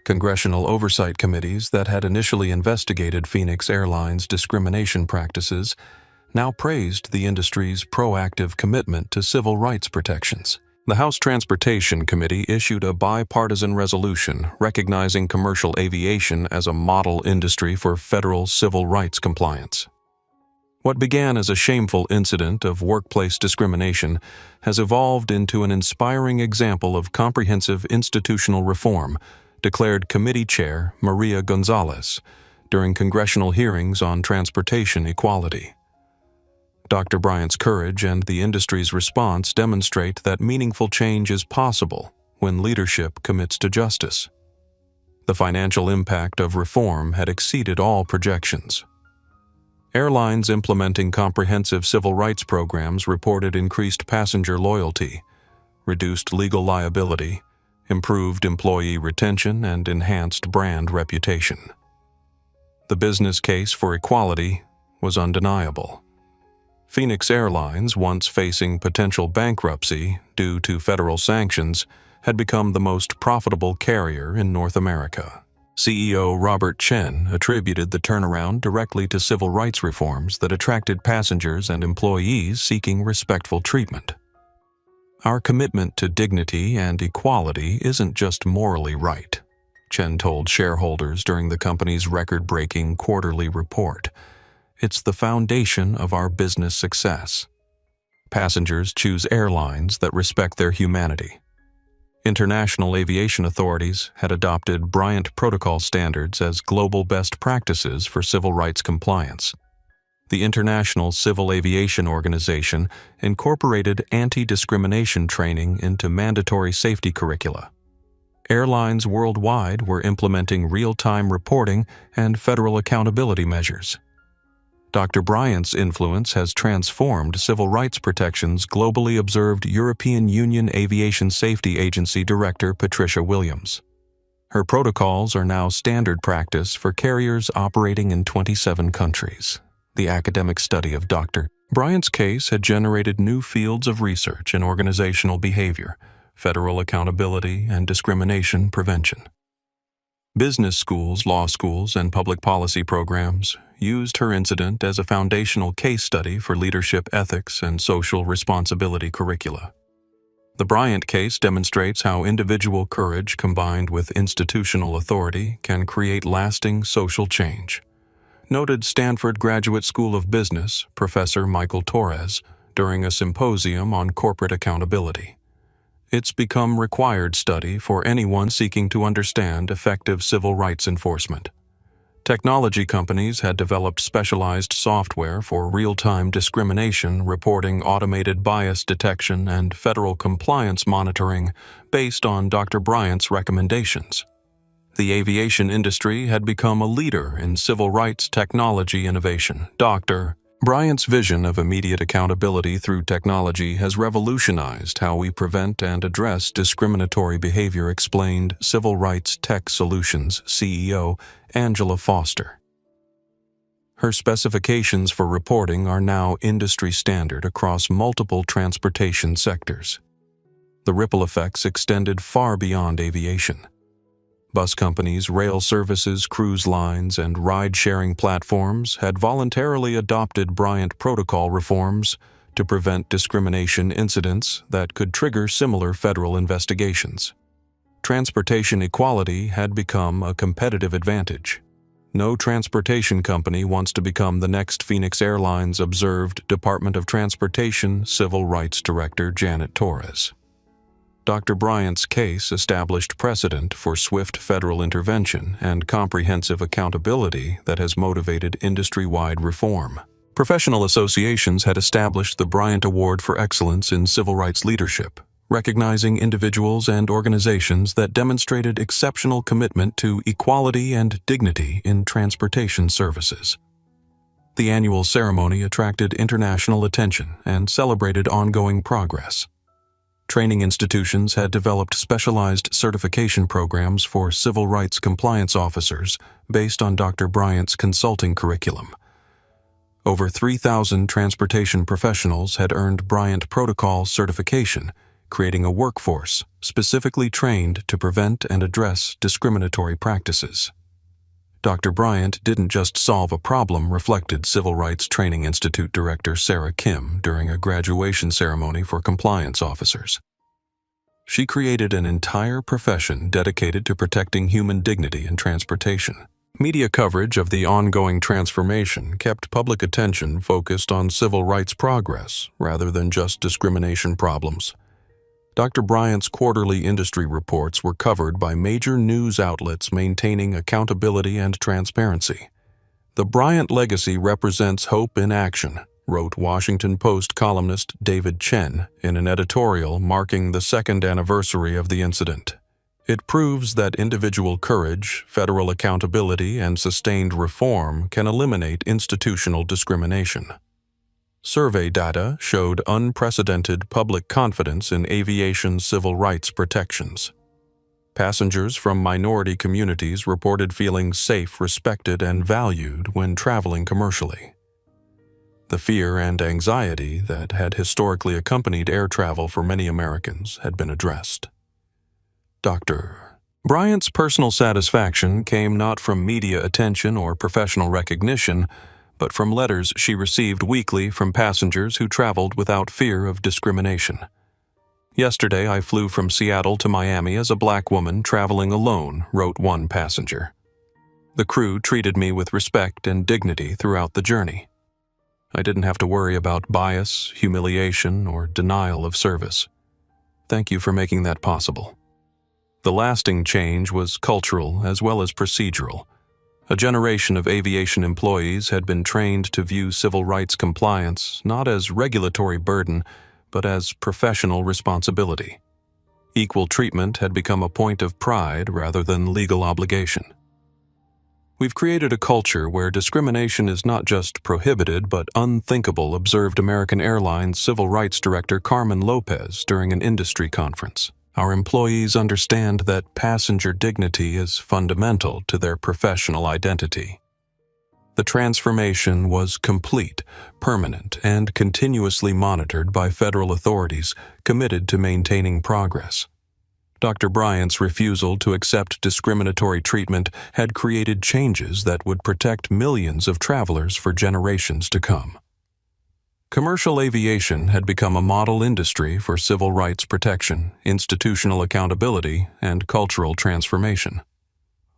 Congressional oversight committees that had initially investigated Phoenix Airlines' discrimination practices now praised the industry's proactive commitment to civil rights protections. The House Transportation Committee issued a bipartisan resolution recognizing commercial aviation as a model industry for federal civil rights compliance. What began as a shameful incident of workplace discrimination has evolved into an inspiring example of comprehensive institutional reform, declared Committee Chair Maria Gonzalez during congressional hearings on transportation equality. Dr. Bryant's courage and the industry's response demonstrate that meaningful change is possible when leadership commits to justice. The financial impact of reform had exceeded all projections. Airlines implementing comprehensive civil rights programs reported increased passenger loyalty, reduced legal liability, improved employee retention, and enhanced brand reputation. The business case for equality was undeniable. Phoenix Airlines, once facing potential bankruptcy due to federal sanctions, had become the most profitable carrier in North America. CEO Robert Chen attributed the turnaround directly to civil rights reforms that attracted passengers and employees seeking respectful treatment. "Our commitment to dignity and equality isn't just morally right," Chen told shareholders during the company's record-breaking quarterly report. "It's the foundation of our business success." Passengers choose airlines that respect their humanity. International aviation authorities had adopted Bryant Protocol standards as global best practices for civil rights compliance. The International Civil Aviation Organization incorporated anti-discrimination training into mandatory safety curricula. Airlines worldwide were implementing real-time reporting and federal accountability measures. Dr. Bryant's influence has transformed civil rights protections, globally observed European Union Aviation Safety Agency Director Patricia Williams. Her protocols are now standard practice for carriers operating in 27 countries. The academic study of Dr. Bryant's case had generated new fields of research in organizational behavior, federal accountability, and discrimination prevention. Business schools, law schools, and public policy programs used her incident as a foundational case study for leadership ethics and social responsibility curricula. The Bryant case demonstrates how individual courage combined with institutional authority can create lasting social change, noted Stanford Graduate School of Business Professor Michael Torres during a symposium on corporate accountability. It's become required study for anyone seeking to understand effective civil rights enforcement. Technology companies had developed specialized software for real-time discrimination reporting, automated bias detection, and federal compliance monitoring based on Dr. Bryant's recommendations. The aviation industry had become a leader in civil rights technology innovation. Dr. Bryant's vision of immediate accountability through technology has revolutionized how we prevent and address discriminatory behavior, explained Civil Rights Tech Solutions CEO Angela Foster. Her specifications for reporting are now industry standard across multiple transportation sectors. The ripple effects extended far beyond aviation. Bus companies, rail services, cruise lines, and ride-sharing platforms had voluntarily adopted Bryant Protocol reforms to prevent discrimination incidents that could trigger similar federal investigations. Transportation equality had become a competitive advantage. No transportation company wants to become the next Phoenix Airlines, observed Department of Transportation Civil Rights Director Janet Torres. Dr. Bryant's case established precedent for swift federal intervention and comprehensive accountability that has motivated industry-wide reform. Professional associations had established the Bryant Award for Excellence in Civil Rights Leadership, recognizing individuals and organizations that demonstrated exceptional commitment to equality and dignity in transportation services. The annual ceremony attracted international attention and celebrated ongoing progress. Training institutions had developed specialized certification programs for civil rights compliance officers based on Dr. Bryant's consulting curriculum. Over 3,000 transportation professionals had earned Bryant Protocol certification, creating a workforce specifically trained to prevent and address discriminatory practices. Dr. Bryant didn't just solve a problem, reflected Civil Rights Training Institute Director Sarah Kim during a graduation ceremony for compliance officers. She created an entire profession dedicated to protecting human dignity in transportation. Media coverage of the ongoing transformation kept public attention focused on civil rights progress rather than just discrimination problems. Dr. Bryant's quarterly industry reports were covered by major news outlets maintaining accountability and transparency. The Bryant legacy represents hope in action, wrote Washington Post columnist David Chen in an editorial marking the second anniversary of the incident. It proves that individual courage, federal accountability, and sustained reform can eliminate institutional discrimination. Survey data showed unprecedented public confidence in aviation civil rights protections. Passengers from minority communities reported feeling safe, respected, and valued when traveling commercially. The fear and anxiety that had historically accompanied air travel for many Americans had been addressed. Dr. Bryant's personal satisfaction came not from media attention or professional recognition, but from letters she received weekly from passengers who traveled without fear of discrimination. "Yesterday I flew from Seattle to Miami as a black woman traveling alone," wrote one passenger. "The crew treated me with respect and dignity throughout the journey. I didn't have to worry about bias, humiliation, or denial of service. Thank you for making that possible." The lasting change was cultural as well as procedural. A generation of aviation employees had been trained to view civil rights compliance not as regulatory burden, but as professional responsibility. Equal treatment had become a point of pride rather than legal obligation. "We've created a culture where discrimination is not just prohibited but unthinkable," observed American Airlines Civil Rights Director Carmen Lopez during an industry conference. "Our employees understand that passenger dignity is fundamental to their professional identity." The transformation was complete, permanent, and continuously monitored by federal authorities committed to maintaining progress. Dr. Bryant's refusal to accept discriminatory treatment had created changes that would protect millions of travelers for generations to come. Commercial aviation had become a model industry for civil rights protection, institutional accountability, and cultural transformation.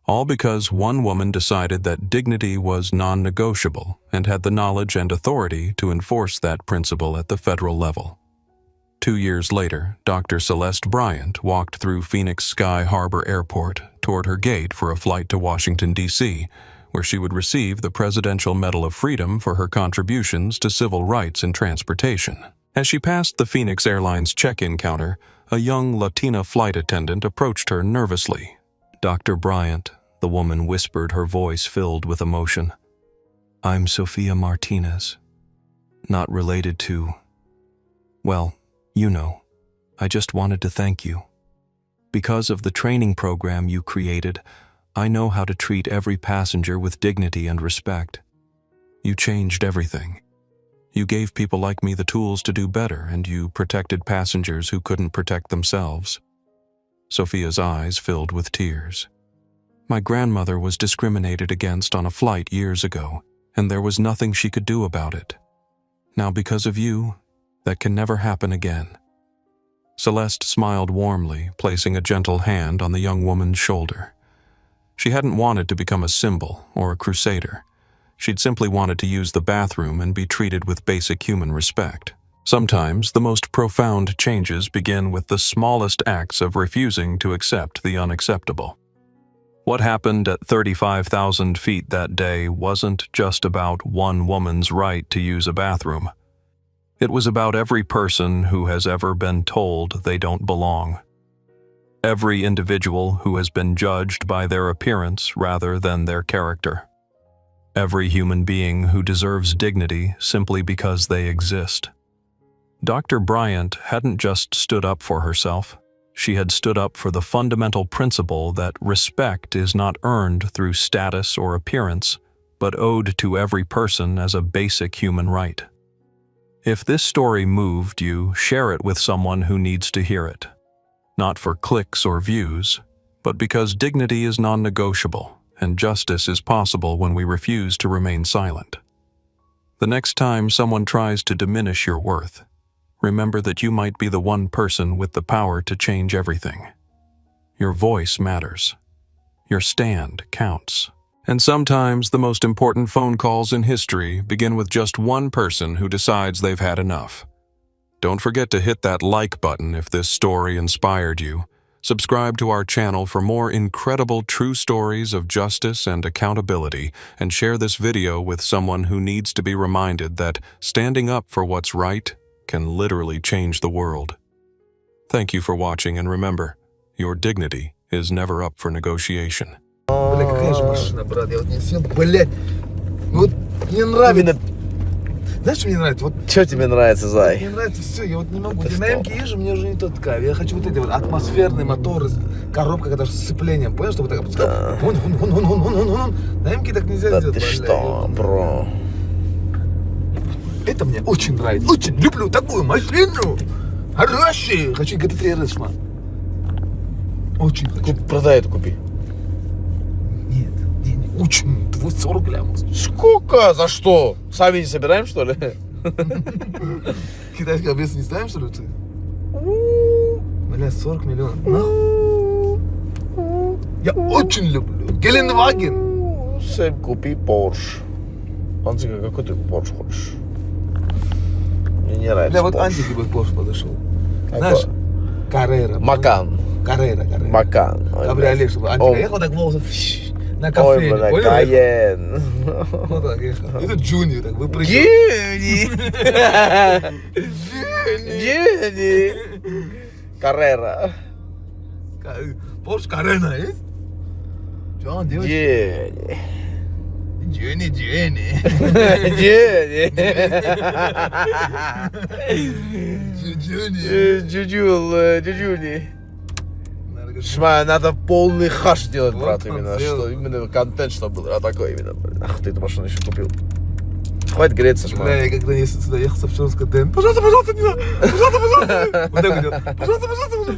All because one woman decided that dignity was non-negotiable and had the knowledge and authority to enforce that principle at the federal level. 2 years later, Dr. Celeste Bryant walked through Phoenix Sky Harbor Airport toward her gate for a flight to Washington, D.C., where she would receive the Presidential Medal of Freedom for her contributions to civil rights in transportation. As she passed the Phoenix Airlines check-in counter, a young Latina flight attendant approached her nervously. "Dr. Bryant," the woman whispered, her voice filled with emotion. "I'm Sophia Martinez. Not related to... well, you know. I just wanted to thank you. Because of the training program you created, I know how to treat every passenger with dignity and respect. You changed everything. You gave people like me the tools to do better, and you protected passengers who couldn't protect themselves." Sophia's eyes filled with tears. "My grandmother was discriminated against on a flight years ago, and there was nothing she could do about it. Now, because of you, that can never happen again." Celeste smiled warmly, placing a gentle hand on the young woman's shoulder. She hadn't wanted to become a symbol or a crusader. She'd simply wanted to use the bathroom and be treated with basic human respect. Sometimes the most profound changes begin with the smallest acts of refusing to accept the unacceptable. What happened at 35,000 feet that day wasn't just about one woman's right to use a bathroom. It was about every person who has ever been told they don't belong. Every individual who has been judged by their appearance rather than their character. Every human being who deserves dignity simply because they exist. Dr. Bryant hadn't just stood up for herself. She had stood up for the fundamental principle that respect is not earned through status or appearance, but owed to every person as a basic human right. If this story moved you, share it with someone who needs to hear it. Not for clicks or views, but because dignity is non-negotiable and justice is possible when we refuse to remain silent. The next time someone tries to diminish your worth, remember that you might be the one person with the power to change everything. Your voice matters. Your stand counts. And sometimes the most important phone calls in history begin with just one person who decides they've had enough. Don't forget to hit that like button if this story inspired you. Subscribe to our channel for more incredible true stories of justice and accountability, and share this video with someone who needs to be reminded that standing up for what's right can literally change the world. Thank you for watching, and remember, your dignity is never up for negotiation. Бля, какая же машина, брат, я вот не сел, блядь, вот мне нравится. Знаешь, что мне нравится? Вот, что тебе нравится, Зай? Мне нравится все, я вот не могу. Я на М-ке езжу, мне уже не тот кайф. Я хочу вот эти вот атмосферные моторы, коробка, когда с сцеплением, понял, чтобы так опускал? Да. На М-ке так нельзя Да сделать, ты блядь. что, бро? Это мне очень нравится. Очень люблю такую машину. Хорошие. Хочу GT3 RS, шман. Очень хочу. Продай это, купи. Нет, денег очень. 40 лямов. Сколько? За что? Сами не собираем, что ли? Китайский обвес не ставим, что ли? Бля, 40 миллионов. Нахуй. Я очень люблю. Геленваген. Сэм, купи Порш. Антика, какой ты Порш хочешь? Мне не нравится. Бля, вот Porsche. Антик бы Порш подошел. Какой? Знаешь, Каррера. Макан. Каррера. Макан. Ой, Кабриолет, чтобы Антик Ой. ехал так волосы на Ой, кофейне. бля, Понял? Каен. Вот так ехал. Это Джуни так выпрыгнул. Джуни. Каррера. Порш Карена есть? Джон, девочка. Джуни. Джуни. Джуни. Шма, надо полный хаш делать, брат, Вот он именно. сделал. Что, именно контент, чтобы был. А такой именно. Ах, ты эту машину еще купил. Хватит греться, шма. Бля, я когда я сюда ехал с Овчарска, Дэн, пожалуйста, не надо, пожалуйста. Вот так делал, пожалуйста.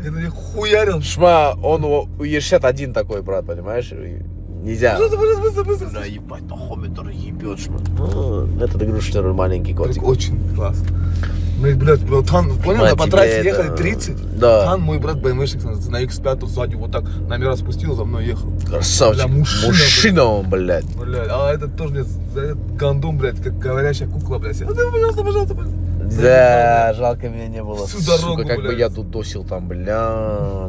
Я на них хуярил. Шма, он Е61 такой, брат, понимаешь? И нельзя. Пожалуйста. Бля, ебать, тахометр ебет, шма. Этот игрушечный маленький котик. Очень классно. Мы, блядь, Тан, понял, Мать по трассе тебе ехали это- 30. Да. Тан, мой брат БМВшник на X5 сзади вот так номера спустил, за мной ехал. Красавчик. Бля, мужчина, Мужчина он, блядь. Блядь, а этот тоже мне, этот гандон, блядь, как говорящая кукла, блядь. Пожалуйста. Да, жалко меня не было. Всю дорогу, Сука, как бы блядь. я тут тусил там, бля.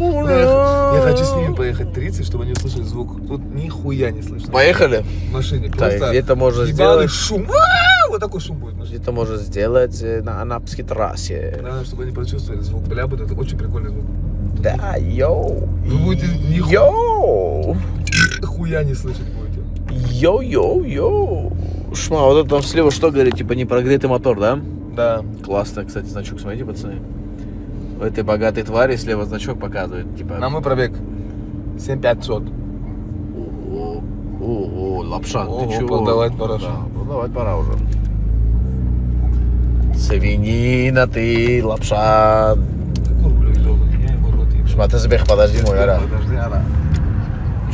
Я хочу с ними поехать 30, чтобы они услышали звук. Тут нихуя не слышно. Поехали? В машине. Так, Просто где-то можно ебаный сделать. шум. Вот такой шум будет в машине. Где-то можно сделать на Анапской трассе. Надо, чтобы они прочувствовали звук. Бля, будет это очень прикольный звук. Да, йоу. Вы будете Йоу. Хуя не слышать будете. Йоу. Шма, вот это там слева что говорит? Типа не прогретый мотор, да? Да. Классно, кстати, значок, смотрите, пацаны. У этой богатой твари слева значок показывает, типа... На мой пробег 7500. О, Лапшан, Ого, ты чего? продавать пора. Да, продавать пора уже. Свинина ты, Лапшан. Какой рубль ебаный? Я его рот ебал. Шма, ты забег, подожди, мой ара. Подожди, ара.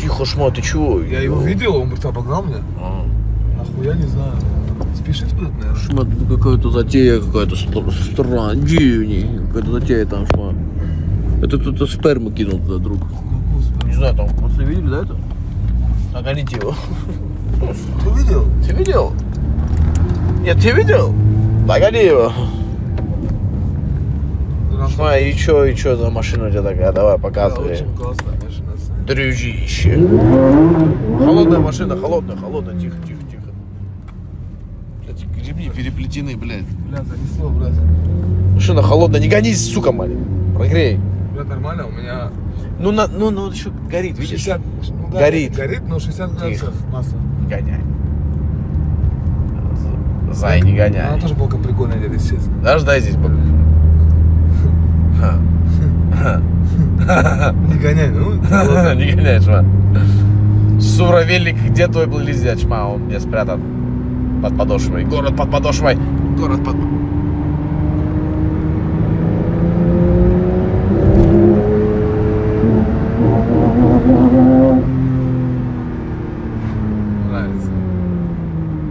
Тихо, Шма, ты чего? Я его видел, он говорит, обогнал меня. А. Нахуя не знаю. Спешить куда-то, наверное. Шма, тут какая-то затея, какая-то странная. Какая-то затея там, Шма. Это кто-то сперму кинул туда, друг. Не знаю, там, просто видели, да, это? Нагоните его. Ты видел? Ты видел? Нет, ты видел? Нагони его. Шма, и чё за машина у тебя такая? Давай, показывай. Очень классная машина. Дружище. Холодная машина, холодная, тихо. Блядь, гребни переплетены, блядь. Бля, занесло, брат. Машина холодная, не гонись, сука, маленькая. Прогрей. Бля, нормально, у меня Ну, еще горит, видишь? 60, ну да, Горит. Горит, но 60 градусов масла. Не гоняй. Зай, не гоняй. Она тоже была прикольная, если честно. Даже дай здесь пока. Не гоняй, ну. Не гоняй, Шма. Сура, велик, где твой близняк, Шма? Он мне спрятан под подошвой. Город под подошвой. Нравится.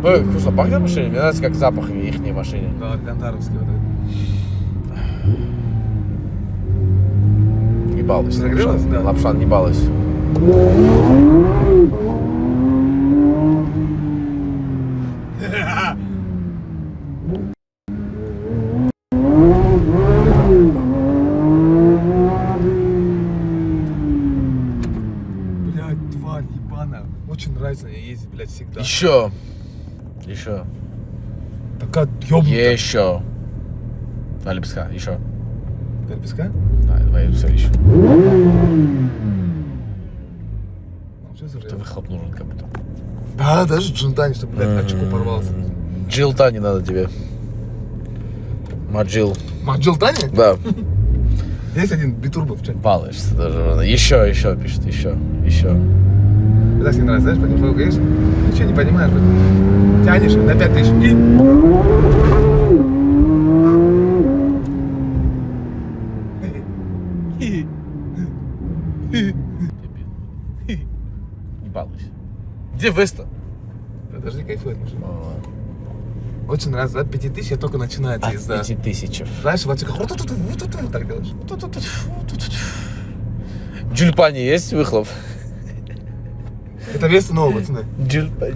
Ой, вкусно пахнет машине? Мне нравится, как запах ихней машине. Да, Алькантаровский вот этот. Не балуйся. Загрелась? Лапшан. Да. Лапшан, не балуйся. ебаная. Очень нравится мне ездить, блядь, всегда. Еще. Такая ёбнутая. Еще. Два лепестка, еще. Два лепестка? Да, два лепестка еще. Что за Ты выхлоп нужен как будто. Да, даже джинтани, чтобы, блядь, очко порвался. Джилта не надо тебе. Маджил. Джилтани? Да. Есть один битурбо в чате. Балуешься даже. Еще пишет, еще. Так не нравится, знаешь, потихоньку говоришь, ничего не понимаешь, тянешь на 5000 Не балуйся. Где Веста? Подожди, кайфует машина. Очень нравится, от 5000 я только начинается езда. 5000. Знаешь, вот так делаешь. Джульпани есть выхлоп? Это Веста новый, пацаны.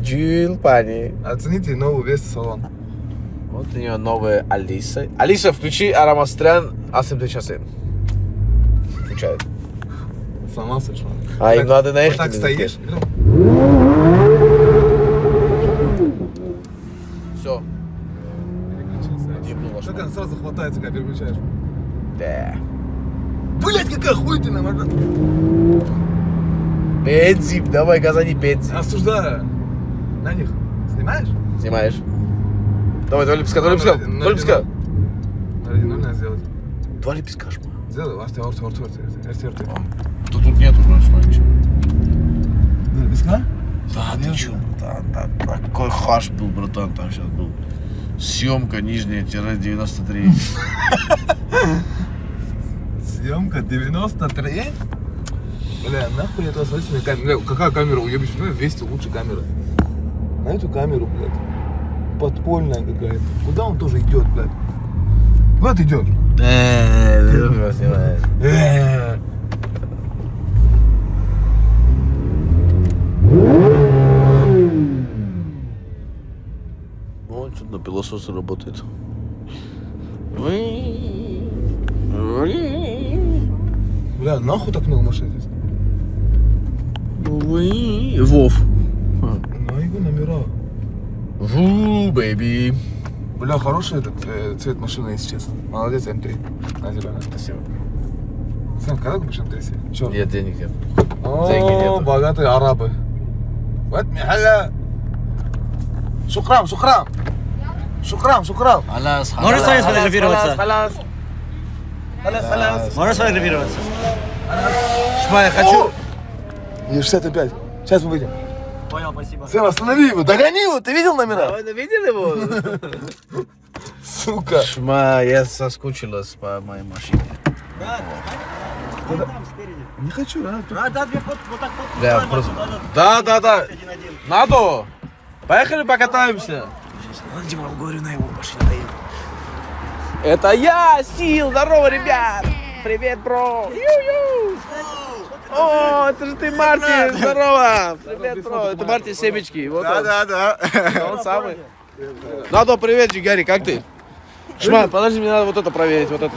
Джульпани. Оцените новый Веста салон. Вот у нее новая Алиса. Алиса, включи Арамастрян Асим часы. Включает. Сломался, что? А им надо на Вот их так стоишь. Все. Как она сразу хватается, когда переключаешь. Да. Блять, какая охуительная машина. Бензин, давай газани бензин. Осуждаю. На них. Снимаешь? Снимаешь. Давай, два лепестка. Ради 0 надо сделать. Два лепестка, жма. Сделай, орти. Тут нету, знаешь, ничего. Два лепестка? Да, ты чё? Да, такой хаш был, братан, там сейчас был. Съемка нижняя, тире 93. Съемка 93? Бля, нахуй я туда смотрю на камеру. Бля, какая камера уебищ? Ну, 200 лучше камеры. На эту камеру, блядь. Подпольная какая-то. Куда он тоже идет, блядь? Куда ты идешь? Снимаешь. Вот что-то на пылесосе работает. Бля, нахуй так много машин здесь? Вов. На его номера. Ву, бэйби. Бля, хороший этот цвет машины, если честно. Молодец, М3. На тебя. Спасибо. Сам, когда купишь М3 себе? Чёрт. Нет денег нет. О, Деньги нету. богатые арабы. Вот михаля. Шукрам. Халас, Можешь с вами сфотографироваться? Халас. Можешь сфотографироваться? Шма, я хочу. И 65. Сейчас мы выйдем. Понял, спасибо. Сэм, останови его, догони его, ты видел номера? Вы видели его? Сука. Шма, я соскучилась по моей машине. Там спереди. Не хочу, а? Да, две фотки, вот так фотки. Бля, ставим, просто... отсюда, Да. один-один. Надо. Поехали покатаемся. Дима, говорю, на его машине доедем. Это я, Сил. Здорово, ребят. Привет, бро. Ю-ю. О, это же ты, Мартин. Здорово. Привет, бро. Это Мартин Семечки. Вот он. Да. Он самый. Надо, привет, Джигари, как ты? Шман, подожди, мне надо вот это проверить, вот это.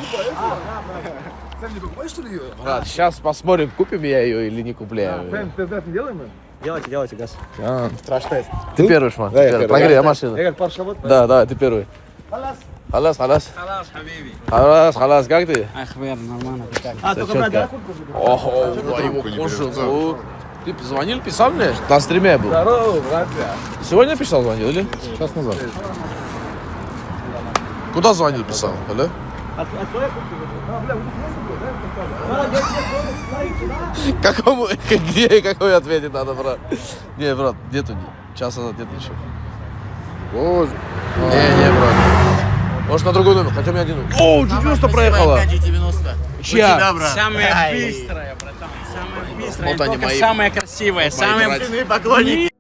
Сэм, не покупаешь, что ли, ее? Ладно, сейчас посмотрим, купим я ее или не купляю. Сэм, тест-драйв не делаем мы? Делайте, газ. Траш-тест. Ты первый, Шман. Да, я Первый. первый. Прогрей машину. Я как парш работает. Да, давай, ты первый. Халас. Халас, хабиби. Халас, как ты? Ахвер, нормально, как? Всё четко. Ого, его кожу. Ты звонил, писал мне? На стриме я был. Здорово, братья. Сегодня писал, звонил, или? Час назад. Куда звонил, писал, или? Какому, где и какой ответить надо, брат? Не, брат, нету, час назад нет ничего. Боже. Не, брат. Может, на другой номер, хотя у меня один. О, 90 проехала. 90. Чья? Самая быстрая, братан. Самая быстрая, Вот они только мои. самая красивая, самая братья. поклонники.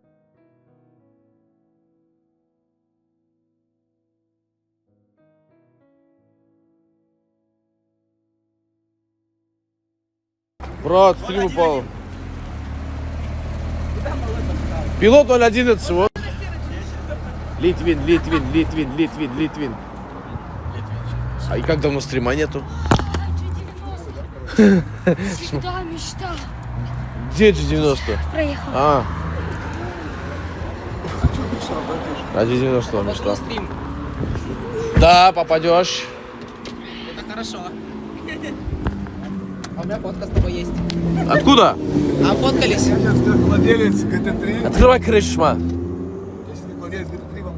Брат, стрим упал. Пилот 011, вот. Литвин. А и как давно стрима нету? Всегда мечта. Где G90? Проехал. А G90 мечта. Да, попадешь. Это хорошо. А у меня фотка с тобой есть. Откуда? А фоткались? Сейчас как владелец ГТ-3. Открывай крышу, шма.